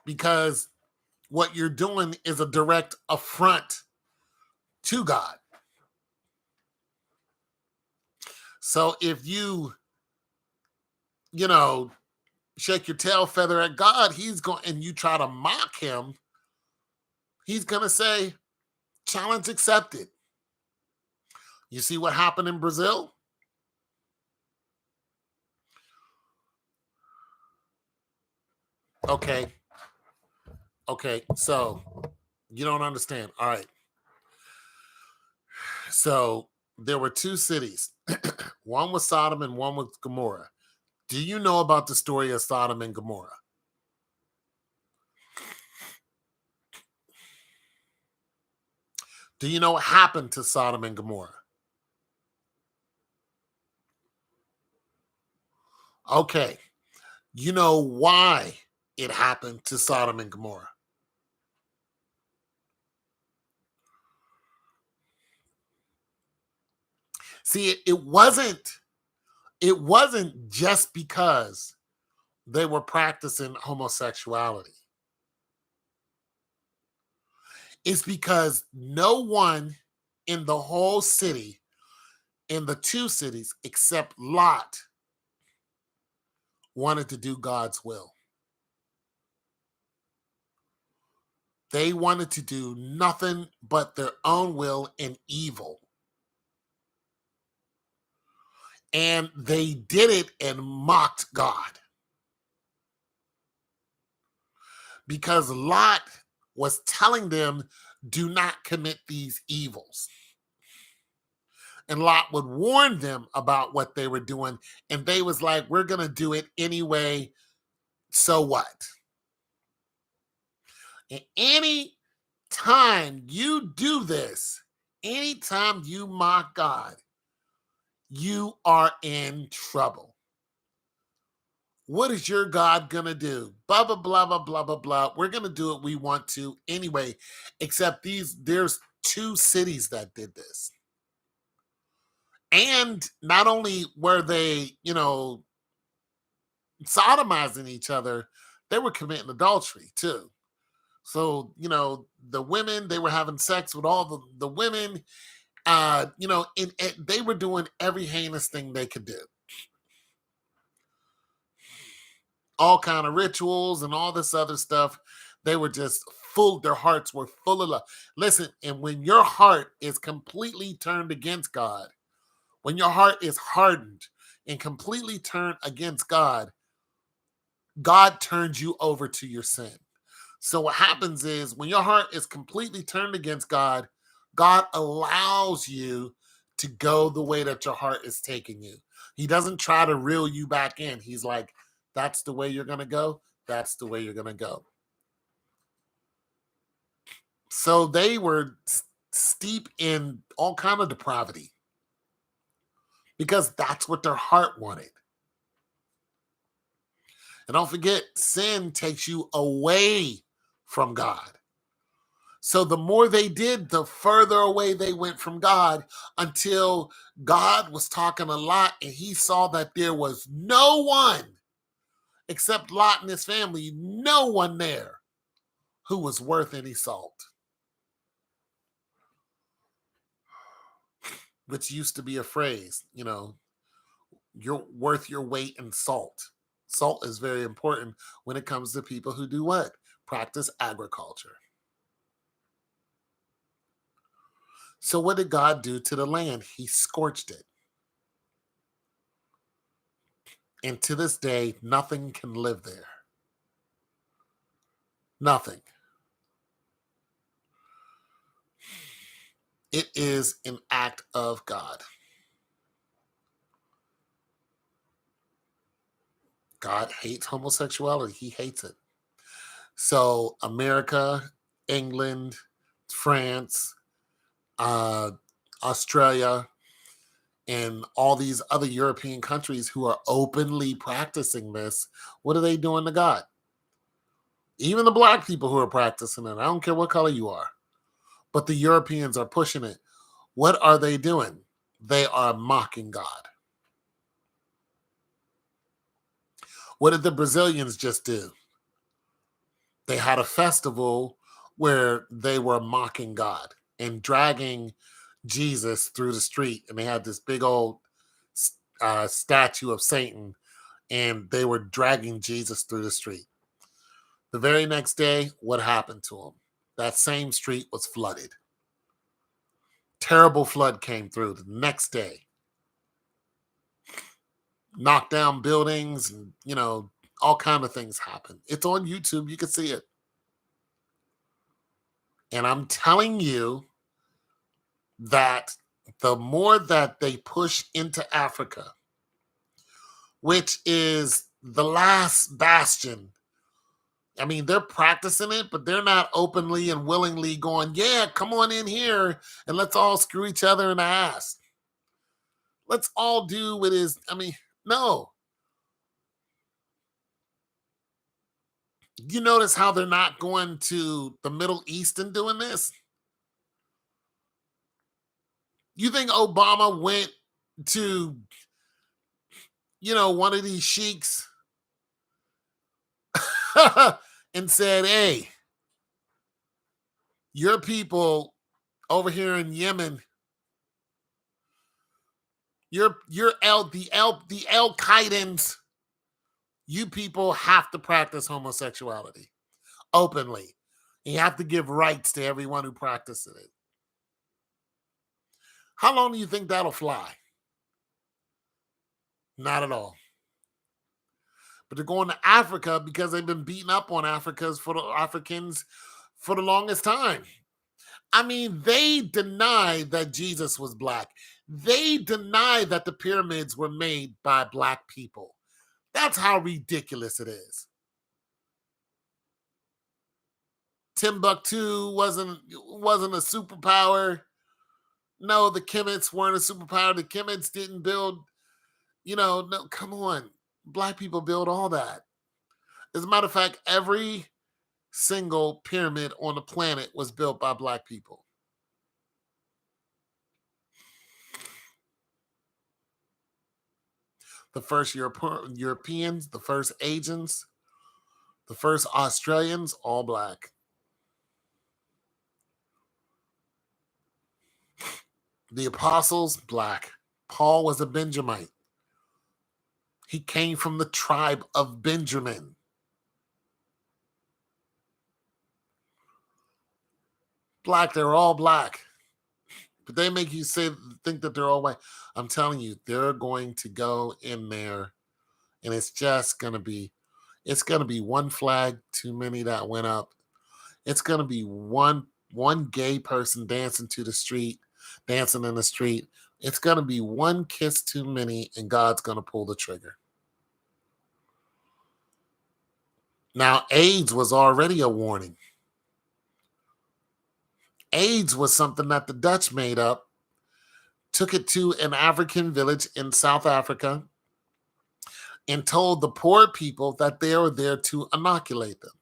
Because what you're doing is a direct affront to God. So if you shake your tail feather at God, and you try to mock him, he's going to say, challenge accepted. You see what happened in Brazil? Okay, so you don't understand. All right. So there were two cities. One was Sodom and one was Gomorrah. Do you know about the story of Sodom and Gomorrah? Do you know what happened to Sodom and Gomorrah? Okay, you know why it happened to Sodom and Gomorrah? See, it wasn't just because they were practicing homosexuality. It's because no one in the whole city, in the two cities, except Lot, wanted to do God's will. They wanted to do nothing but their own will and evil. And they did it and mocked God because Lot was telling them, do not commit these evils. And Lot would warn them about what they were doing. And they was like, we're going to do it anyway. So what? And any time you do this, anytime you mock God, you are in trouble. What is your God gonna do? Blah blah blah blah blah blah blah. We're gonna do what we want to anyway. Except there's two cities that did this, and not only were they, sodomizing each other, they were committing adultery too. So the women, they were having sex with all the women. And they were doing every heinous thing they could do. All kind of rituals and all this other stuff. They were just full, their hearts were full of love. Listen, and when your heart is completely turned against God, when your heart is hardened and completely turned against God, God turns you over to your sin. So what happens is when your heart is completely turned against God, God allows you to go the way that your heart is taking you. He doesn't try to reel you back in. He's like, that's the way you're going to go. That's the way you're going to go. So they were steep in all kind of depravity because that's what their heart wanted. And don't forget, sin takes you away from God. So the more they did, the further away they went from God until God was talking a lot and he saw that there was no one except Lot and his family, no one there who was worth any salt, which used to be a phrase, you're worth your weight in salt. Salt is very important when it comes to people who do what? Practice agriculture. So what did God do to the land? He scorched it. And to this day, nothing can live there. Nothing. It is an act of God. God hates homosexuality. He hates it. So America, England, France, uh, Australia, and all these other European countries who are openly practicing this, what are they doing to God? Even the black people who are practicing it, I don't care what color you are, but the Europeans are pushing it. What are they doing? They are mocking God. What did the Brazilians just do? They had a festival where they were mocking God and dragging Jesus through the street. And they had this big old statue of Satan, and they were dragging Jesus through the street. The very next day, what happened to him? That same street was flooded. Terrible flood came through the next day. Knocked down buildings, and all kind of things happened. It's on YouTube. You can see it. And I'm telling you that the more that they push into Africa, which is the last bastion, I mean, they're practicing it, but they're not openly and willingly going, yeah, come on in here and let's all screw each other in the ass. Let's all do what is, no. You notice how they're not going to the Middle East and doing this? You think Obama went to, one of these sheiks and said, "Hey, your people over here in Yemen, you're the Al Qaedans, you people have to practice homosexuality openly. You have to give rights to everyone who practices it." How long do you think that'll fly? Not at all. But they're going to Africa because they've been beating up on Africans for the longest time. I mean, they deny that Jesus was black. They deny that the pyramids were made by black people. That's how ridiculous it is. Timbuktu wasn't a superpower. No, the Kemets weren't a superpower. The Kemets didn't build, no, come on. Black people build all that. As a matter of fact, every single pyramid on the planet was built by black people. The first Europeans, the first Asians, the first Australians, all black. The apostles, black. Paul was a Benjamite. He came from the tribe of Benjamin. Black, they're all black. But they make you think that they're all white. I'm telling you, they're going to go in there, and it's going to be one flag too many that went up. It's going to be one gay person dancing in the street. It's going to be one kiss too many, and God's going to pull the trigger. Now, AIDS was already a warning. AIDS was something that the Dutch made up, took it to an African village in South Africa, and told the poor people that they were there to inoculate them.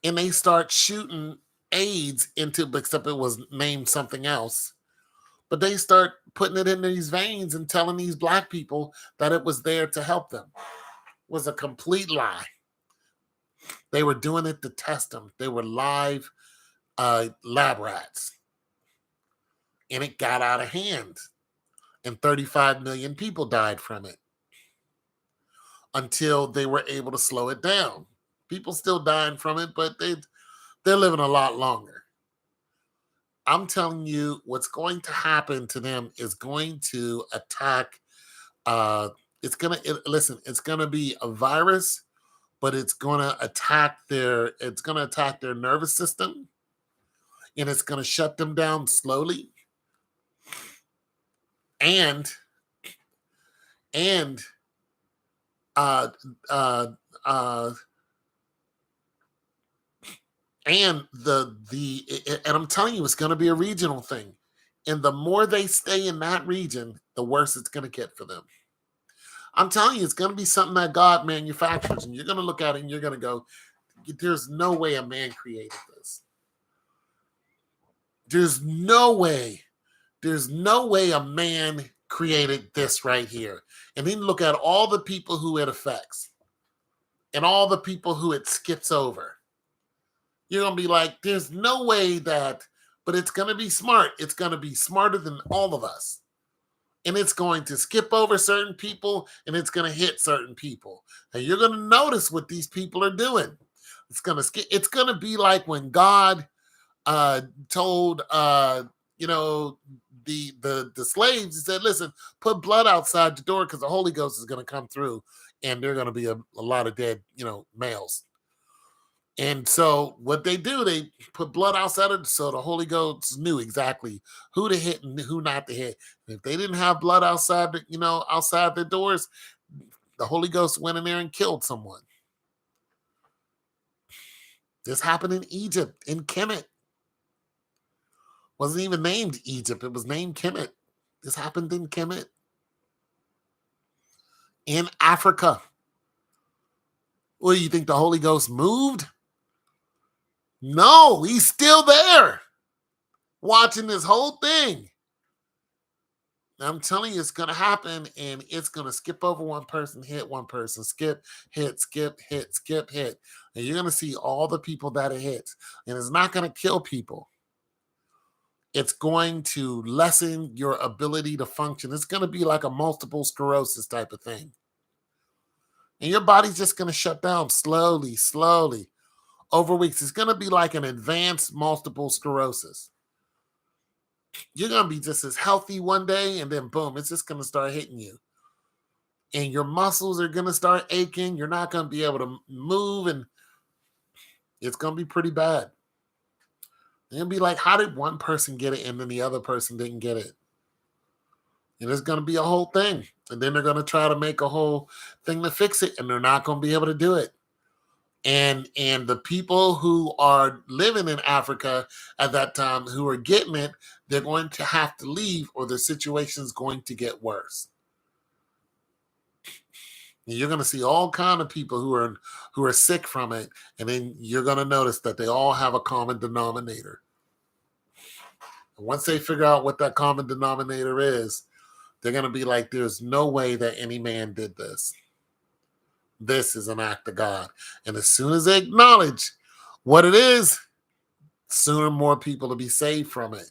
And they start shooting AIDS except it was named something else. But they start putting it in these veins and telling these black people that it was there to help them. It was a complete lie. They were doing it to test them. They were live lab rats. And it got out of hand. And 35 million people died from it until they were able to slow it down. People still dying from it, but they're living a lot longer. I'm telling you, what's going to happen to them is going to attack. It's going to be a virus, but it's going to attack their nervous system, and it's going to shut them down slowly. And and I'm telling you, it's going to be a regional thing. And the more they stay in that region, the worse it's going to get for them. I'm telling you, it's going to be something that God manufactures, and you're going to look at it and you're going to go, "There's no way a man created this. There's no way a man created this right here." And then look at all the people who it affects and all the people who it skips over. You're going to be like, "There's no way that," but it's going to be smart. It's going to be smarter than all of us. And it's going to skip over certain people, and it's going to hit certain people. And you're going to notice what these people are doing. It's going to be like when God told the slaves, he said, "Listen, put blood outside the door because the Holy Ghost is going to come through, and there are going to be a lot of dead, males." And so what they do, they put blood outside of it, so the Holy Ghost knew exactly who to hit and who not to hit. And if they didn't have blood outside their doors, the Holy Ghost went in there and killed someone. This happened in Egypt, in Kemet. Wasn't even named Egypt. It was named Kemet. This happened in Kemet. In Africa. Well, you think the Holy Ghost moved? No, he's still there watching this whole thing. I'm telling you, it's going to happen, and it's going to skip over one person, hit one person, skip, hit, skip, hit, skip, hit. And you're going to see all the people that it hits. And it's not going to kill people. It's going to lessen your ability to function. It's going to be like a multiple sclerosis type of thing. And your body's just going to shut down slowly, slowly over weeks. It's going to be like an advanced multiple sclerosis. You're going to be just as healthy one day, and then boom, it's just going to start hitting you. And your muscles are going to start aching. You're not going to be able to move, and it's going to be pretty bad. It'll be like, how did one person get it and then the other person didn't get it? And it's going to be a whole thing. And then they're going to try to make a whole thing to fix it, and they're not going to be able to do it. And the people who are living in Africa at that time who are getting it, they're going to have to leave, or the situation is going to get worse. And you're going to see all kind of people who are sick from it, and then you're going to notice that they all have a common denominator. And once they figure out what that common denominator is, they're going to be like, there's no way that any man did this. This is an act of God. And as soon as they acknowledge what it is, sooner more people will be saved from it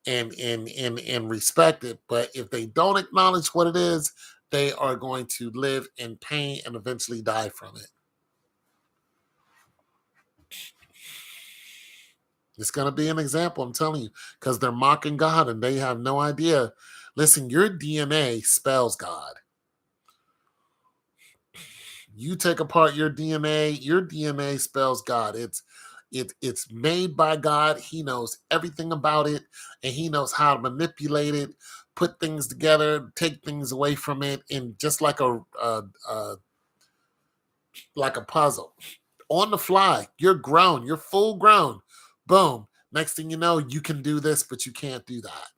and respect it. But if they don't acknowledge what it is, they are going to live in pain and eventually die from it. It's going to be an example, I'm telling you, because they're mocking God and they have no idea. Listen, your DNA spells God. You take apart your DNA spells God. It's made by God. He knows everything about it, and he knows how to manipulate it, put things together, take things away from it, and just like a puzzle. On the fly, you're grown, you're full grown. Boom. Next thing you know, you can do this, but you can't do that.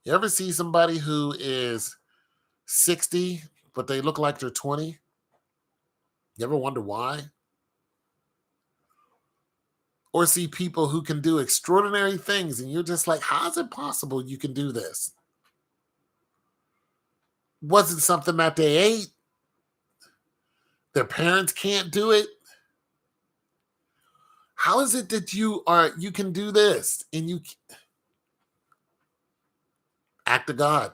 You ever see somebody who is 60, but they look like they're 20? You ever wonder why? Or see people who can do extraordinary things, and you're just like, how is it possible you can do this? Was it something that they ate? Their parents can't do it? How is it that you can do this and you act of God?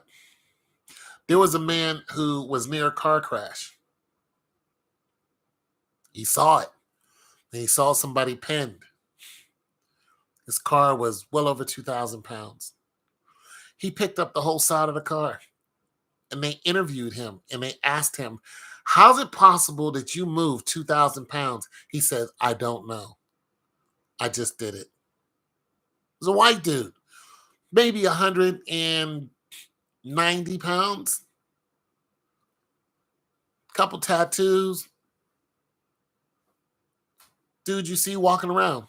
There was a man who was near a car crash. He saw it. And he saw somebody pinned. His car was well over 2,000 pounds. He picked up the whole side of the car, and they interviewed him, and they asked him, how's it possible that you moved 2,000 pounds? He says, I don't know. I just did it. It was a white dude, maybe 190 pounds, couple tattoos. Dude you see walking around.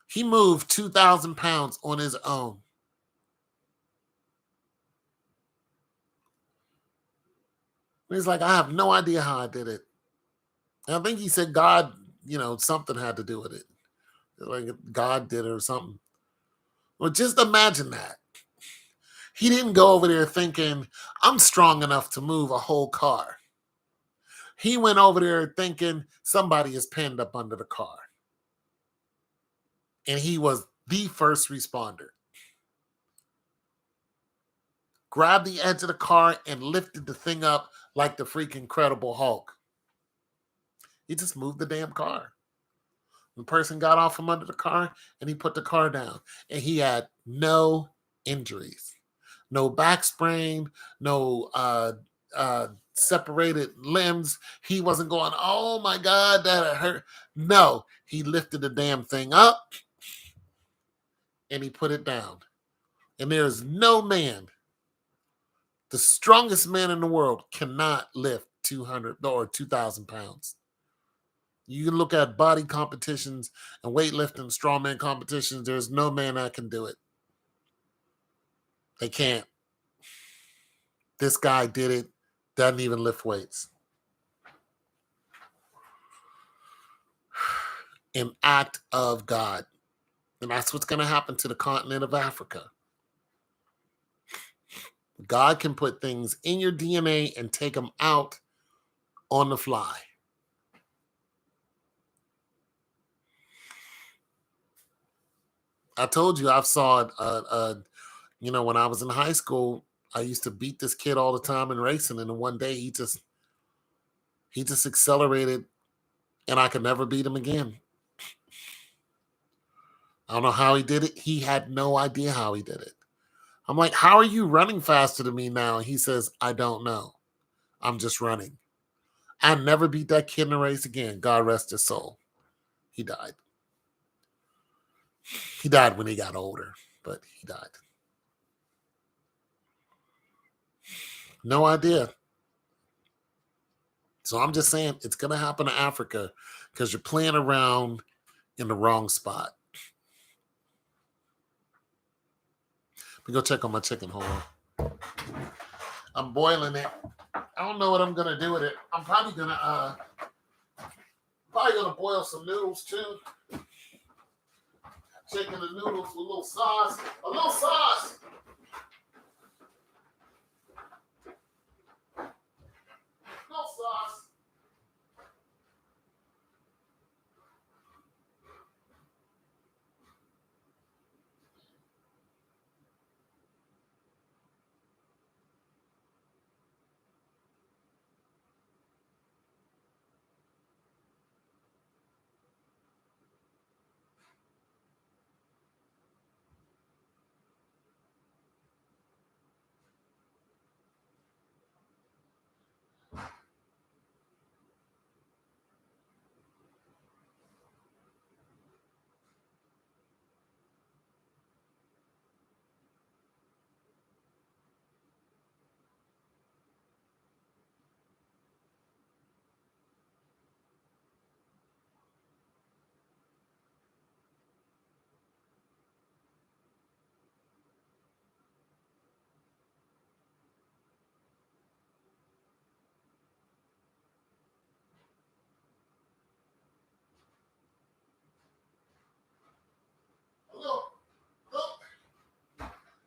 He moved 2,000 pounds on his own. He's like, I have no idea how I did it. And I think he said God, something had to do with it. Like God did it or something. Well, just imagine that. He didn't go over there thinking, I'm strong enough to move a whole car. He went over there thinking somebody is pinned up under the car. And he was the first responder. Grabbed the edge of the car and lifted the thing up like the freaking Incredible Hulk. He just moved the damn car. The person got off from under the car and he put the car down. And he had no injuries. No back sprain, no separated limbs. He wasn't going, oh my God, that hurt. No, he lifted the damn thing up and he put it down. And there's no man, the strongest man in the world, cannot lift 200 or 2,000 pounds. You can look at body competitions and weightlifting, strongman competitions. There's no man that can do it. They can't. This guy did it Doesn't even lift weights. An act of God. And that's what's going to happen to the continent of Africa. God can put things in your DNA and take them out on the fly. I told you I've saw when I was in high school, I used to beat this kid all the time in racing, and then one day he just accelerated, and I could never beat him again. I don't know how he did it. He had no idea how he did it. I'm like, how are you running faster than me now? And he says, I don't know. I'm just running. I never beat that kid in a race again. God rest his soul. He died. He died when he got older, but he died. No idea. So I'm just saying it's going to happen to Africa because you're playing around in the wrong spot. Let me go check on my chicken. Hold on. I'm boiling it. I don't know what I'm going to do with it. I'm probably going to boil some noodles too. Chicken and noodles with a little sauce. A little sauce. No sauce.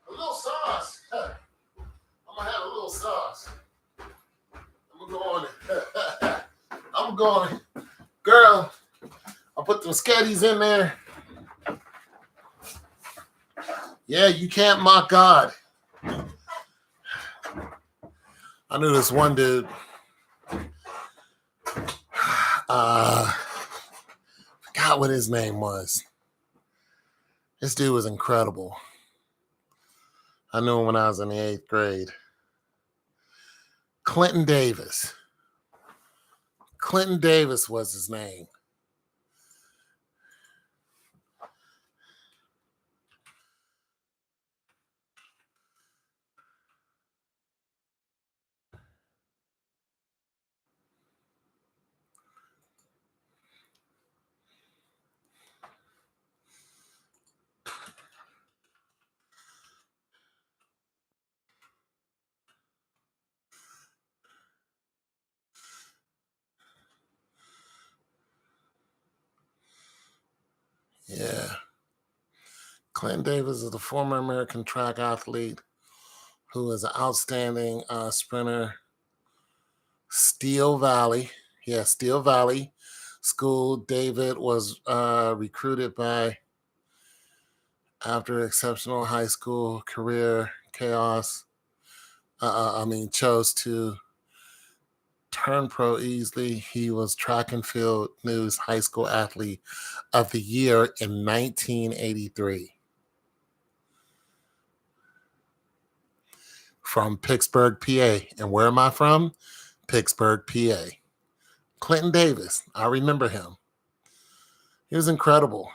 A little sauce. I'm gonna have a little sauce. I'm gonna go on it. I'm going, girl. I'll put some scatties in there. Yeah, you can't mock God. I knew this one dude. Forgot what his name was. This dude was incredible. I knew him when I was in the 8th grade. Clinton Davis. Clinton Davis was his name. Yeah. Clinton Davis is a former American track athlete who is an outstanding sprinter. Steel Valley. Yeah, Steel Valley School. David was recruited by after exceptional high school career chaos. Chose to turn pro easily. He was track and field news high school athlete of the year in 1983. From Pittsburgh, PA. And where am I from? Pittsburgh, PA. Clinton Davis. I remember him. He was incredible.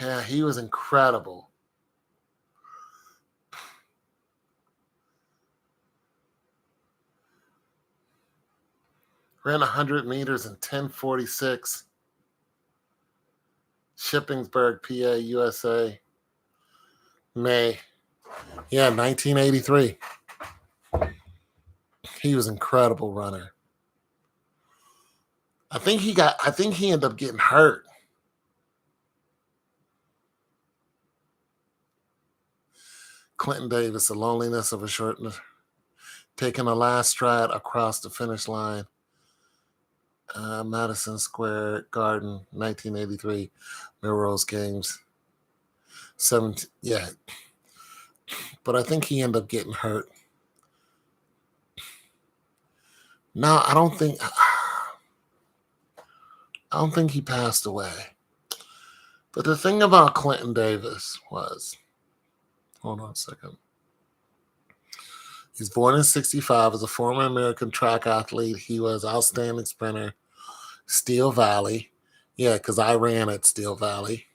Yeah, he was incredible. Ran 100 meters in 10:46. Shippensburg, PA, USA. May. Yeah, 1983. He was an incredible runner. I think he ended up getting hurt. Clinton Davis, The Loneliness of a Shortness, taking a last stride across the finish line. Madison Square Garden, 1983, Melrose Games. 17, yeah. But I think he ended up getting hurt. No, I don't think he passed away. But the thing about Clinton Davis was, hold on a second. He's born in 65 as a former American track athlete. He was outstanding sprinter, Steel Valley. Yeah, because I ran at Steel Valley.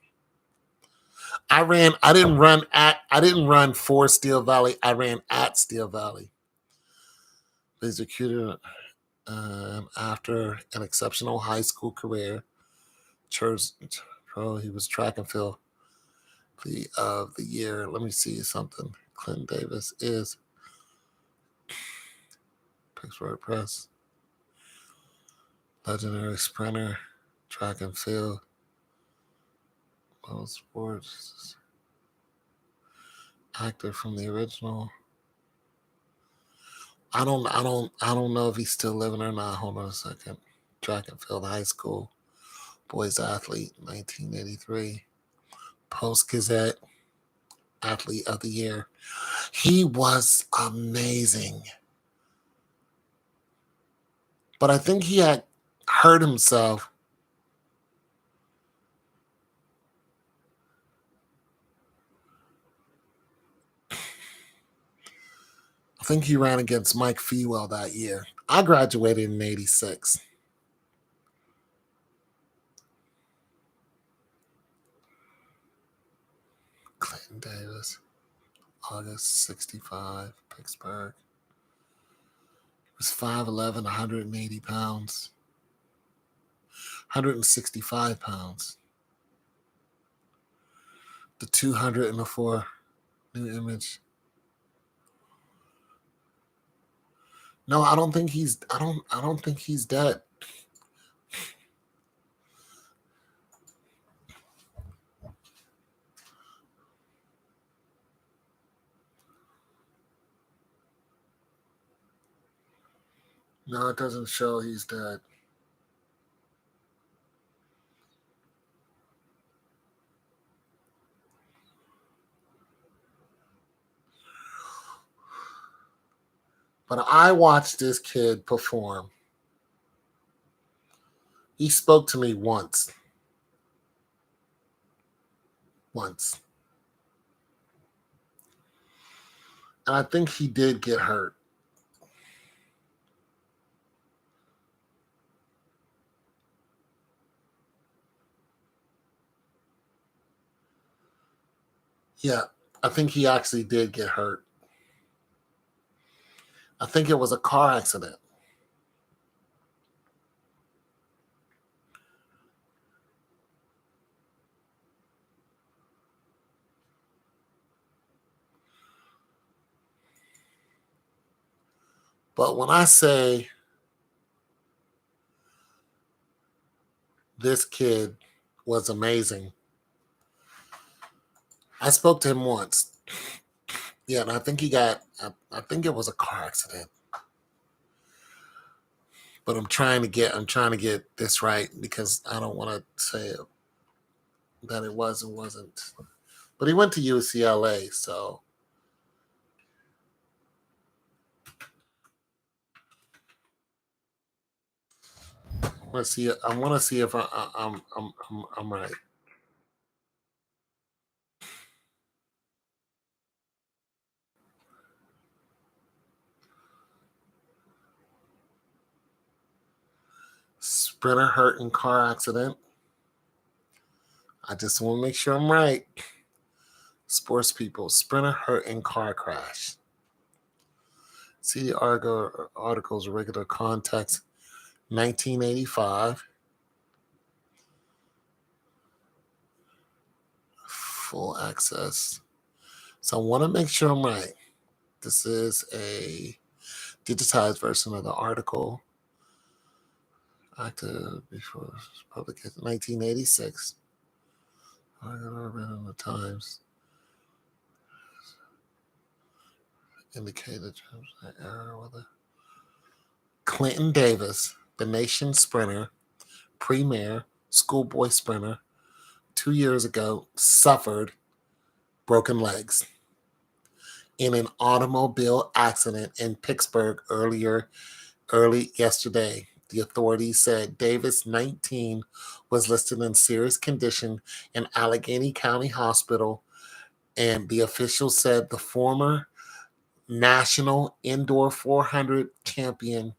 I didn't run for Steel Valley. I ran at Steel Valley. He's recruited after an exceptional high school career. He was track and field of the year. Let me see something. Clinton Davis is Pittsburgh Press. Legendary sprinter, track and field, most sports, actor from the original. I don't know if he's still living or not. Hold on a second. Track and field high school, boys athlete, 1983. Post Gazette, athlete of the year. He was amazing. But I think he had hurt himself. I think he ran against Mike Fewell that year. I graduated in 86. Clinton Davis, August 65, Pittsburgh. He was 5'11, 180 pounds, 165 pounds. The 204 new image. No, I don't think he's I don't think he's dead. No, it doesn't show he's dead. But I watched this kid perform. He spoke to me once. Once. And I think he did get hurt. Yeah, I think he actually did get hurt. I think it was a car accident. But when I say this kid was amazing, I spoke to him once. Yeah, and I think I think it was a car accident. But I'm trying to get this right because I don't want to say that it was and wasn't. But he went to UCLA, so I want to see if I'm right. Sprinter hurt in car accident. I just want to make sure I'm right. Sports people, sprinter hurt in car crash. See the article's regular context. 1985. Full access. So I want to make sure I'm right. This is a digitized version of the article. Active before publication 1986. I read in the Times indicated error with it. Clinton Davis, the nation's sprinter, premier, schoolboy sprinter, 2 years ago, suffered broken legs in an automobile accident in Pittsburgh early yesterday. The authorities said Davis, 19, was listed in serious condition in Allegheny County Hospital, and the official said the former national indoor 400 champion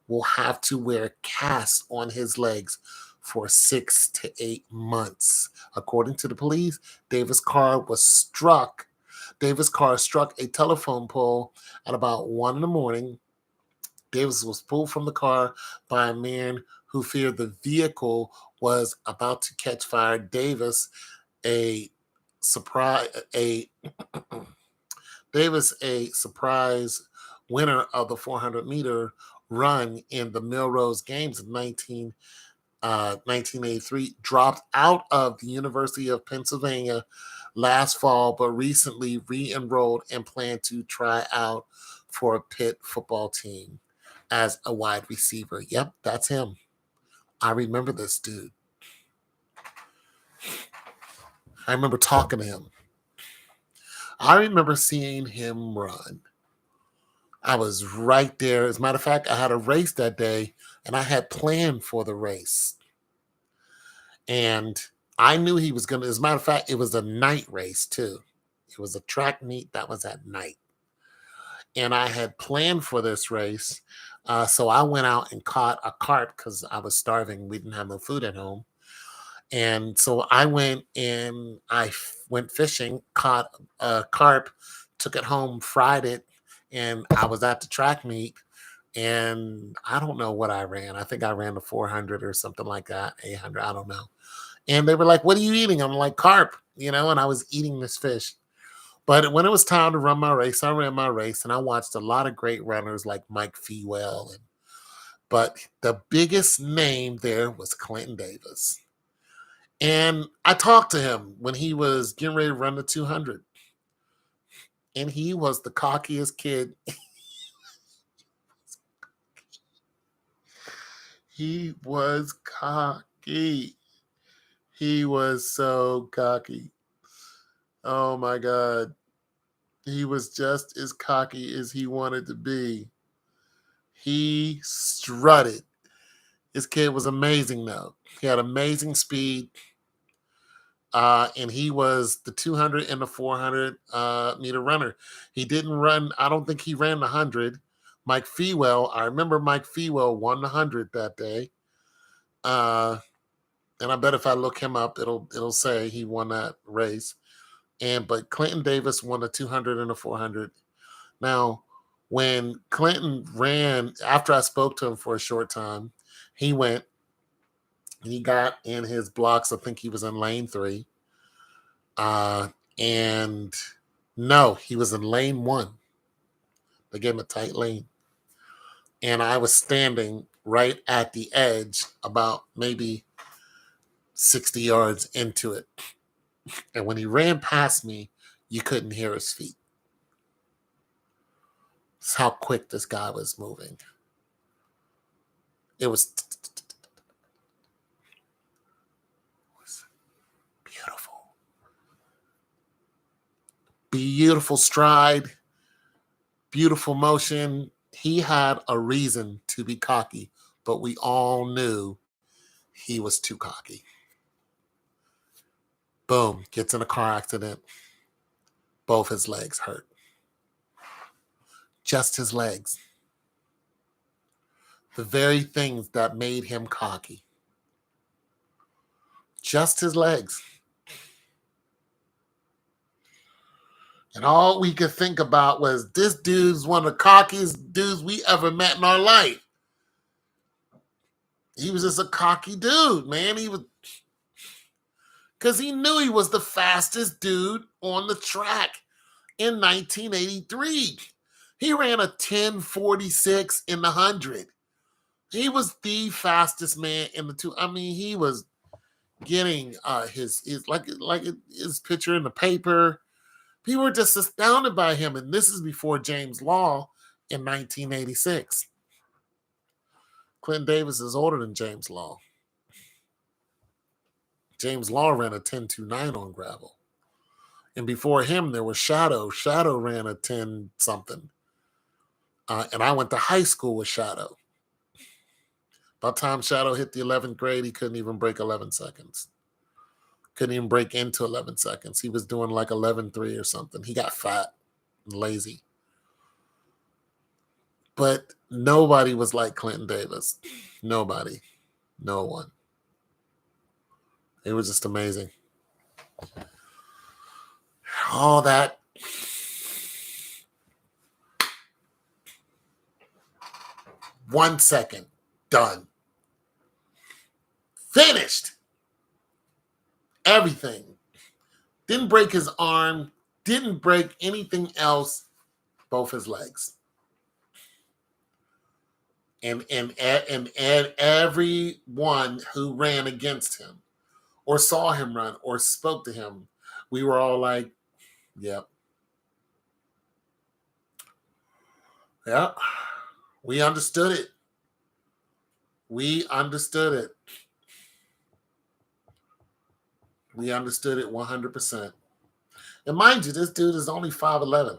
will have to wear casts on his legs for 6 to 8 months. According to the police, Davis' car struck a telephone pole at about 1 in the morning. Davis was pulled from the car by a man who feared the vehicle was about to catch fire. A surprise, a Davis, a surprise winner of the 400-meter run in the Melrose Games of 1983, dropped out of the University of Pennsylvania last fall, but recently re-enrolled and planned to try out for a Pitt football team as a wide receiver. Yep, that's him. I remember this dude. I remember talking to him. I remember seeing him run. I was right there. As a matter of fact, I had a race that day and I had planned for the race. And I knew he was going to, as a matter of fact, it was a night race too. It was a track meet that was at night. And I had planned for this race. So I went out and caught a carp because I was starving. We didn't have no food at home. And so I went and went fishing, caught a carp, took it home, fried it, and I was at the track meet. And I don't know what I ran. I think I ran the 400 or something like that, 800. I don't know. And they were like, "What are you eating?" I'm like, "Carp," and I was eating this fish. But when it was time to run my race, I ran my race, and I watched a lot of great runners like Mike Fewell. But the biggest name there was Clinton Davis. And I talked to him when he was getting ready to run the 200. And he was the cockiest kid. He was cocky. He was so cocky. Oh my God. He was just as cocky as he wanted to be. He strutted. This kid was amazing, though. He had amazing speed. And he was the 200 and the 400 meter runner. He didn't run, I don't think he ran the 100. Mike Fewell, I remember Mike Fewell won the 100 that day. And I bet if I look him up, it'll say he won that race. But Clinton Davis won the 200 and the 400. Now, when Clinton ran, after I spoke to him for a short time, he went and he got in his blocks. I think he was in lane 3. And no, he was in lane 1. They gave him a tight lane. And I was standing right at the edge, about maybe 60 yards into it. And when he ran past me, you couldn't hear his feet. That's how quick this guy was moving. It was beautiful. Beautiful stride, beautiful motion. He had a reason to be cocky, but we all knew he was too cocky. Boom, gets in a car accident. Both his legs hurt. Just his legs. The very things that made him cocky. Just his legs. And all we could think about was, this dude's one of the cockiest dudes we ever met in our life. He was just a cocky dude, man. Because he knew he was the fastest dude on the track. in 1983. He ran a 10:46 in the 100. He was the fastest man in the two. I mean, he was getting his his picture in the paper. People were just astounded by him, and this is before James Law in 1986. Clinton Davis is older than James Law. James Law ran a 10:29 on gravel. And before him, there was Shadow. Shadow ran a 10 something. And I went to high school with Shadow. By the time Shadow hit the 11th grade, he couldn't even break 11 seconds. Couldn't even break into 11 seconds. He was doing like 11:3 or something. He got fat and lazy. But nobody was like Clinton Davis. Nobody. No one. It was just amazing. All that. One second. Done. Finished. Everything. Didn't break his arm. Didn't break anything else. Both his legs. And everyone who ran against him or saw him run or spoke to him, we were all like, yep. Yeah. We understood it. We understood it. We understood it 100%. And mind you, this dude is only 5'11".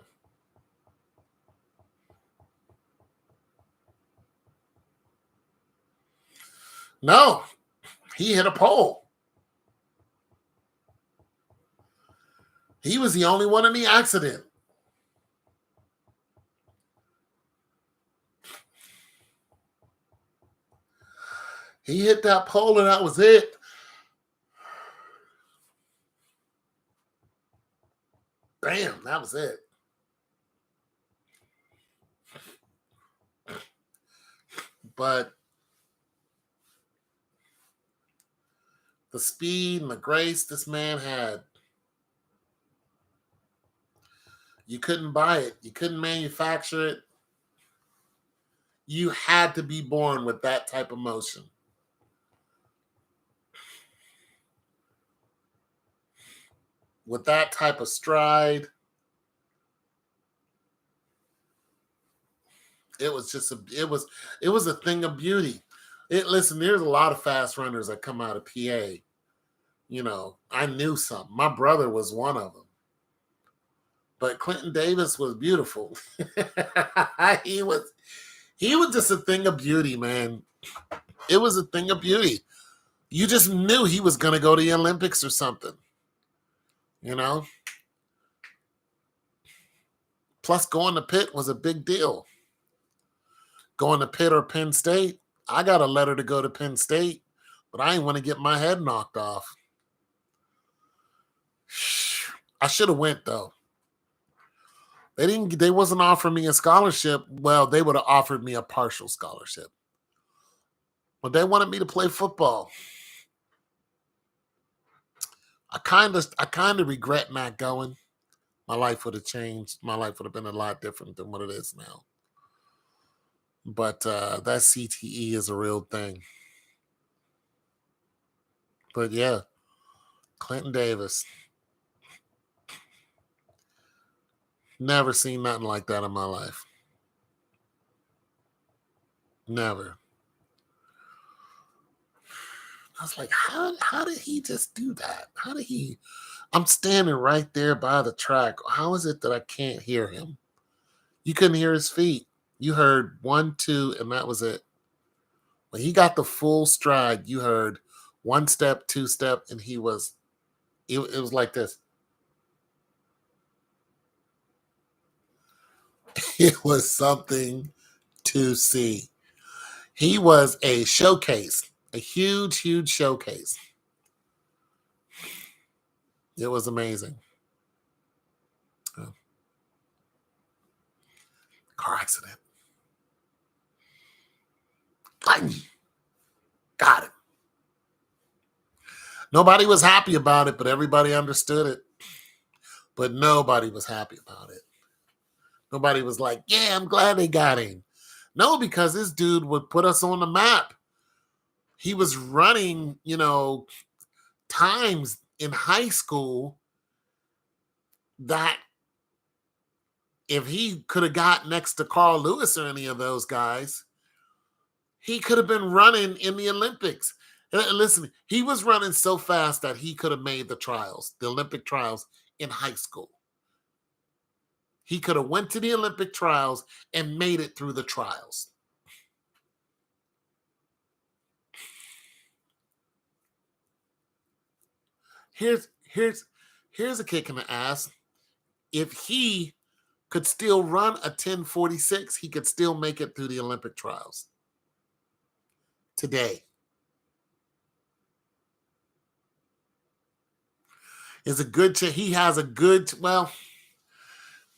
No, he hit a pole. He was the only one in the accident. He hit that pole and that was it. Bam, that was it. But the speed and the grace this man had, you couldn't buy it. You couldn't manufacture it. You had to be born with that type of motion. With that type of stride. It was just it was a thing of beauty. Listen, there's a lot of fast runners that come out of PA. You know, I knew some. My brother was one of them. But Clinton Davis was beautiful. he was just a thing of beauty, man. It was a thing of beauty. You just knew he was going to go to the Olympics or something. You know? Plus, going to Pitt was a big deal. Going to Pitt or Penn State, I got a letter to go to Penn State, but I didn't want to get my head knocked off. I should have went, though. They wasn't offering me a scholarship. Well, they would have offered me a partial scholarship. But they wanted me to play football. I kind of regret not going. My life would have changed. My life would have been a lot different than what it is now. But that CTE is a real thing. But yeah, Clinton Davis. Never seen nothing like that in my life. Never. I was like, how did he just do that? How did he? I'm standing right there by the track. How is it that I can't hear him? You couldn't hear his feet. You heard 1, 2, and that was it. When he got the full stride, you heard 1 step, 2 step, and it was like this. It was something to see. He was a showcase, a huge, huge showcase. It was amazing. Car accident. Got it. Nobody was happy about it, but everybody understood it. But nobody was happy about it. Nobody was like, yeah, I'm glad they got him. No, because this dude would put us on the map. He was running, times in high school that if he could have got next to Carl Lewis or any of those guys, he could have been running in the Olympics. Listen, he was running so fast that he could have made the Olympic trials in high school. He could have went to the Olympic trials and made it through the trials. Here's a kick in the ass. If he could still run a 10:46, he could still make it through the Olympic trials today. Is a good he has a good,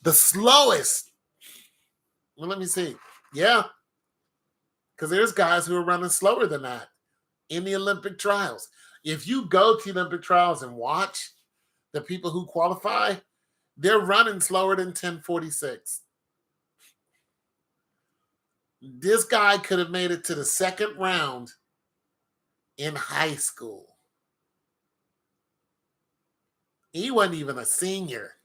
the slowest. Well, let me see. Yeah. Because there's guys who are running slower than that in the Olympic trials. If you go to the Olympic trials and watch the people who qualify, they're running slower than 10:46. This guy could have made it to the second round in high school. He wasn't even a senior.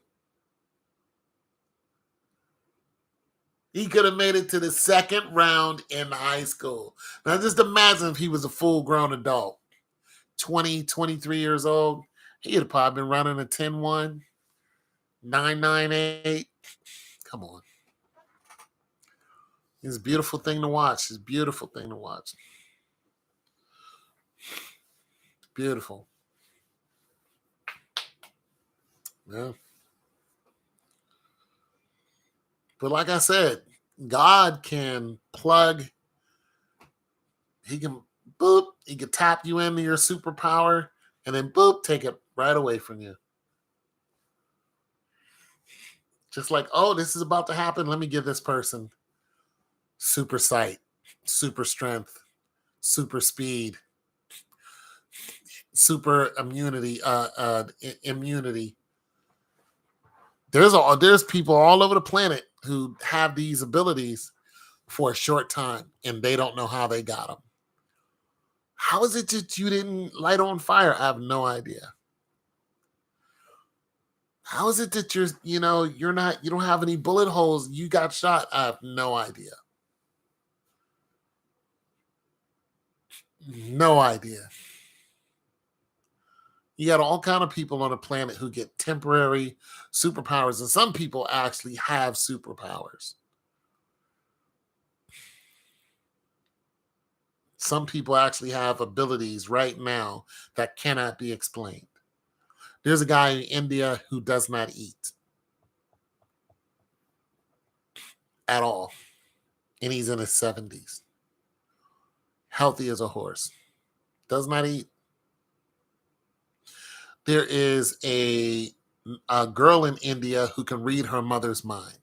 He could have made it to the second round in high school. Now, just imagine if he was a full-grown adult, 20, 23 years old. He'd have probably been running a 10-1, 9.98. Come on. It's a beautiful thing to watch. It's a beautiful thing to watch. Beautiful. Yeah. But like I said, God can plug. He can tap you into your superpower and then take it right away from you. Just like, oh, this is about to happen. Let me give this person super sight, super strength, super speed, super immunity. Immunity. There's people all over the planet who have these abilities for a short time, and they don't know how they got them. How is it that you didn't light on fire? I have no idea. How is it that you don't have any bullet holes? You got shot. I have no idea. No idea. You got all kind of people on the planet who get temporary superpowers, and some people actually have superpowers. Some people actually have abilities right now that cannot be explained. There's a guy in India who does not eat at all, and he's in his 70s. Healthy as a horse. Does not eat. There is a girl in India who can read her mother's mind.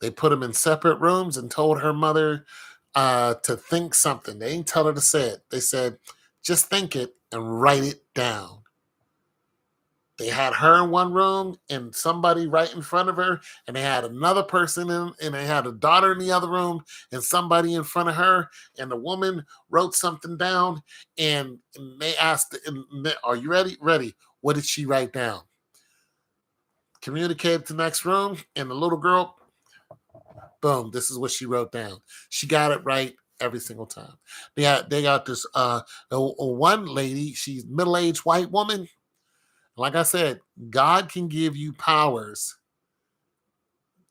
They put them in separate rooms and told her mother to think something. They didn't tell her to say it. They said, just think it and write it down. They had her in one room and somebody right in front of her, and they had another person and they had a daughter in the other room and somebody in front of her, and the woman wrote something down, and they asked, are you ready? Ready. What did she write down? Communicated to the next room, and the little girl, boom, this is what she wrote down. She got it right every single time. They got this one lady, she's middle-aged white woman. Like I said, God can give you powers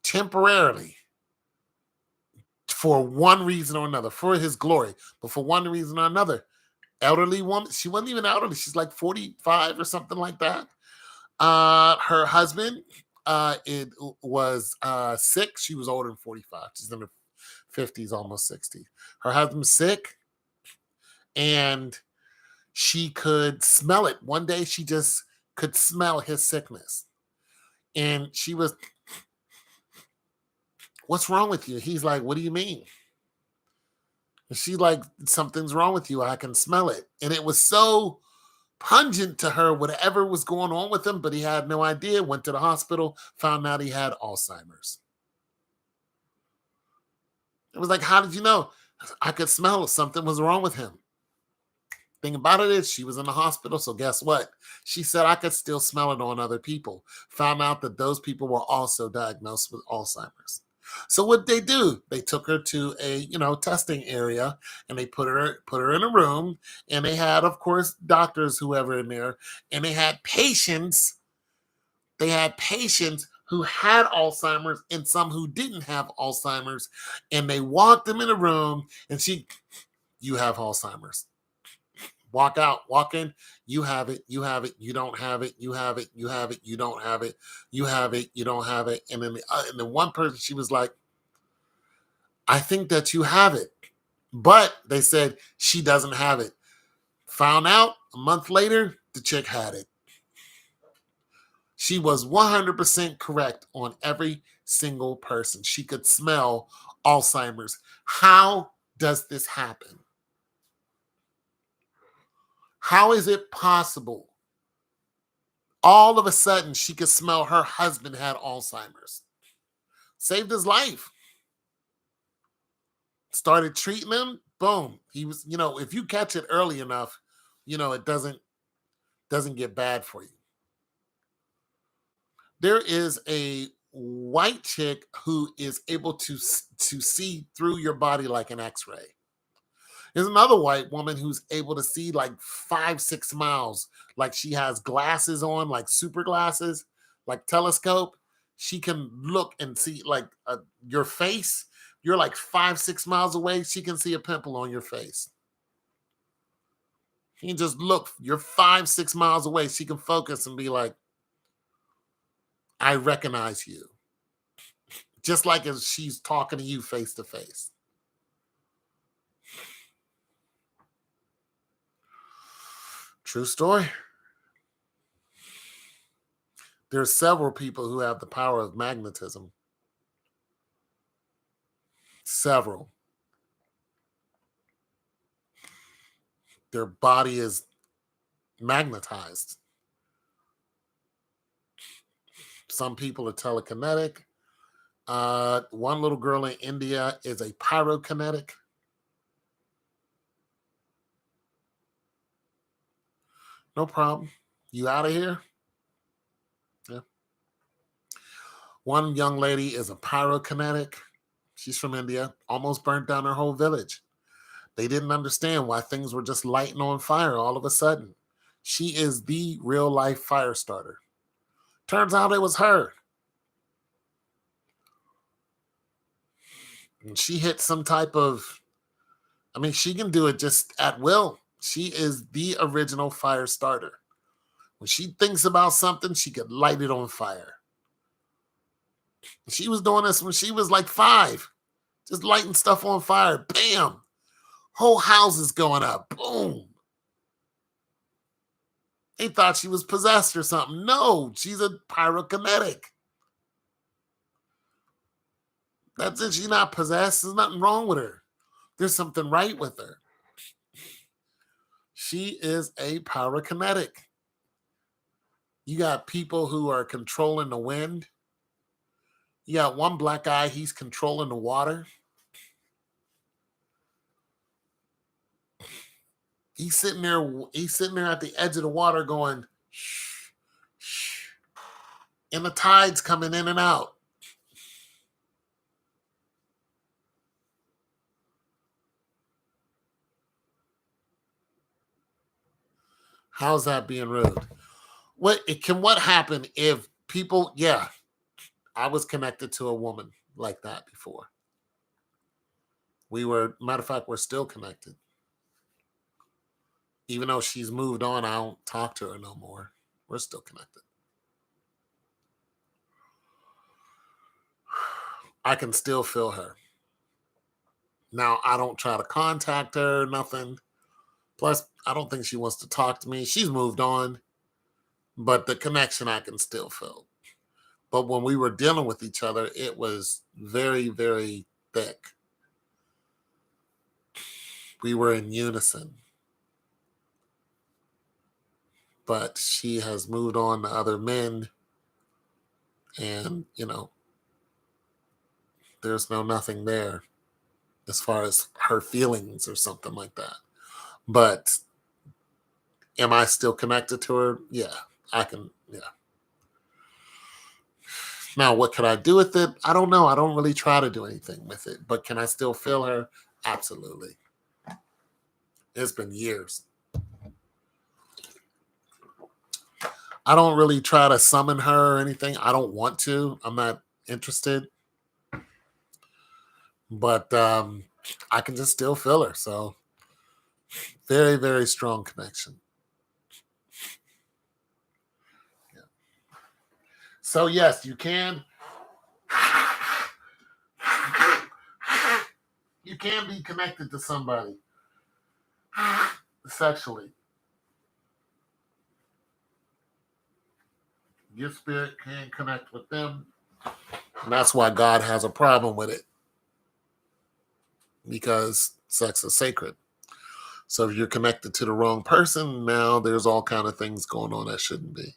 temporarily for one reason or another, for his glory, but for one reason or another. Elderly woman, she wasn't even elderly. She's like 45 or something like that. Her husband it was sick. She was older than 45. She's in her 50s, almost 60. Her husband's sick, and she could smell it. One day she just could smell his sickness. And she was, what's wrong with you? He's like, what do you mean? And she's like, something's wrong with you. I can smell it. And it was so pungent to her, whatever was going on with him, but he had no idea. Went to the hospital, found out he had Alzheimer's. It was like, how did you know? I could smell something was wrong with him. Thing about it is, she was in the hospital, so guess what? She said I could still smell it on other people. Found out that those people were also diagnosed with Alzheimer's. So what they do? They took her to a testing area, and they put her in a room, and they had, of course, doctors, whoever in there, and they had patients. They had patients who had Alzheimer's and some who didn't have Alzheimer's, and they walked them in a room, and you have Alzheimer's. Walk out, walk in, you have it, you don't have it, you have it, you have it, you don't have it, you have it, you don't have it. And then one person, she was like, I think that you have it. But they said she doesn't have it. Found out a month later, the chick had it. She was 100% correct on every single person. She could smell Alzheimer's. How does this happen? How is it possible? All of a sudden, she could smell her husband had Alzheimer's. Saved his life. Started treating him. Boom. He was, if you catch it early enough, it doesn't get bad for you. There is a white chick who is able to see through your body like an X-ray. There's another white woman who's able to see like 5-6 miles, like she has glasses on, like super glasses, like telescope. She can look and see like your face. You're like 5-6 miles away. She can see a pimple on your face. She can just look. You're 5-6 miles away. She can focus and be like, I recognize you. Just like as she's talking to you face to face. True story. There's several people who have the power of magnetism. Several. Their body is magnetized. Some people are telekinetic. One little girl in India is a pyrokinetic. No problem. You out of here? Yeah. One young lady is a pyrokinetic. She's from India. Almost burnt down her whole village. They didn't understand why things were just lighting on fire all of a sudden. She is the real life fire starter. Turns out it was her. And she hit some type of, she can do it just at will. She is the original fire starter. When she thinks about something, she could light it on fire. She was doing this when she was like 5, just lighting stuff on fire. Bam! Whole house is going up. Boom! They thought she was possessed or something. No, she's a pyrokinetic. That's it. She's not possessed. There's nothing wrong with her. There's something right with her. She is a pyrokinetic. You got people who are controlling the wind. You got one black guy, he's controlling the water. He's sitting there at the edge of the water going, shh, shh. And the tide's coming in and out. How's that being rude? What happen if people, yeah, I was connected to a woman like that before. Matter of fact, we're still connected. Even though she's moved on, I don't talk to her no more. We're still connected. I can still feel her. Now, I don't try to contact her, nothing. Plus, I don't think she wants to talk to me. She's moved on, but the connection I can still feel. But when we were dealing with each other, it was very, very thick. We were in unison. but she has moved on to other men, and there's nothing there as far as her feelings or something like that. But am I still connected to her? Yeah, I can. Yeah. Now, what could I do with it? I don't know. I don't really try to do anything with it, but can I still feel her? Absolutely. It's been years. I don't really try to summon her or anything. I don't want to. I'm not interested. But I can just still feel her. So very, very strong connection. Yeah. So yes, you can be connected to somebody sexually. Your spirit can connect with them. And that's why God has a problem with it. Because sex is sacred. So if you're connected to the wrong person, now there's all kind of things going on that shouldn't be.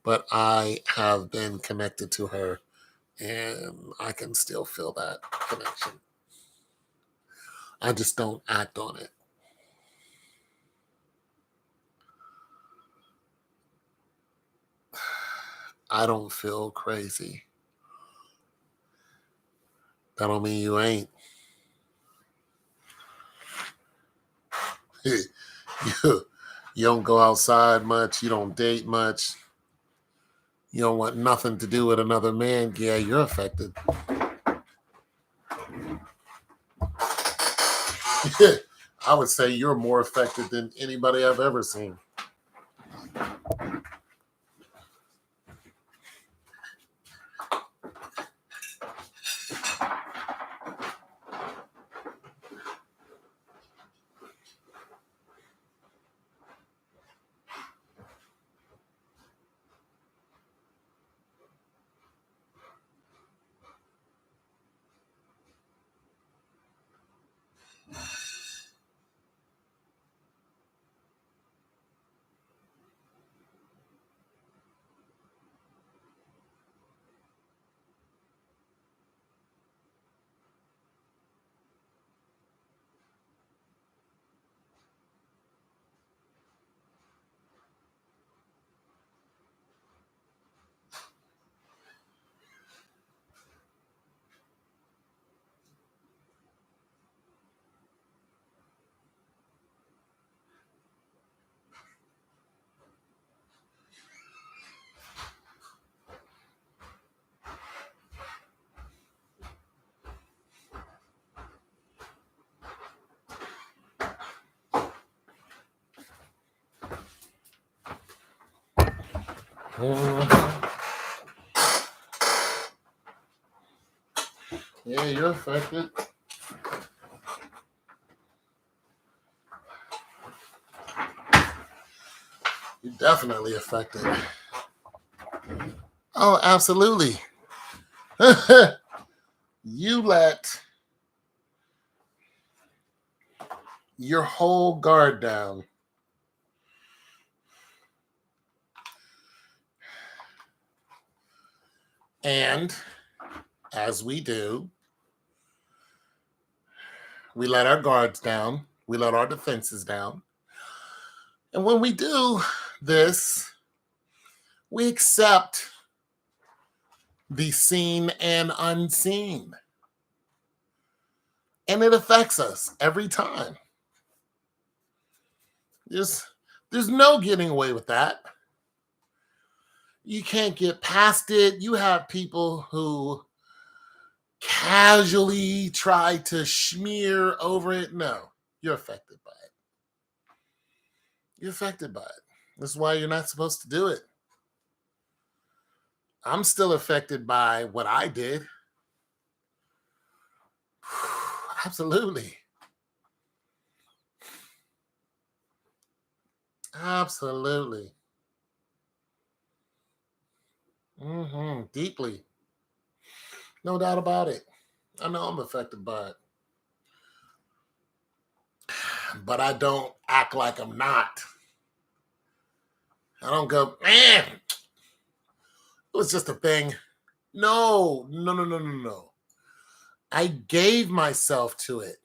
But I have been connected to her, and I can still feel that connection. I just don't act on it. I don't feel crazy. That don't mean you ain't. you, you don't go outside much. You don't date much. You don't want nothing to do with another man. Yeah, you're affected. I would say you're more affected than anybody I've ever seen. Mhm. Yeah, you're affected. You're definitely affected. Oh, absolutely. You let your whole guard down. And as we do, we let our guards down. We let our defenses down. And when we do this, we accept the seen and unseen. And it affects us every time. There's, there's no getting away with that. You can't get past it. You have people who casually try to smear over it. No, you're affected by it. You're affected by it. That's why you're not supposed to do it. I'm still affected by what I did. Absolutely. Absolutely. Deeply. No doubt about it. I know I'm affected by it. But I don't act like I'm not. I don't go, man, it was just a thing. No, no, no, no, no, no. I gave myself to it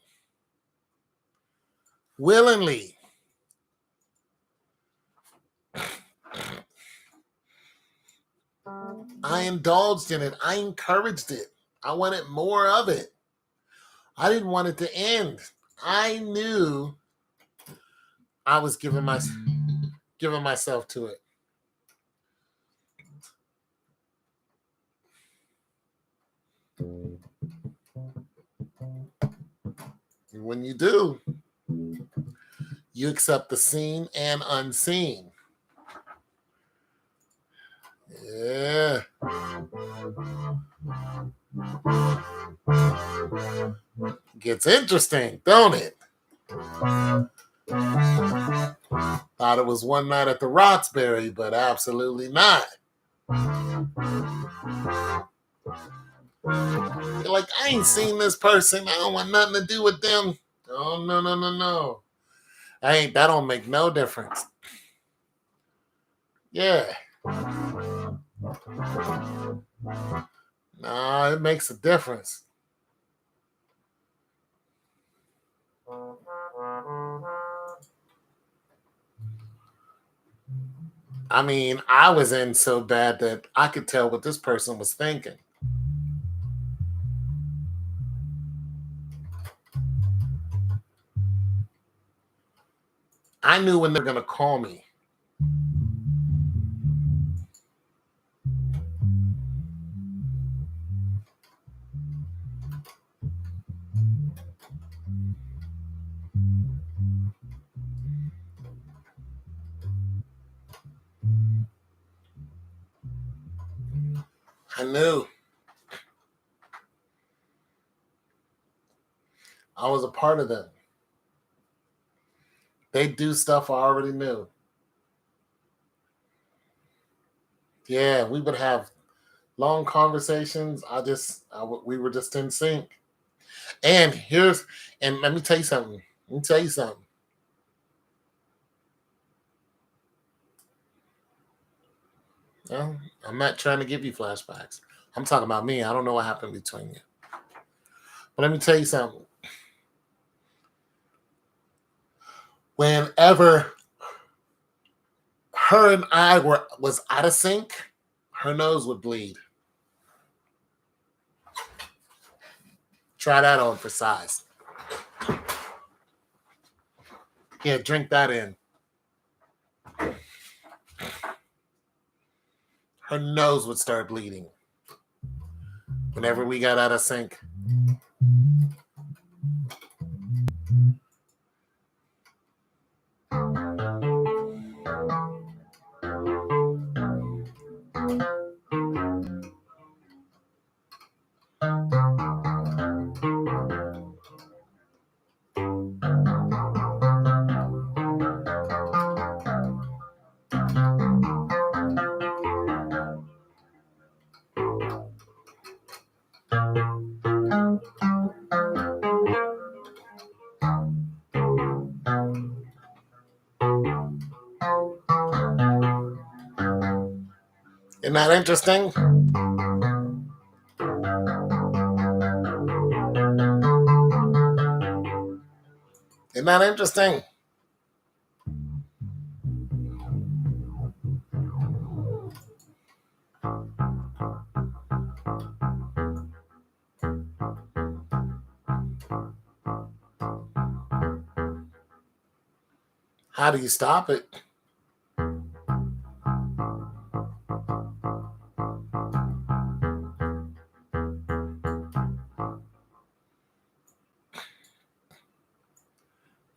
willingly. I indulged in it. I encouraged it. I wanted more of it. I didn't want it to end. I knew I was giving myself to it. And when you do, you accept the seen and unseen. Yeah. Gets interesting, don't it? Thought it was one night at the Roxbury, but absolutely not. You're like, I ain't seen this person. I don't want nothing to do with them. Oh, no, no, no, no. That don't make no difference. Yeah. Nah, it makes a difference. I mean, I was in so bad that I could tell what this person was thinking. I knew when they're going to call me. I knew. I was a part of them. They do stuff I already knew. Yeah, we would have long conversations. We were just in sync. And let me tell you something. Well, I'm not trying to give you flashbacks. I'm talking about me. I don't know what happened between you. But let me tell you something. Whenever her and I was out of sync, her nose would bleed. Try that on for size. Yeah, drink that in. Her nose would start bleeding whenever we got out of sync. Isn't that interesting? Isn't that interesting? How do you stop it?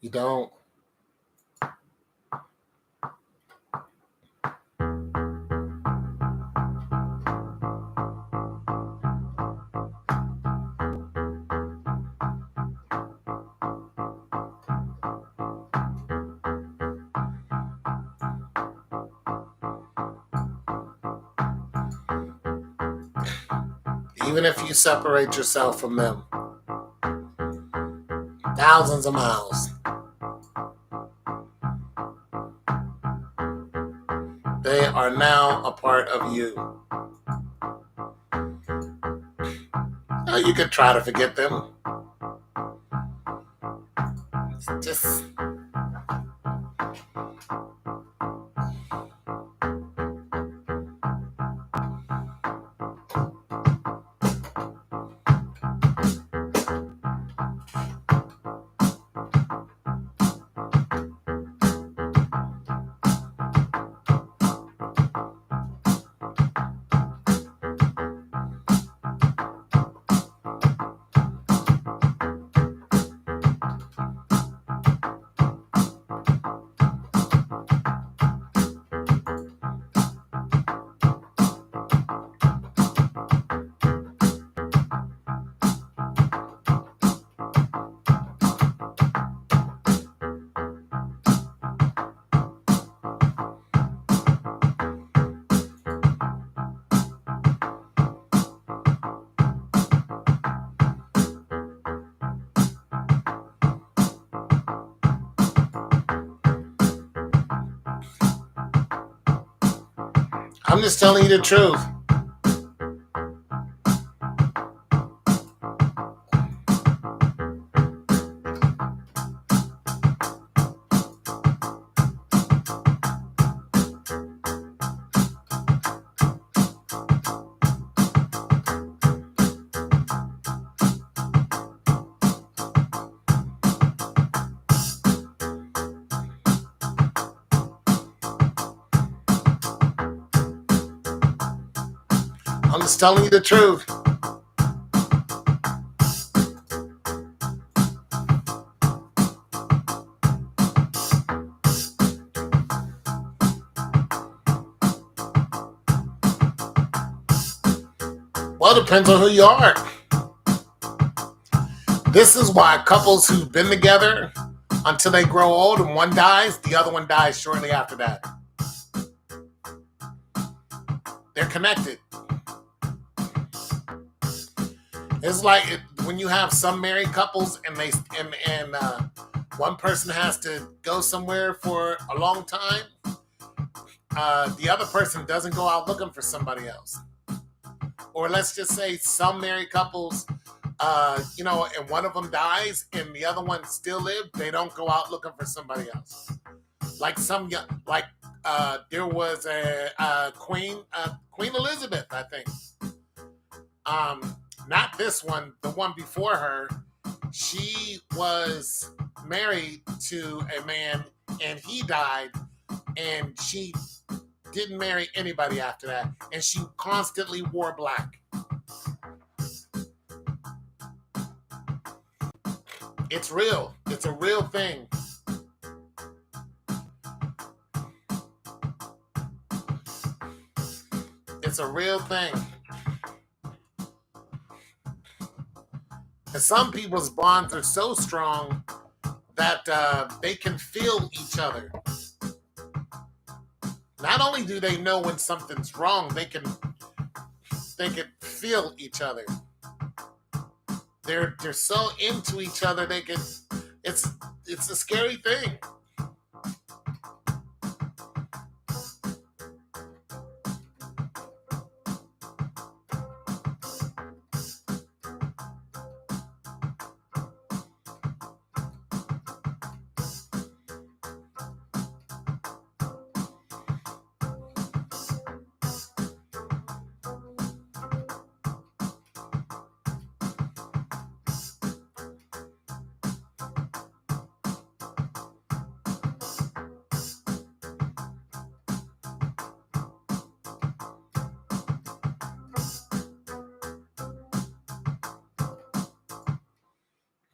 You don't. Even if you separate yourself from them thousands of miles, They are now a part of you. Now, you could try to forget them. Just I'm just telling you the truth. I'm just telling you the truth. Well, it depends on who you are. This is why couples who've been together until they grow old and one dies, the other one dies shortly after that. They're connected. It's like when you have some married couples and one person has to go somewhere for a long time. The other person doesn't go out looking for somebody else. Or let's just say some married couples, and one of them dies and the other one still lives, they don't go out looking for somebody else. Like there was a Queen Elizabeth, I think. Not this one, the one before her. She was married to a man and he died, and she didn't marry anybody after that, and she constantly wore black. It's real. It's a real thing. It's a real thing. And some people's bonds are so strong that they can feel each other. Not only do they know when something's wrong, they can feel each other. They're so into each other. It's a scary thing.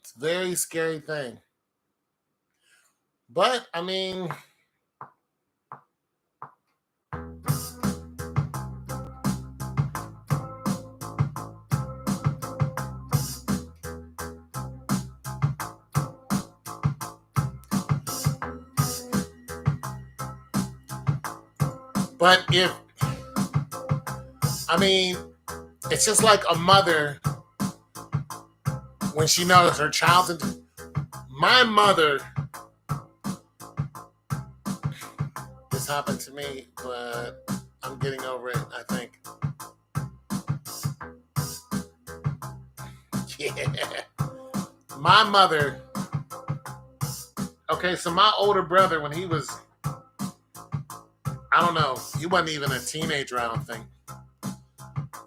It's a very scary thing. But I mean, but it's just like a mother when she knows her child's. My mother is this happened to me, but I'm getting over it, I think. Yeah. My mother, okay, so my older brother, when he was, I don't know, he wasn't even a teenager, I don't think.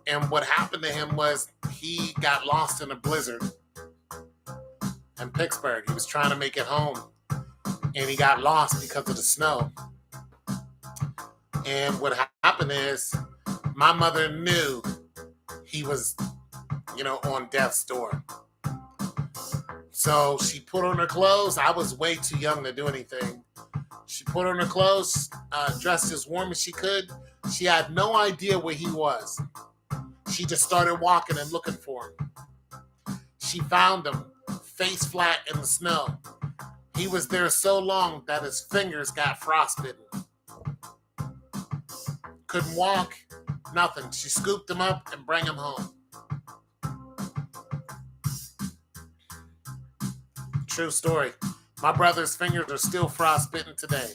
And what happened to him was he got lost in a blizzard in Pittsburgh. He was trying to make it home, and he got lost because of the snow. And what happened is my mother knew he was, on death's door. So she put on her clothes. I was way too young to do anything. She put on her clothes, dressed as warm as she could. She had no idea where he was. She just started walking and looking for him. She found him, face flat in the snow. He was there so long that his fingers got frostbitten. Couldn't walk, nothing. She scooped him up and brought him home. True story. My brother's fingers are still frostbitten today.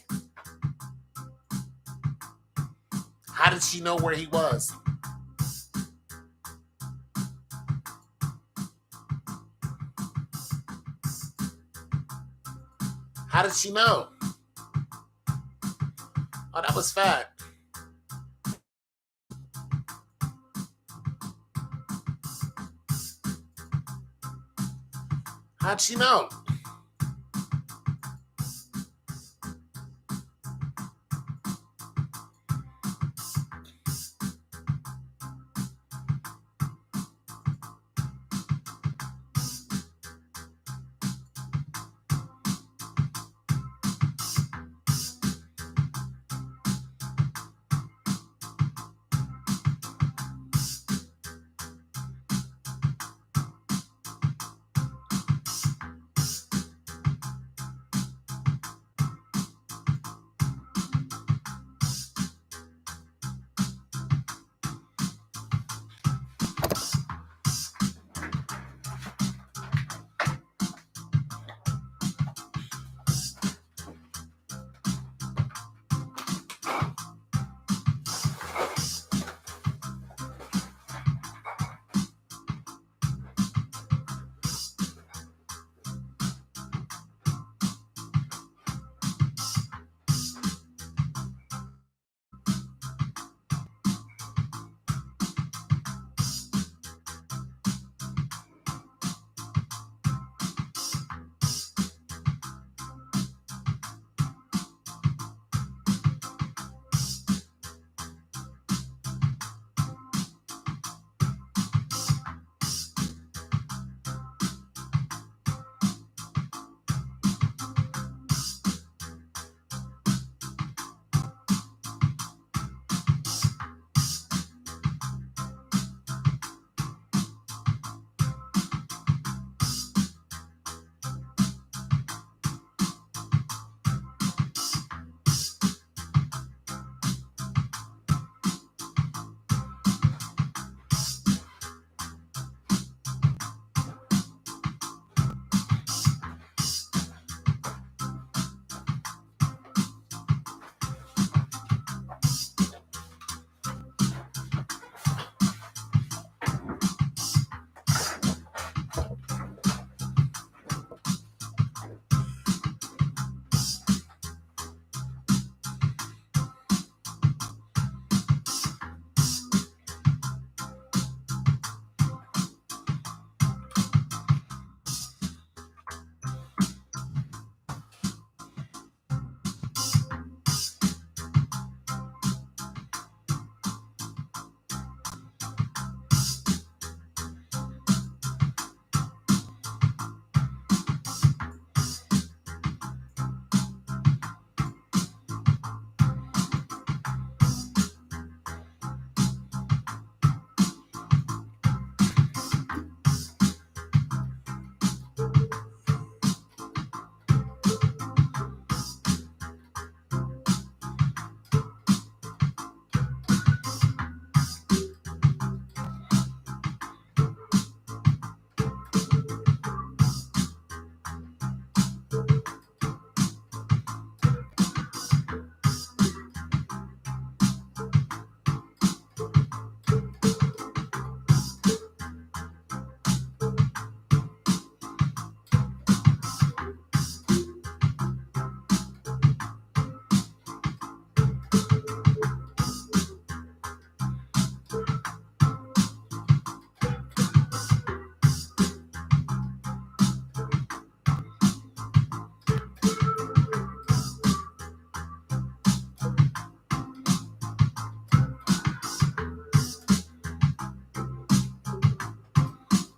How did she know where he was? How did she know? Oh, that was fat. How'd she know?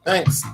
Thanks.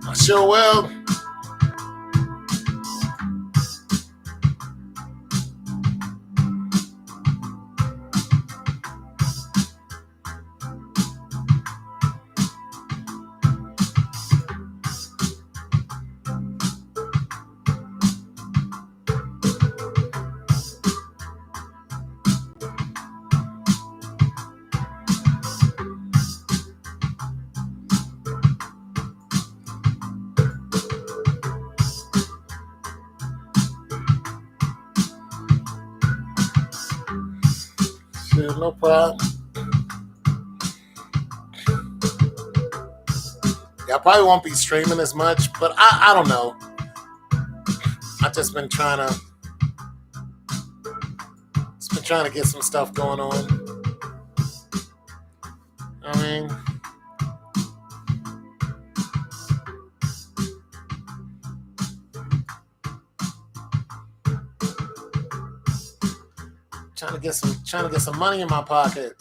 I sure will. Sure, no problem. Yeah, I probably won't be streaming as much, but I don't know. I've just been trying to get some stuff going on. I mean, trying to get some money in my pocket.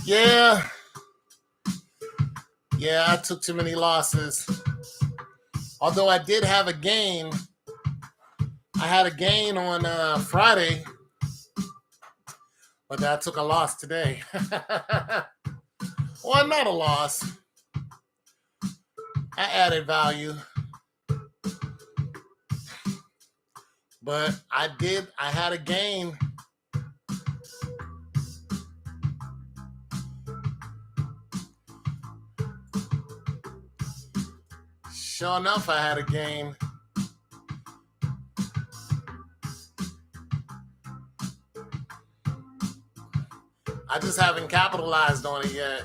Yeah, yeah, I took too many losses. Although I did have a gain. I had a gain on Friday, but I took a loss today. Well, not a loss. I added value. But I had a gain. Sure enough, I had a gain. I just haven't capitalized on it yet.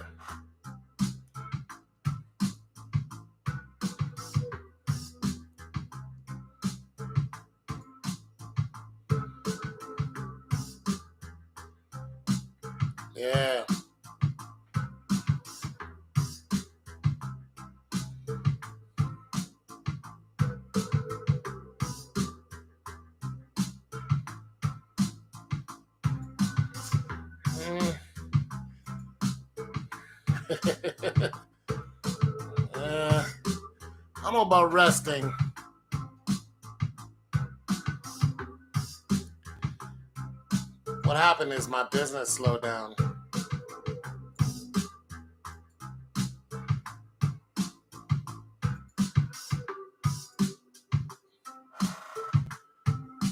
Yeah. Mm. I don't know about resting. What happened is my business slowed down.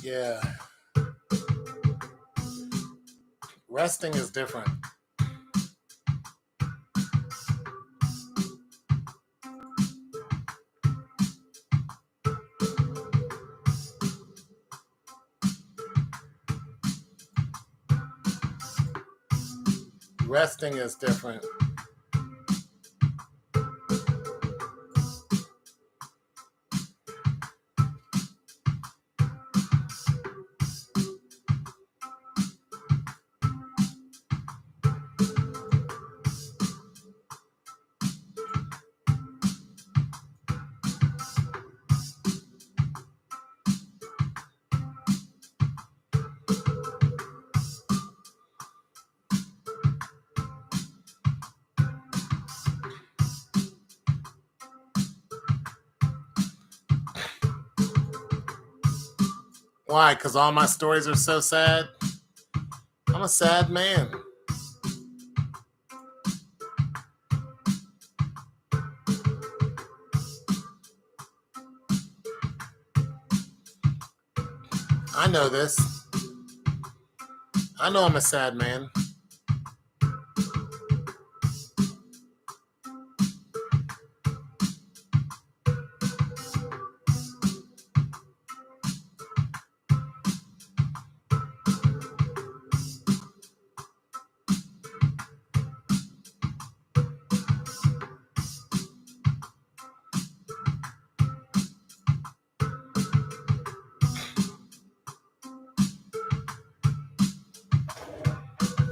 Yeah. Resting is different. Resting is different. Why? Because all my stories are so sad? I'm a sad man. I know this. I know I'm a sad man.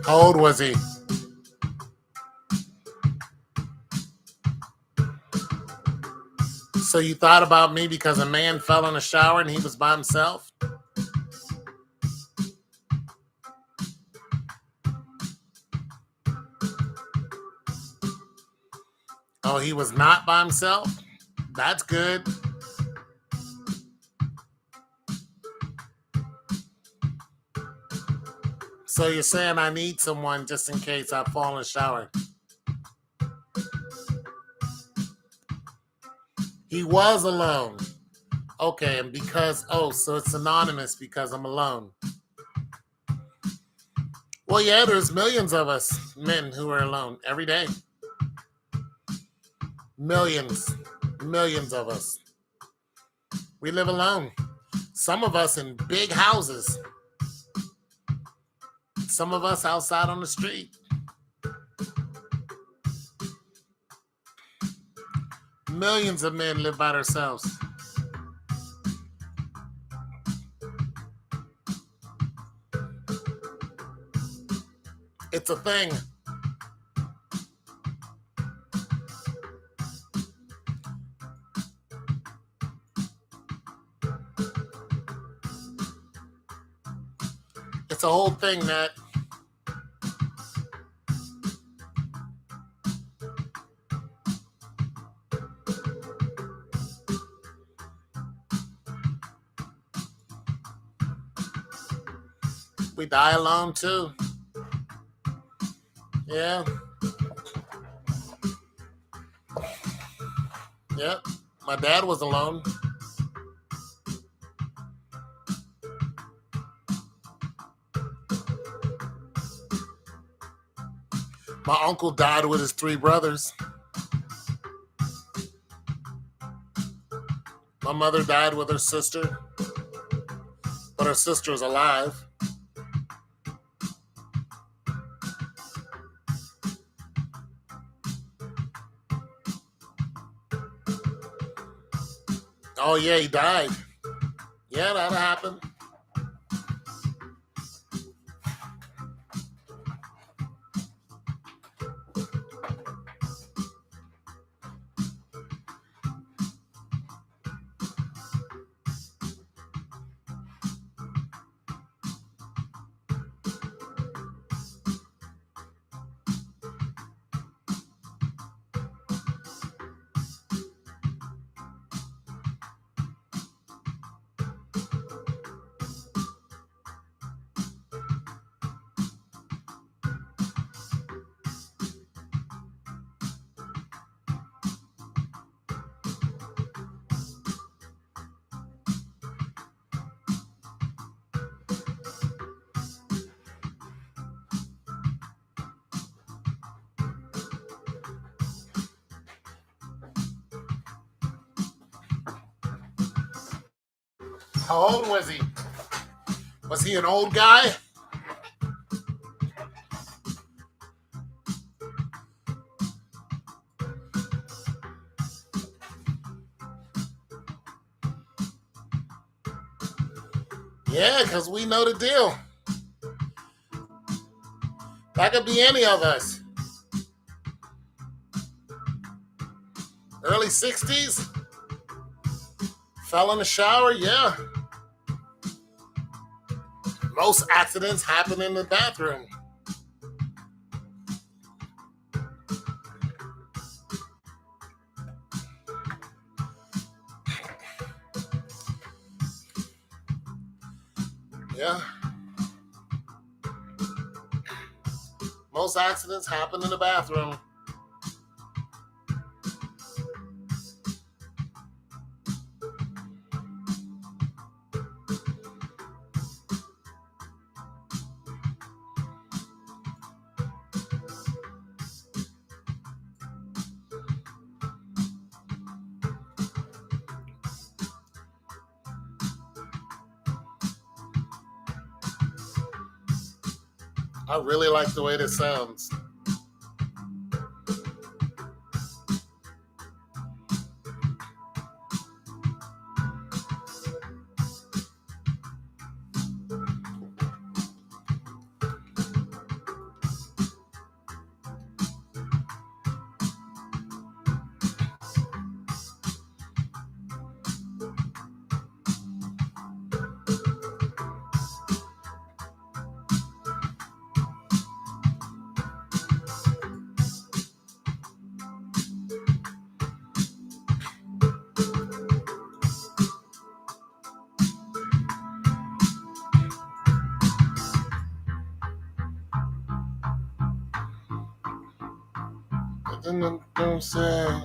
How old was he? So you thought about me because a man fell in a shower and he was by himself? Oh, he was not by himself? That's good. So you're saying I need someone just in case I fall in the shower. He was alone. Okay, and so it's anonymous because I'm alone. Well, yeah, there's millions of us men who are alone every day. Millions. Millions of us. We live alone. Some of us in big houses. Some of us outside on the street. Millions of men live by themselves. It's a thing. It's a whole thing, Matt. We die alone too. Yeah. Yep. My dad was alone. My uncle died with his 3 brothers. My mother died with her sister, but her sister's alive. Oh, yeah, he died. Yeah, that happened. How old was he? Was he an old guy? Yeah, because we know the deal. That could be any of us. Early 60s? Fell in the shower? Yeah. Most accidents happen in the bathroom. Yeah. Most accidents happen in the bathroom. I really like the way this sounds. Don't say.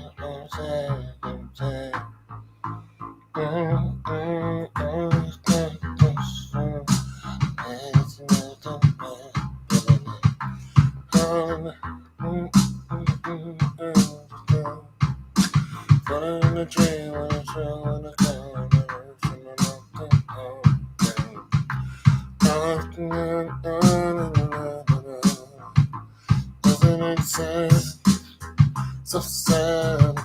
So sad.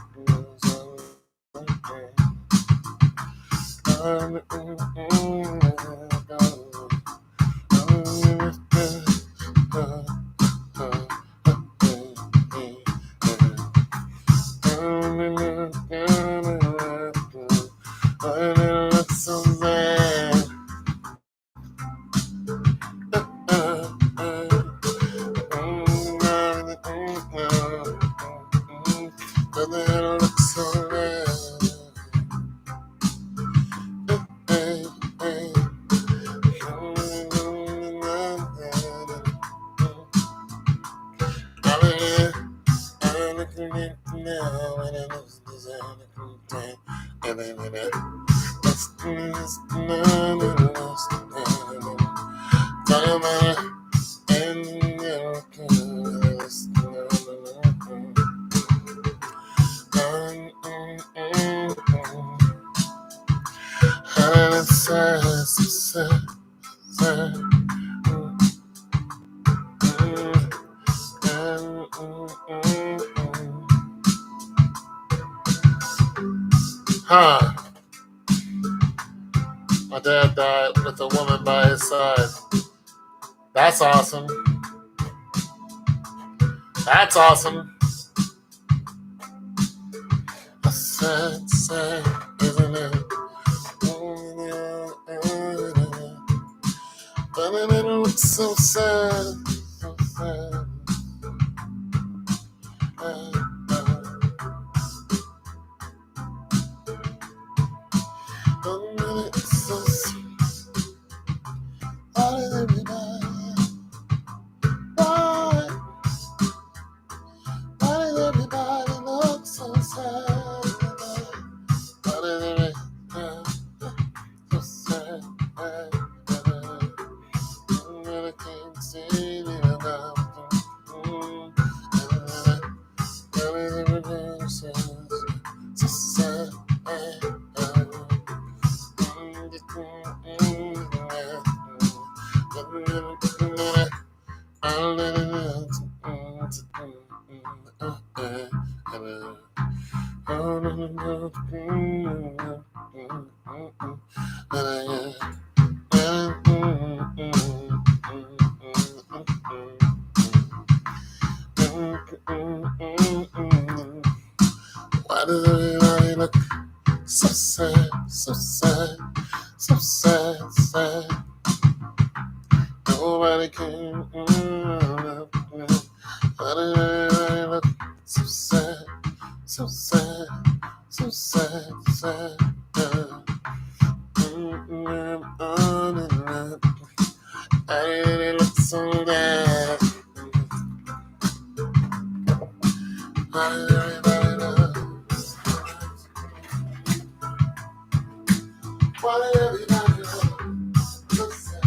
Huh. My dad died with a woman by his side. That's awesome. That's awesome. Sad, sad, isn't it? But it looks so sad, so sad. It's so sad. Why did everybody? Why did everybody look so sad? Why did everybody so sad? I can't see it now. Why did everybody so sad? Why does everybody look so sad, so sad, so sad, sad? Nobody can. Why does everybody look so sad, so sad, so sad, sad? I really look so bad. Why does everybody look? Why does everybody look so sad?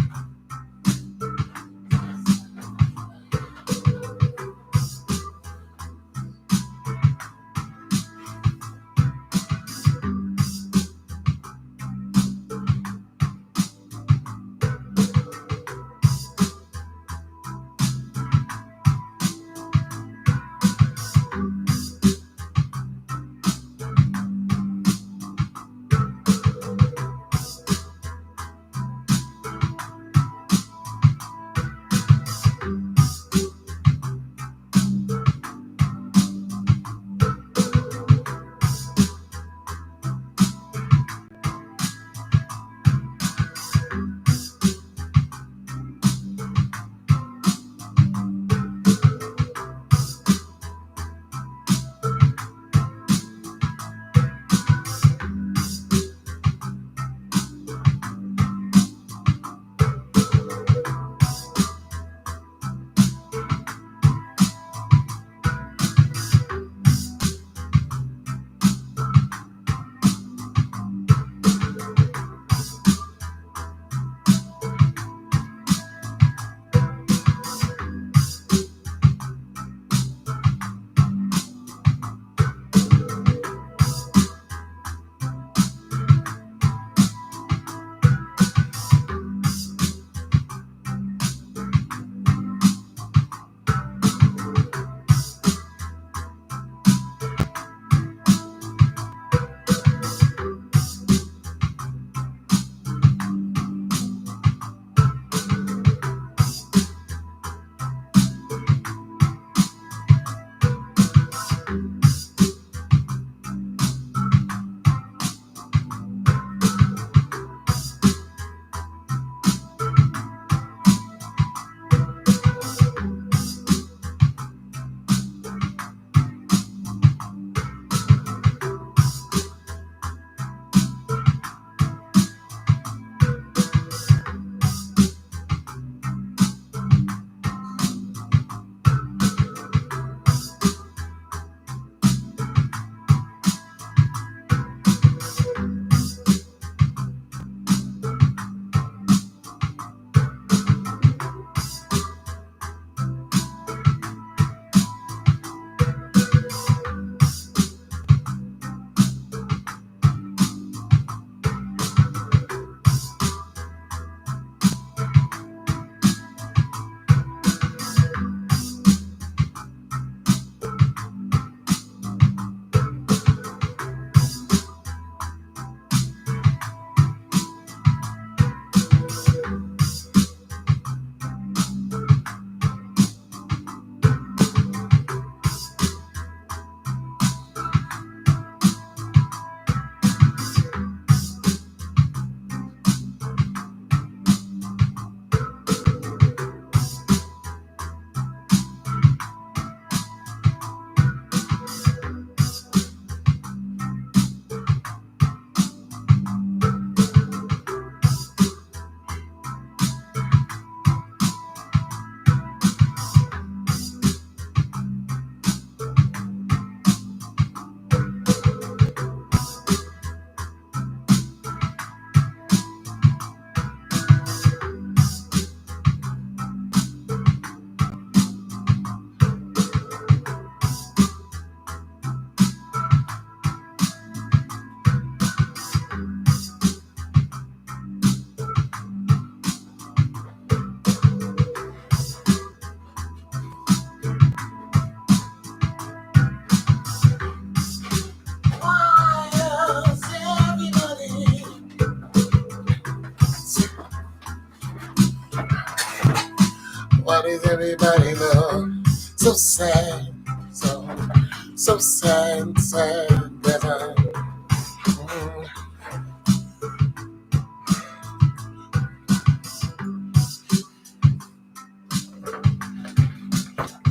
everybody look so sad, so sad, sad that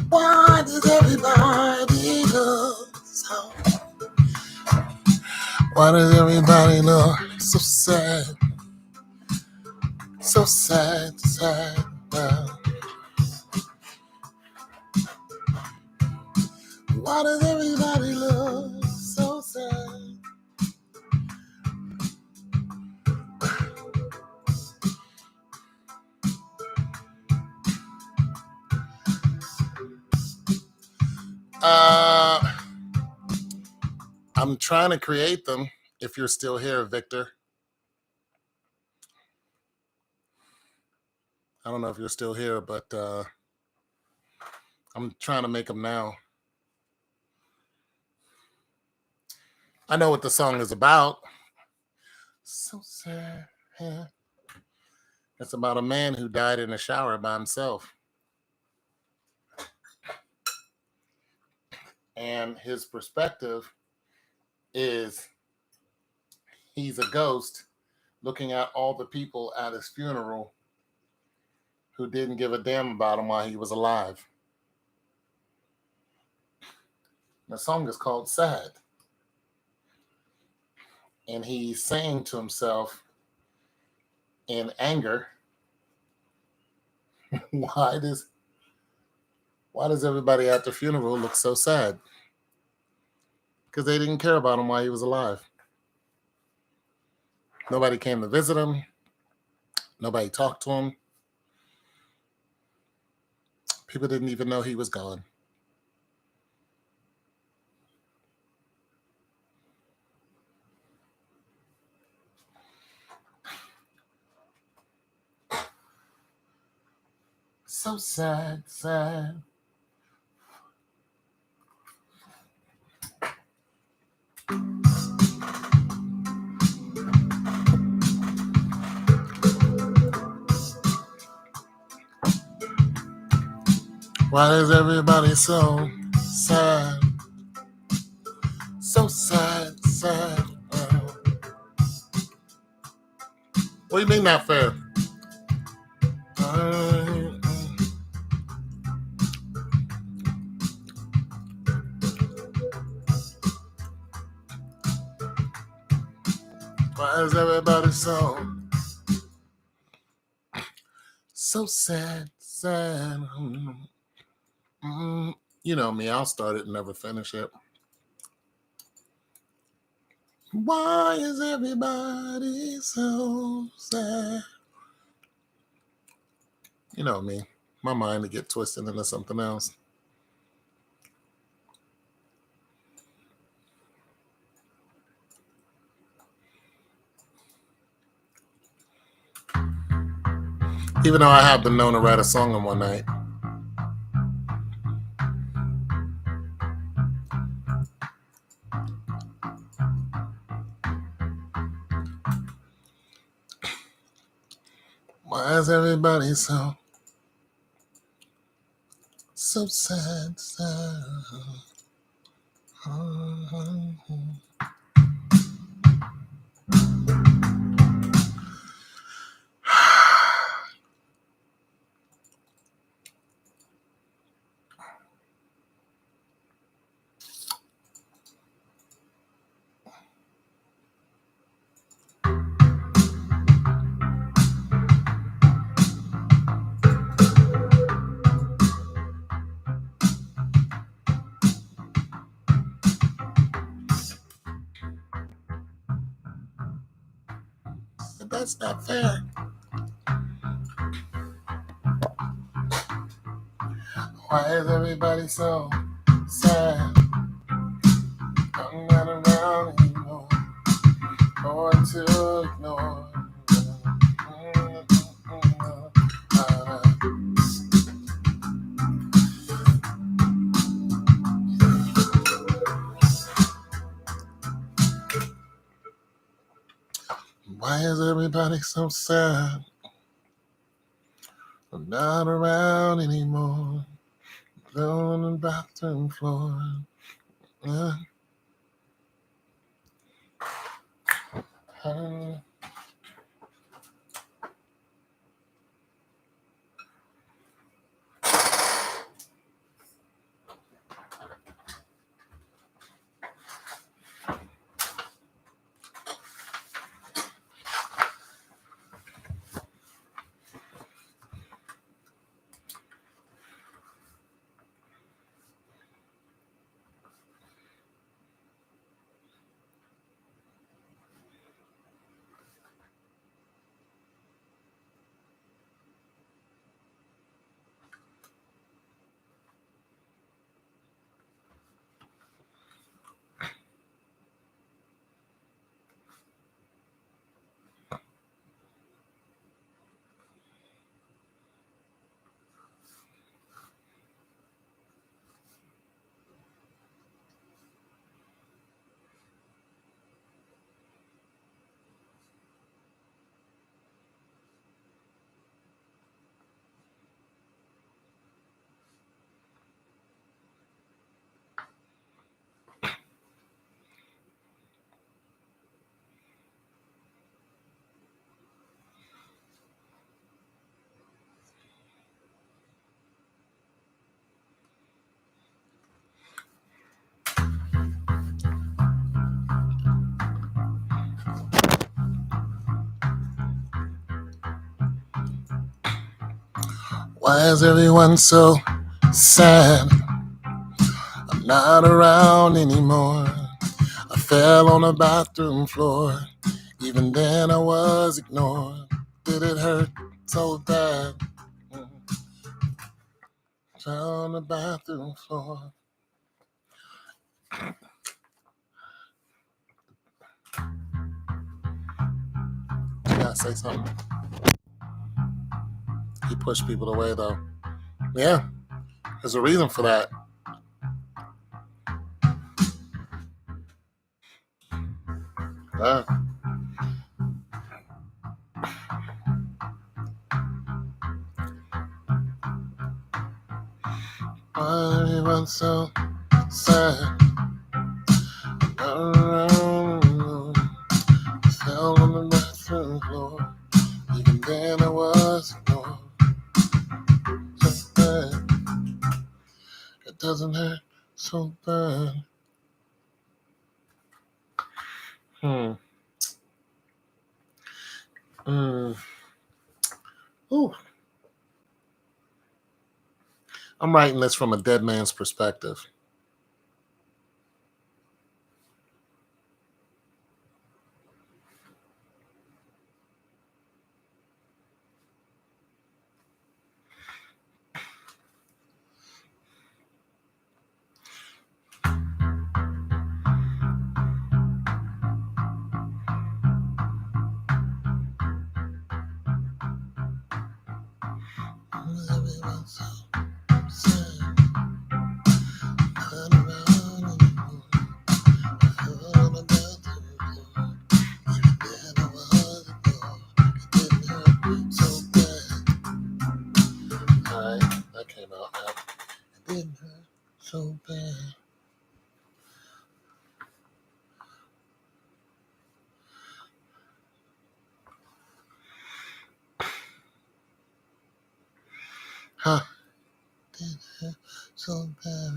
why does everybody look so? Why does everybody look so sad, so sad, sad? Why does everybody look so sad? I'm trying to create them. If you're still here, Victor. I don't know if you're still here, but I'm trying to make them now. I know what the song is about. So sad. It's about a man who died in a shower by himself. And his perspective is he's a ghost looking at all the people at his funeral who didn't give a damn about him while he was alive. The song is called Sad. And he's saying to himself in anger, why does everybody at the funeral look so sad? Because they didn't care about him while he was alive. Nobody came to visit him. Nobody talked to him. People didn't even know he was gone. So sad, sad. Why is everybody so sad? So sad, sad. What do you mean not fair? Why is everybody so sad, sad? You know me, I'll start it and never finish it. Why is everybody so sad? You know me, my mind to get twisted into something else. Even though I have been known to write a song in one night. Why is everybody so sad, sad? That's not fair. Why is everybody so sad? I'm not around anymore, or to ignore. Why is everybody so sad? I'm not around anymore. Down on the bathroom floor. Yeah. Why is everyone so sad? I'm not around anymore. I fell on the bathroom floor. Even then I was ignored. Did it hurt so bad? Fell on the bathroom floor. You gotta say something. He pushed people away though. Yeah, there's a reason for that. Yeah. Why everyone so sad? Fell on the bathroom floor. Even then I was ignored. So bad. It doesn't hurt so bad. Ooh. I'm writing this from a dead man's perspective. Everyone so sad. Not around anymore. Fell on the bathroom floor. Even then I was ignored. It didn't hurt so bad. Alright, that came out now. It didn't hurt so bad. Huh. Didn't hurt so bad.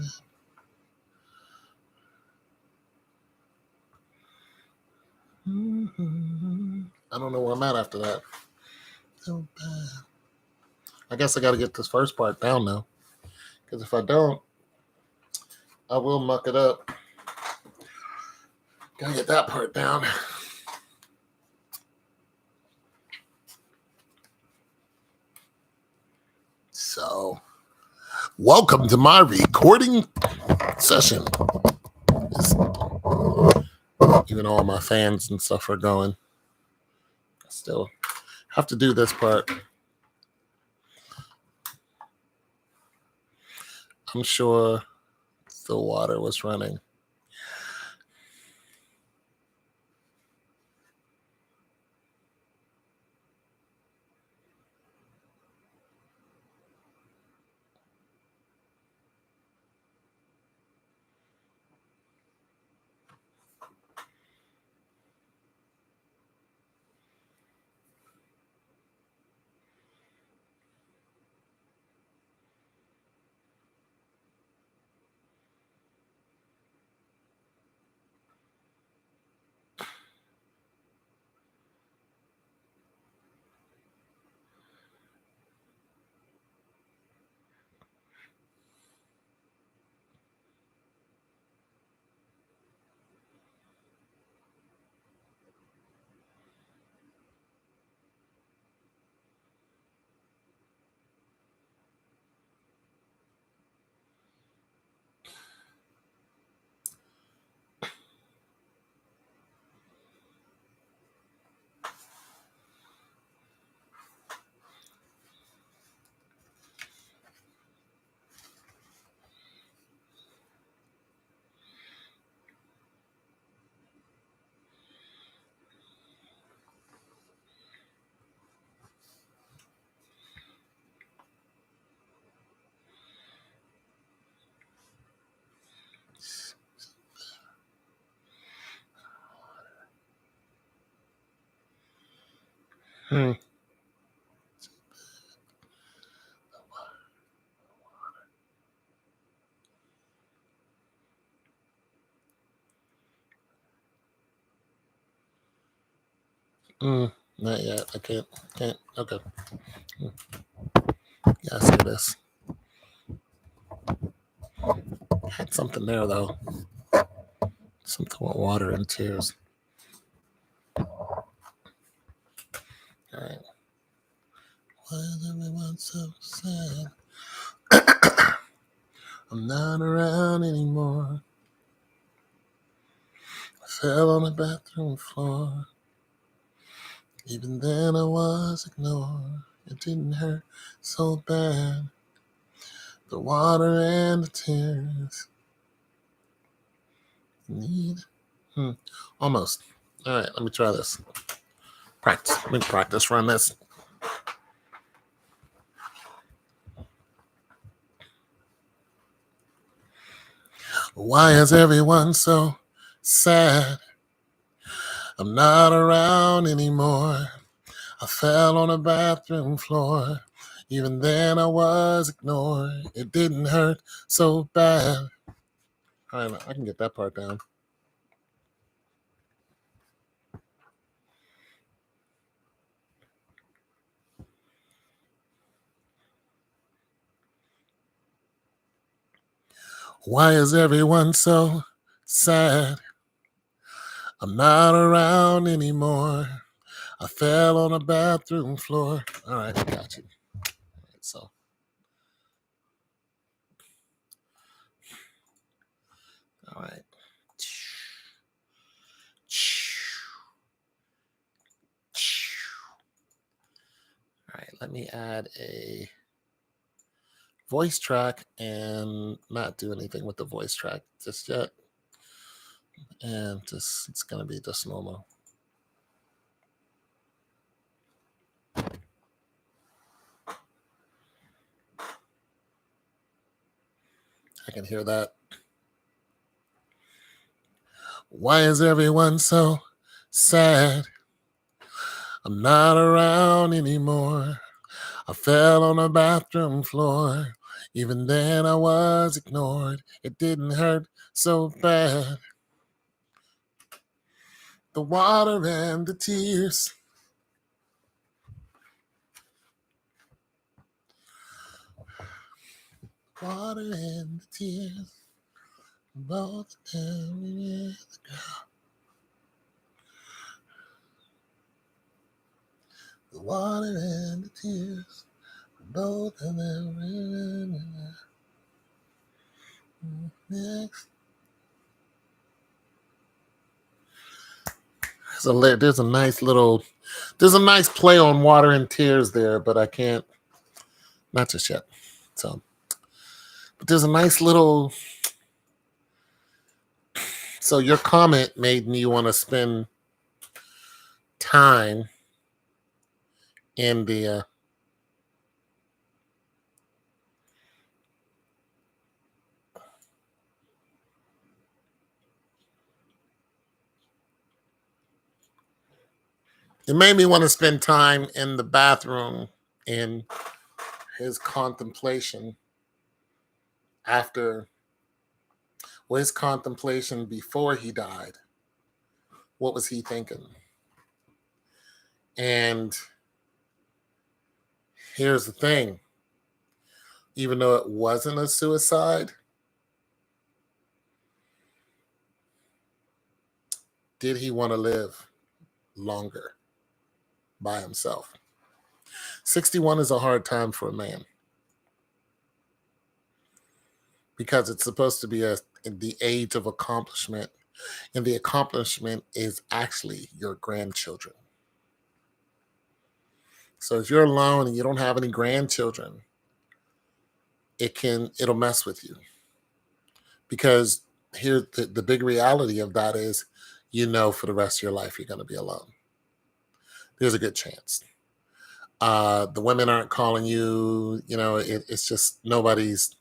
I don't know where I'm at after that. So bad. I guess I got to get this first part down now. Because if I don't, I will muck it up. Gotta get that part down. So, welcome to my recording session. Even though all my fans and stuff are going, I still have to do this part. I'm sure the water was running. Hmm. Not yet. I can't. Can't. Okay. Yeah, I see this. Had something there though. Something with water and tears. All right. Why is everyone so sad? I'm not around anymore. I fell on the bathroom floor. Even then I was ignored. It didn't hurt so bad. The water and the tears. Need. Almost. All right, let me try this. Practice. Let me practice run this. Why is everyone so sad? I'm not around anymore. I fell on the bathroom floor. Even then I was ignored. It didn't hurt so bad. All right, I can get that part down. Why is everyone so sad? I'm not around anymore. I fell on the bathroom floor. All right, I got you. All right, so, all right. All right, let me add a voice track and not do anything with the voice track just yet. And just it's gonna be just normal. I can hear that. Why is everyone so sad? I'm not around anymore. I fell on the bathroom floor. Even then I was ignored. It didn't hurt so bad. The water and the tears. Water and the tears. Both down with the ground. The water and the tears. Both of them. Next. There's a nice little, there's a nice play on water and tears there, but I can't, not just yet. So, but there's a nice little, so your comment made me want to spend time in the, it made me want to spend time in the bathroom in his contemplation after, well, his contemplation before he died. What was he thinking? And here's the thing, even though it wasn't a suicide, did he want to live longer by himself? 61 is a hard time for a man because it's supposed to be the age of accomplishment, and the accomplishment is actually your grandchildren. So if you're alone and you don't have any grandchildren, it'll mess with you, because here the big reality of that is, for the rest of your life you're going to be alone. There's a good chance. The women aren't calling you. It's just nobody's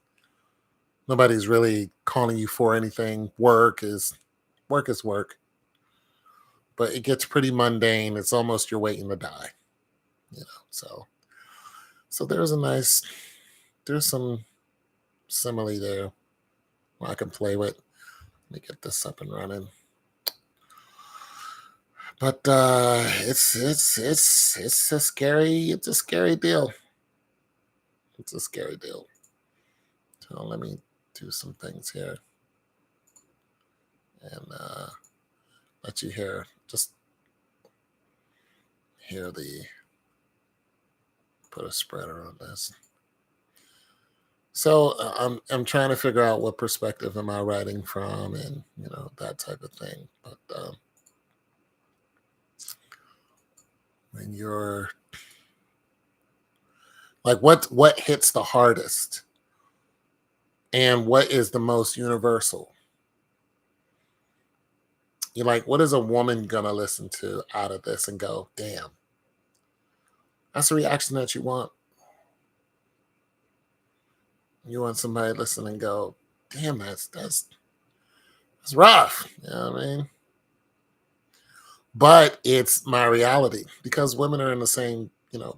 really calling you for anything. Work is work, but it gets pretty mundane. It's almost you're waiting to die. So there's a nice, there's some simile there I can play with. Let me get this up and running. But it's a scary deal. It's a scary deal. So let me do some things here and let you hear the put a spreader on this. So I'm trying to figure out what perspective am I writing from, and that type of thing. But when you're like, what hits the hardest, and what is the most universal? You're like, what is a woman gonna listen to out of this and go, damn, that's the reaction that you want. You want somebody to listen and go, damn, that's rough. You know what I mean? But it's my reality because women are in the same,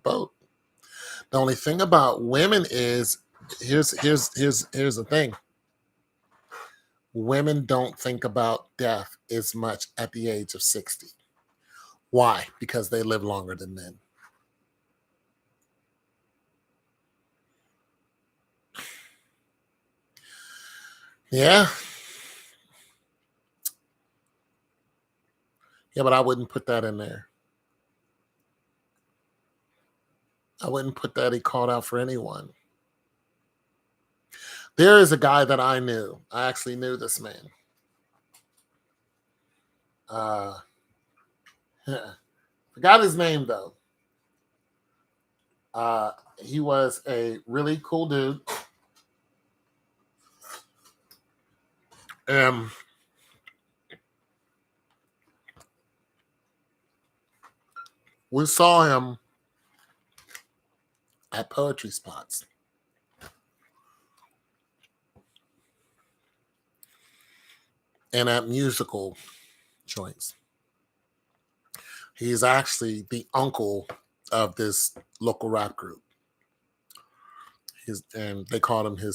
boat. The only thing about women is here's the thing. Women don't think about death as much at the age of 60. Why? Because they live longer than men. Yeah. Yeah, but I wouldn't put that in there. I wouldn't put that he called out for anyone. There is a guy that I knew. I actually knew this man. Forgot his name though. He was a really cool dude. Um, we saw him at poetry spots. And at musical joints. He's actually the uncle of this local rap group. And they called him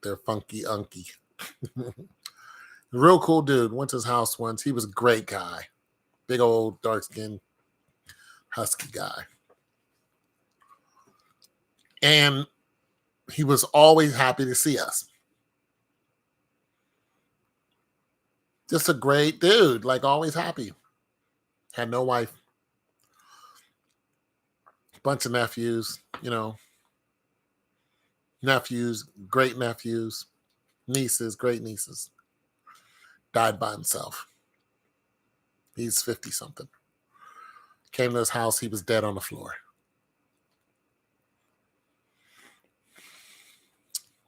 their funky unky. Real cool dude. Went to his house once. He was a great guy. Big old dark skinned husky guy. And he was always happy to see us. Just a great dude, like always happy. Had no wife. Bunch of nephews, nephews, great nephews, nieces, great nieces. Died by himself. He's 50 something. Came to his house, he was dead on the floor.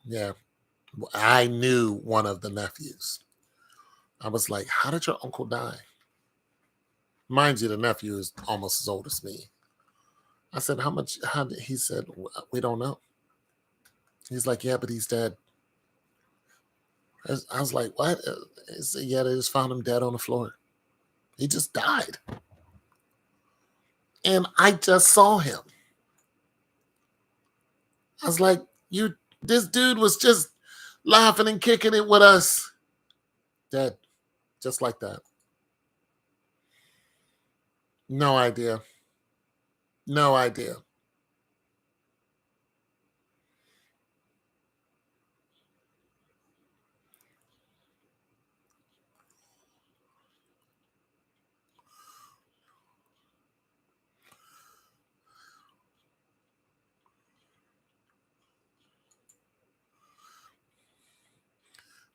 Yeah. I knew one of the nephews. I was like, how did your uncle die? Mind you, the nephew is almost as old as me. I said, how much? He said, we don't know. He's like, yeah, but he's dead. I was like, what? He said, yeah, they just found him dead on the floor. He just died. And I just saw him. I was like, this dude was just laughing and kicking it with us. Dead. Just like that. No idea. No idea.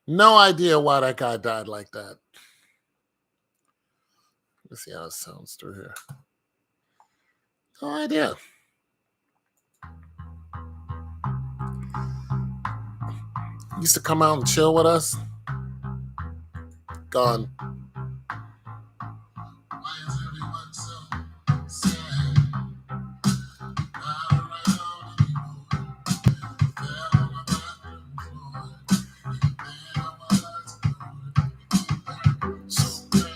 No idea why that guy died like that. Let's see how it sounds through here. No idea. He used to come out and chill with us. Gone. Why is everyone so sad? Not around anymore. Fell on my bathroom floor. There I was, so bad.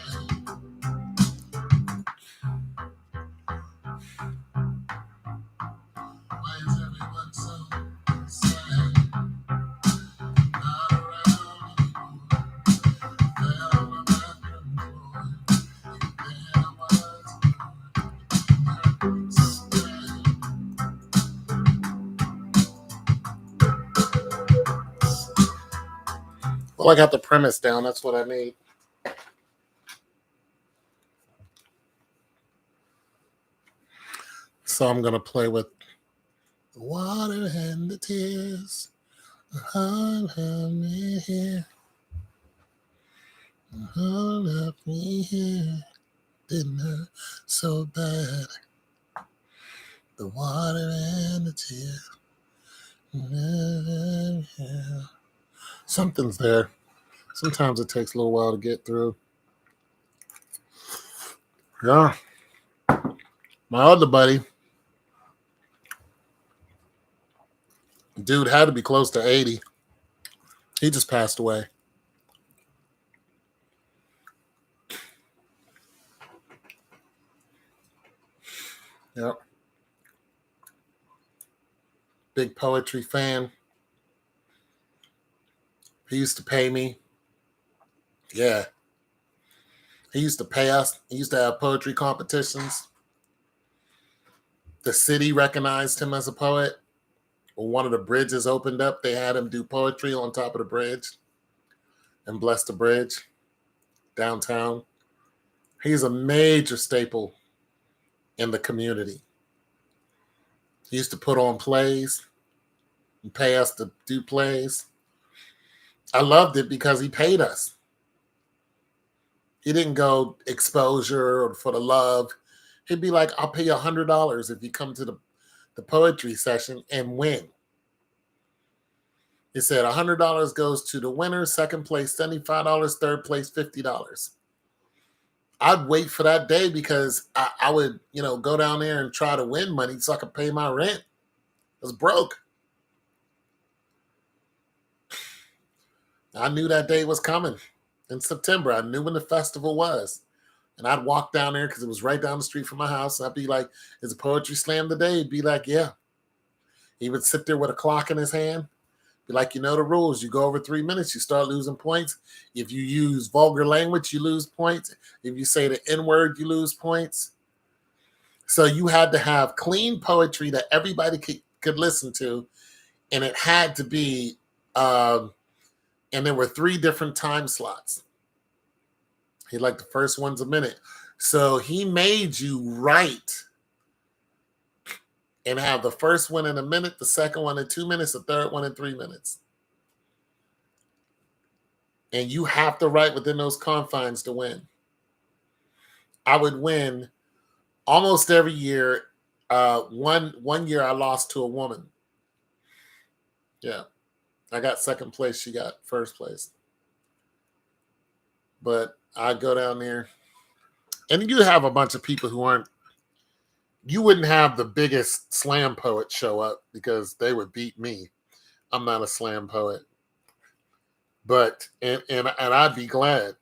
Well, I got the premise down. That's what I need. So I'm going to play with the water and the tears. Heart left me here. Heart left me here. Didn't hurt so bad. The water and the tears. Something's there. Sometimes it takes a little while to get through. Yeah. My other buddy, dude had to be close to 80. He just passed away. Yep. Big poetry fan. He used to pay me. Yeah. He used to pay us. He used to have poetry competitions. The city recognized him as a poet. When one of the bridges opened up, they had him do poetry on top of the bridge and bless the bridge downtown. He's a major staple in the community. He used to put on plays and pay us to do plays. I loved it because he paid us. He didn't go exposure or for the love. He'd be like, I'll pay you $100 if you come to the poetry session and win. He said $100 goes to the winner, second place $75, third place $50. I'd wait for that day because I would, go down there and try to win money so I could pay my rent. I was broke. I knew that day was coming in September. I knew when the festival was. And I'd walk down there because it was right down the street from my house. And I'd be like, is a poetry slam today? He'd be like, yeah. He would sit there with a clock in his hand. Be like, you know the rules. You go over 3 minutes, you start losing points. If you use vulgar language, you lose points. If you say the N-word, you lose points. So you had to have clean poetry that everybody could listen to. And it had to be, and there were 3 different time slots. He liked the first one's a minute. So he made you write and have the first one in a minute, the second one in 2 minutes, the third one in 3 minutes. And you have to write within those confines to win. I would win almost every year. One year I lost to a woman. Yeah. I got second place. She got first place. But I'd go down there. And you have a bunch of people who aren't. You wouldn't have the biggest slam poet show up because they would beat me. I'm not a slam poet. But and I'd be glad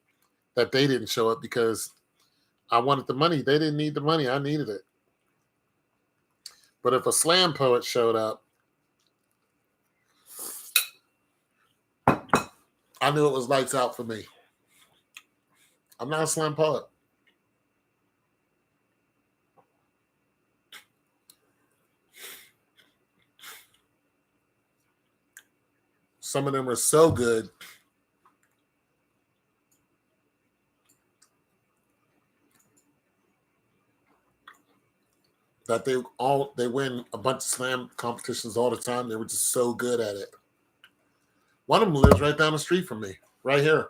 that they didn't show up because I wanted the money. They didn't need the money. I needed it. But if a slam poet showed up, I knew it was lights out for me. I'm not a slam poet. Some of them are so good that they win a bunch of slam competitions all the time. They were just so good at it. One of them lives right down the street from me, right here.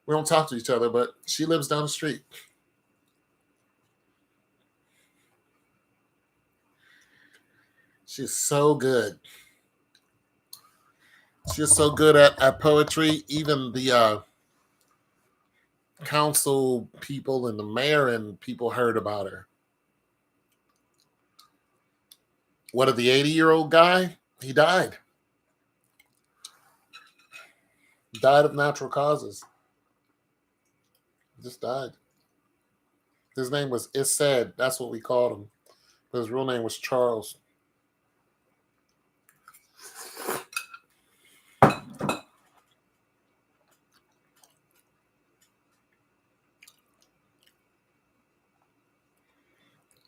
We don't talk to each other, but she lives down the street. She's so good. She's so good at poetry. Even the council people and the mayor and people heard about her. What of the 80-year-old guy? He died. He died of natural causes. He just died. His name was Issad. That's what we called him. But his real name was Charles.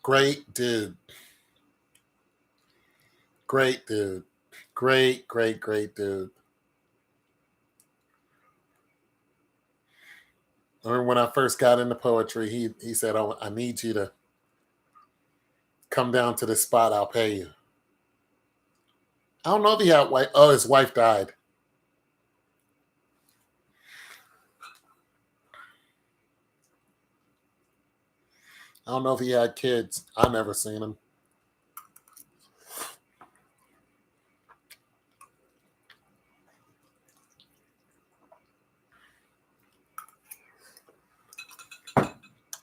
Great dude. Great dude. Great dude. I remember when I first got into poetry, he said, "Oh, I need you to come down to this spot. I'll pay you." I don't know if he had wife. Oh, his wife died. I don't know if he had kids. I never seen him.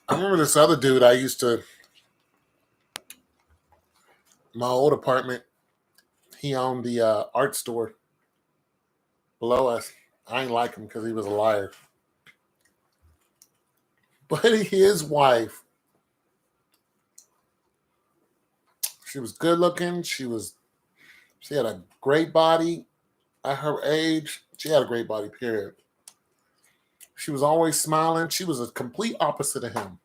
I remember this other dude I used to, my old apartment, he owned the art store below us. I ain't like him because he was a liar. But his wife, she was good looking. She had a great body at her age. She had a great body, period. She was always smiling. She was a complete opposite of him.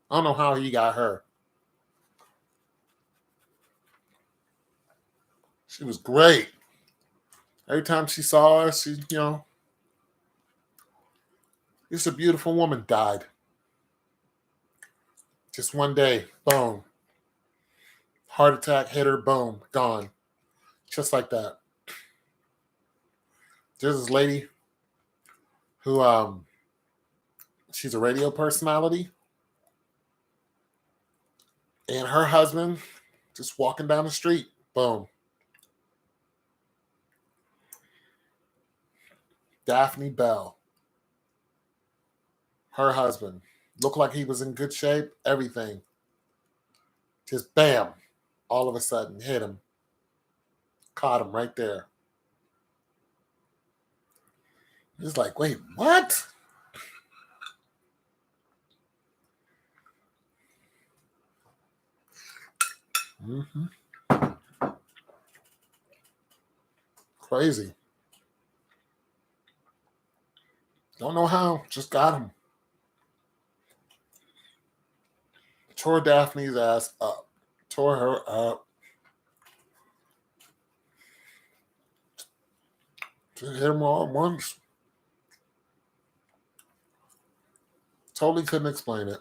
I don't know how he got her. She was great. Every time she saw us, just a beautiful woman died. Just one day, boom. Heart attack hit her, boom, gone. Just like that. There's this lady who, she's a radio personality. And her husband, just walking down the street, boom. Daphne Bell. Her husband. Looked like he was in good shape, everything. Just bam. All of a sudden, hit him. Caught him right there. He's like, wait, what? Mm-hmm. Crazy. Don't know how. Just got him. Tore Daphne's ass up. Tore her up. Just hit him all at once. Totally couldn't explain it.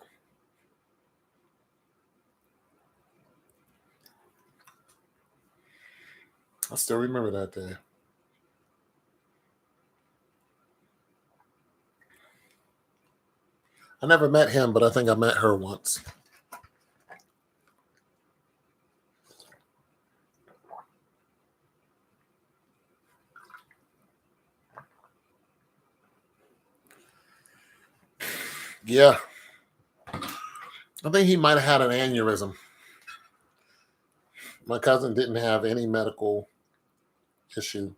I still remember that day. I never met him, but I think I met her once. Yeah. I think he might have had an aneurysm. My cousin didn't have any medical issue.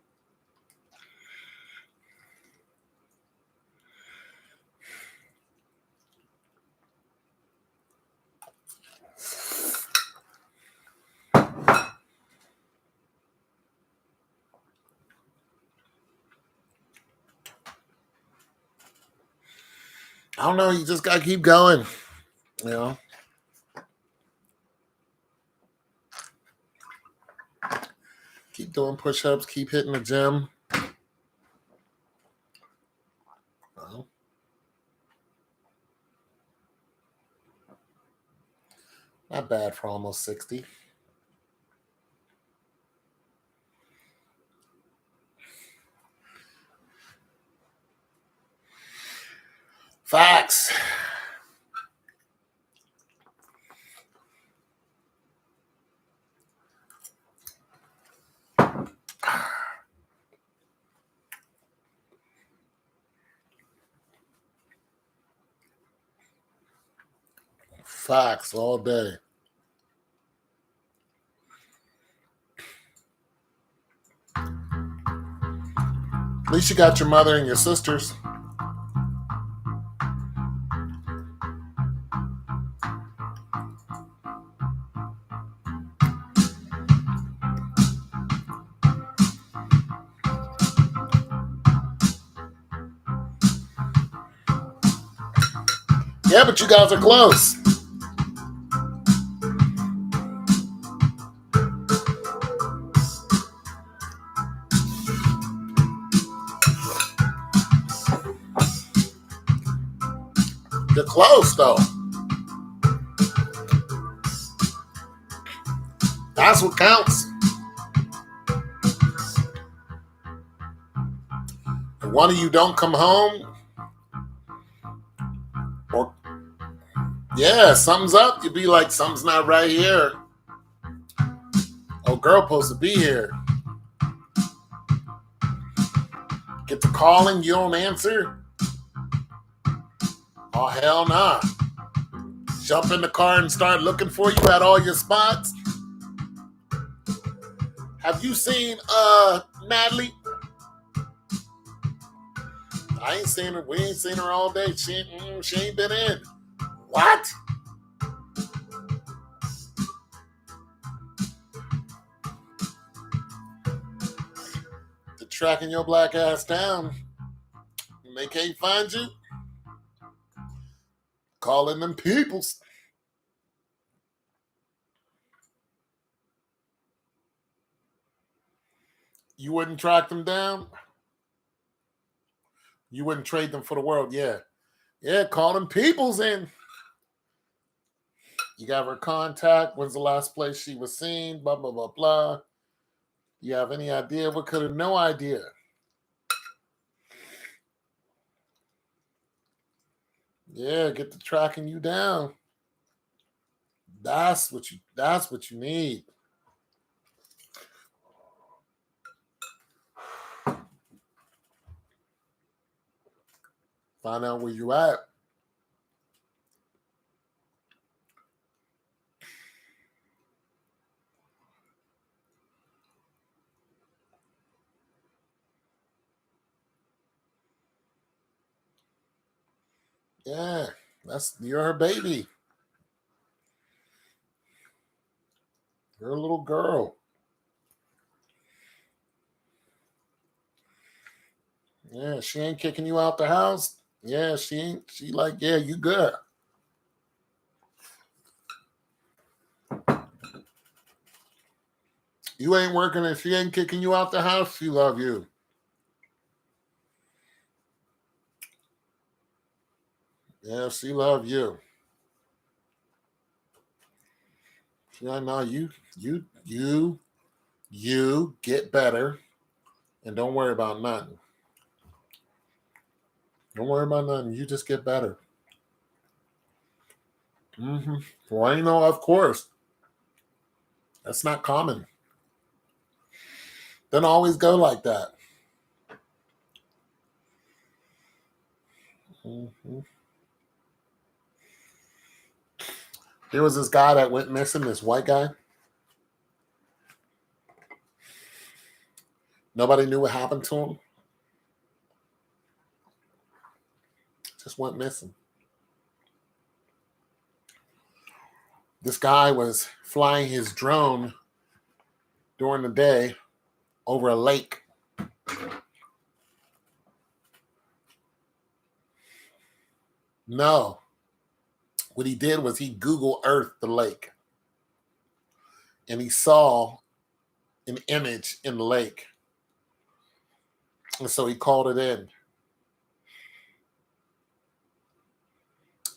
I don't know. You just got to keep going. You know? Keep doing push-ups. Keep hitting the gym. Well, not bad for almost 60. Facts. Facts all day. At least you got your mother and your sisters. Yeah, but you guys are close. You're close, though. That's what counts. If one of you don't come home, or yeah, something's up. You'd be like, something's not right here. Oh, girl supposed to be here. Get the calling, you don't answer. Oh, hell nah. Jump in the car and start looking for you at all your spots. Have you seen Natalie? I ain't seen her. We ain't seen her all day. She ain't been in. What? They're tracking your black ass down. And they can't find you. Calling them peoples. You wouldn't track them down? You wouldn't trade them for the world? Yeah. Yeah, call them peoples in. You got her contact. When's the last place she was seen? Blah, blah, blah, blah. You have any idea? What could have? No idea. Yeah, get to tracking you down. That's what you need. Find out where you at. Yeah, you're her baby. You're a little girl. Yeah, she ain't kicking you out the house. Yeah, she ain't. She like, yeah, you good. You ain't working and she ain't kicking you out the house. She love you. Yeah, she love you. Yeah, no, you get better and don't worry about nothing. Don't worry about nothing. You just get better. Mm-hmm. Well, you know, of course. That's not common. Doesn't always go like that. Mm-hmm. There was this guy that went missing, this white guy. Nobody knew what happened to him. Just went missing. This guy was flying his drone during the day over a lake. No. What he did was he Google Earthed the lake. And he saw an image in the lake. And so he called it in.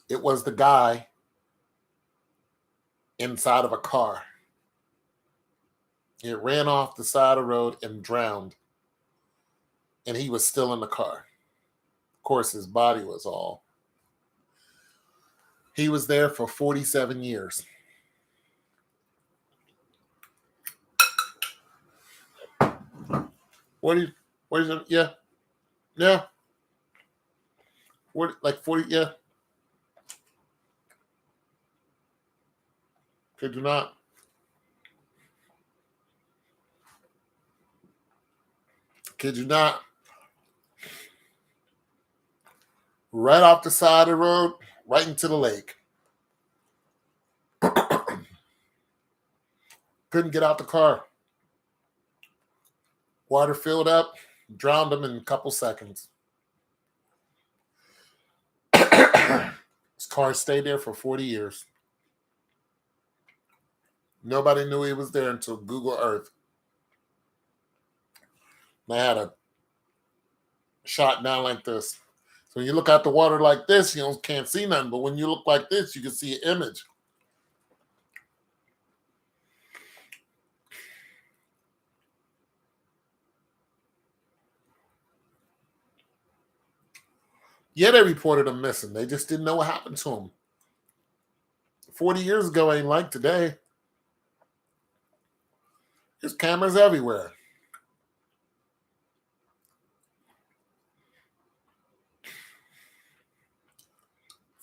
It was the guy inside of a car. It ran off the side of the road and drowned. And he was still in the car. Of course, his body was all. He was there for 47 years. What is it? Yeah. Yeah. What, like 40? Yeah. Could you not? Kid you not? Right off the side of the road, right into the lake. Couldn't get out the car. Water filled up, drowned him in a couple seconds. His car stayed there for 40 years. Nobody knew he was there until Google Earth. They had a shot down like this. So when you look at the water like this, you can't see nothing. But when you look like this, you can see an image. Yeah, they reported him missing. They just didn't know what happened to him. 40 years ago ain't like today. There's cameras everywhere.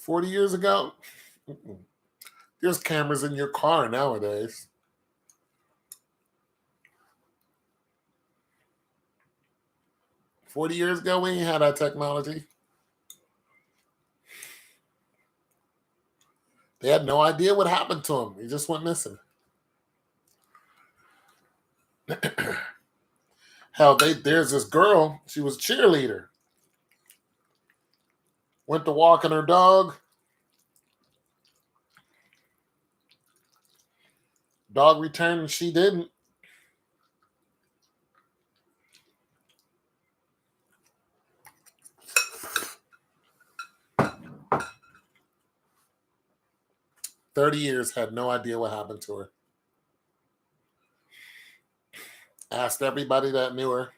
$40 years ago, there's cameras in your car nowadays. $40 years ago, we ain't had that technology. They had no idea what happened to him. He just went missing. Hell, there's this girl. She was a cheerleader. Went to walking her dog. Dog returned and she didn't. $30 years, had no idea what happened to her. Asked everybody that knew her.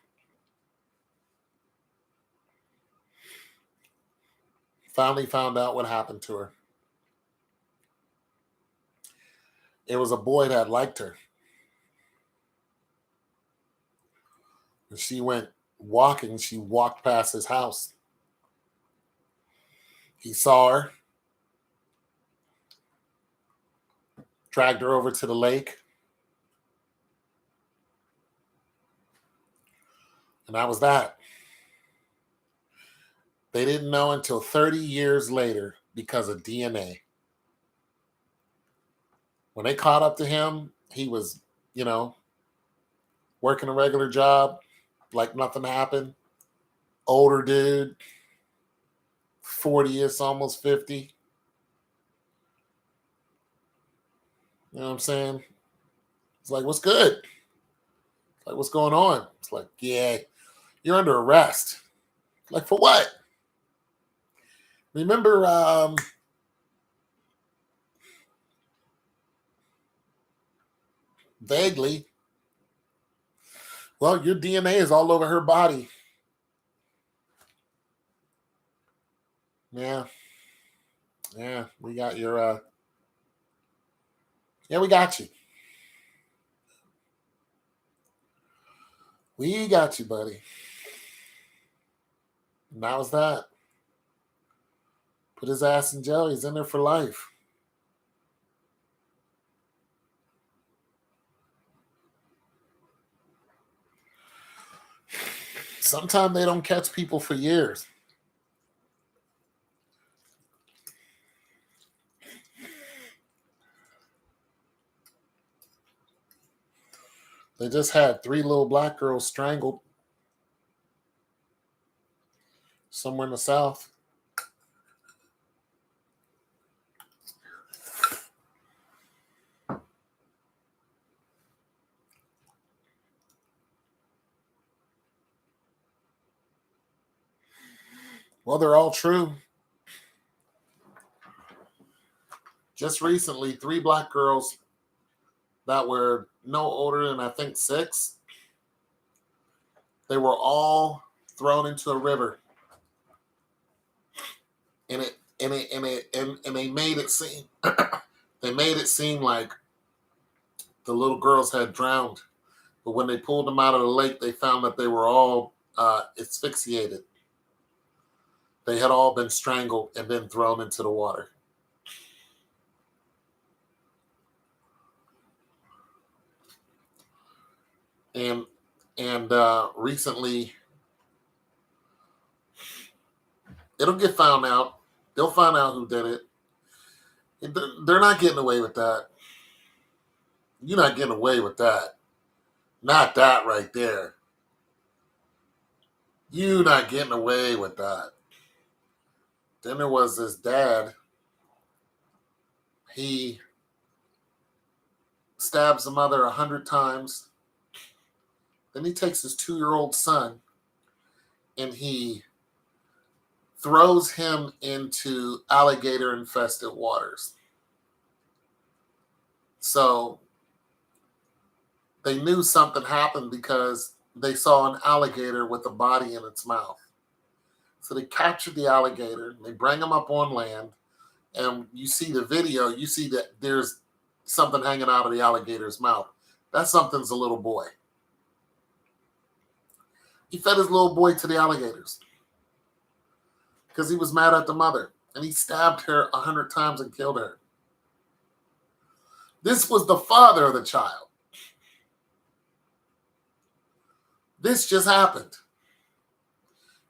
Finally found out what happened to her. It was a boy that liked her. And she went walking. She walked past his house. He saw her. Dragged her over to the lake. And that was that. They didn't know until 30 years later because of DNA. When they caught up to him, he was, working a regular job, like nothing happened. Older dude, 40-ish, almost 50. You know what I'm saying? It's like, what's good? It's like, what's going on? It's like, yeah, you're under arrest. Like, for what? Remember, vaguely, well, your DNA is all over her body. Yeah. Yeah, we got your, we got you. We got you, buddy. And that was that. Put his ass in jail. He's in there for life. Sometimes they don't catch people for years. They just had 3 little black girls strangled somewhere in the South. Well, they're all true. Just recently, 3 black girls that were no older than, I think, 6, they were all thrown into a river. And they made it seem like the little girls had drowned. But when they pulled them out of the lake, they found that they were all asphyxiated. They had all been strangled and then thrown into the water. And recently, it'll get found out. They'll find out who did it. They're not getting away with that. You're not getting away with that. Not that right there. You're not getting away with that. Then there was this dad. He stabs the mother 100 times. Then he takes his 2-year-old son and he throws him into alligator infested waters. So they knew something happened because they saw an alligator with a body in its mouth. So they captured the alligator, they bring him up on land, and you see the video, you see that there's something hanging out of the alligator's mouth. That something's a little boy. He fed his little boy to the alligators because he was mad at the mother, and he stabbed her 100 times and killed her. This was the father of the child. This just happened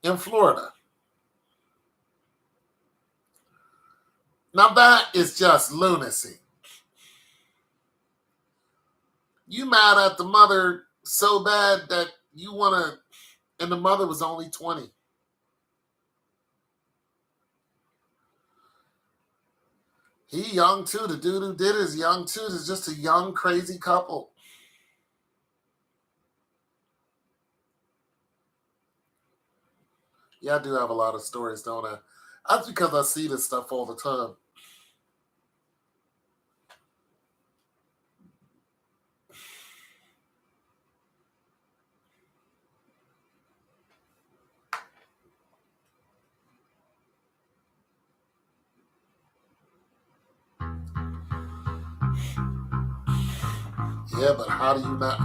in Florida. Now that is just lunacy. You mad at the mother so bad that you want to, and the mother was only 20. He young too. The dude who did it is young too. It's just a young, crazy couple. Yeah, I do have a lot of stories, don't I? That's because I see this stuff all the time. Yeah, but how do you not?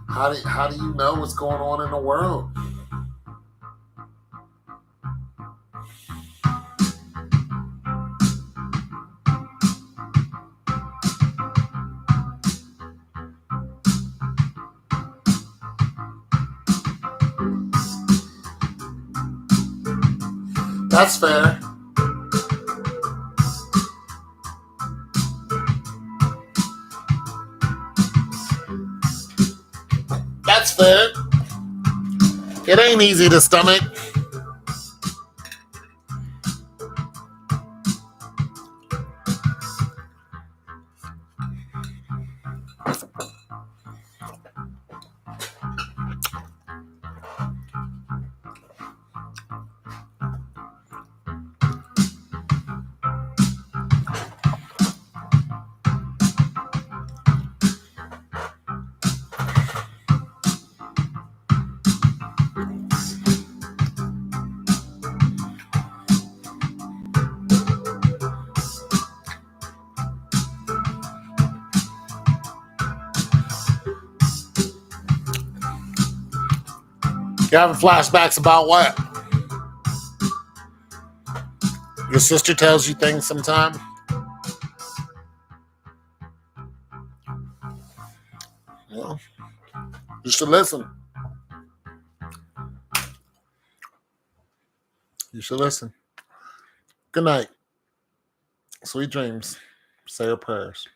How do you know what's going on in the world? That's fair. That's fair. It ain't easy to stomach. You having flashbacks about what? Your sister tells you things sometime? Well, you should listen. You should listen. Good night. Sweet dreams. Say your prayers.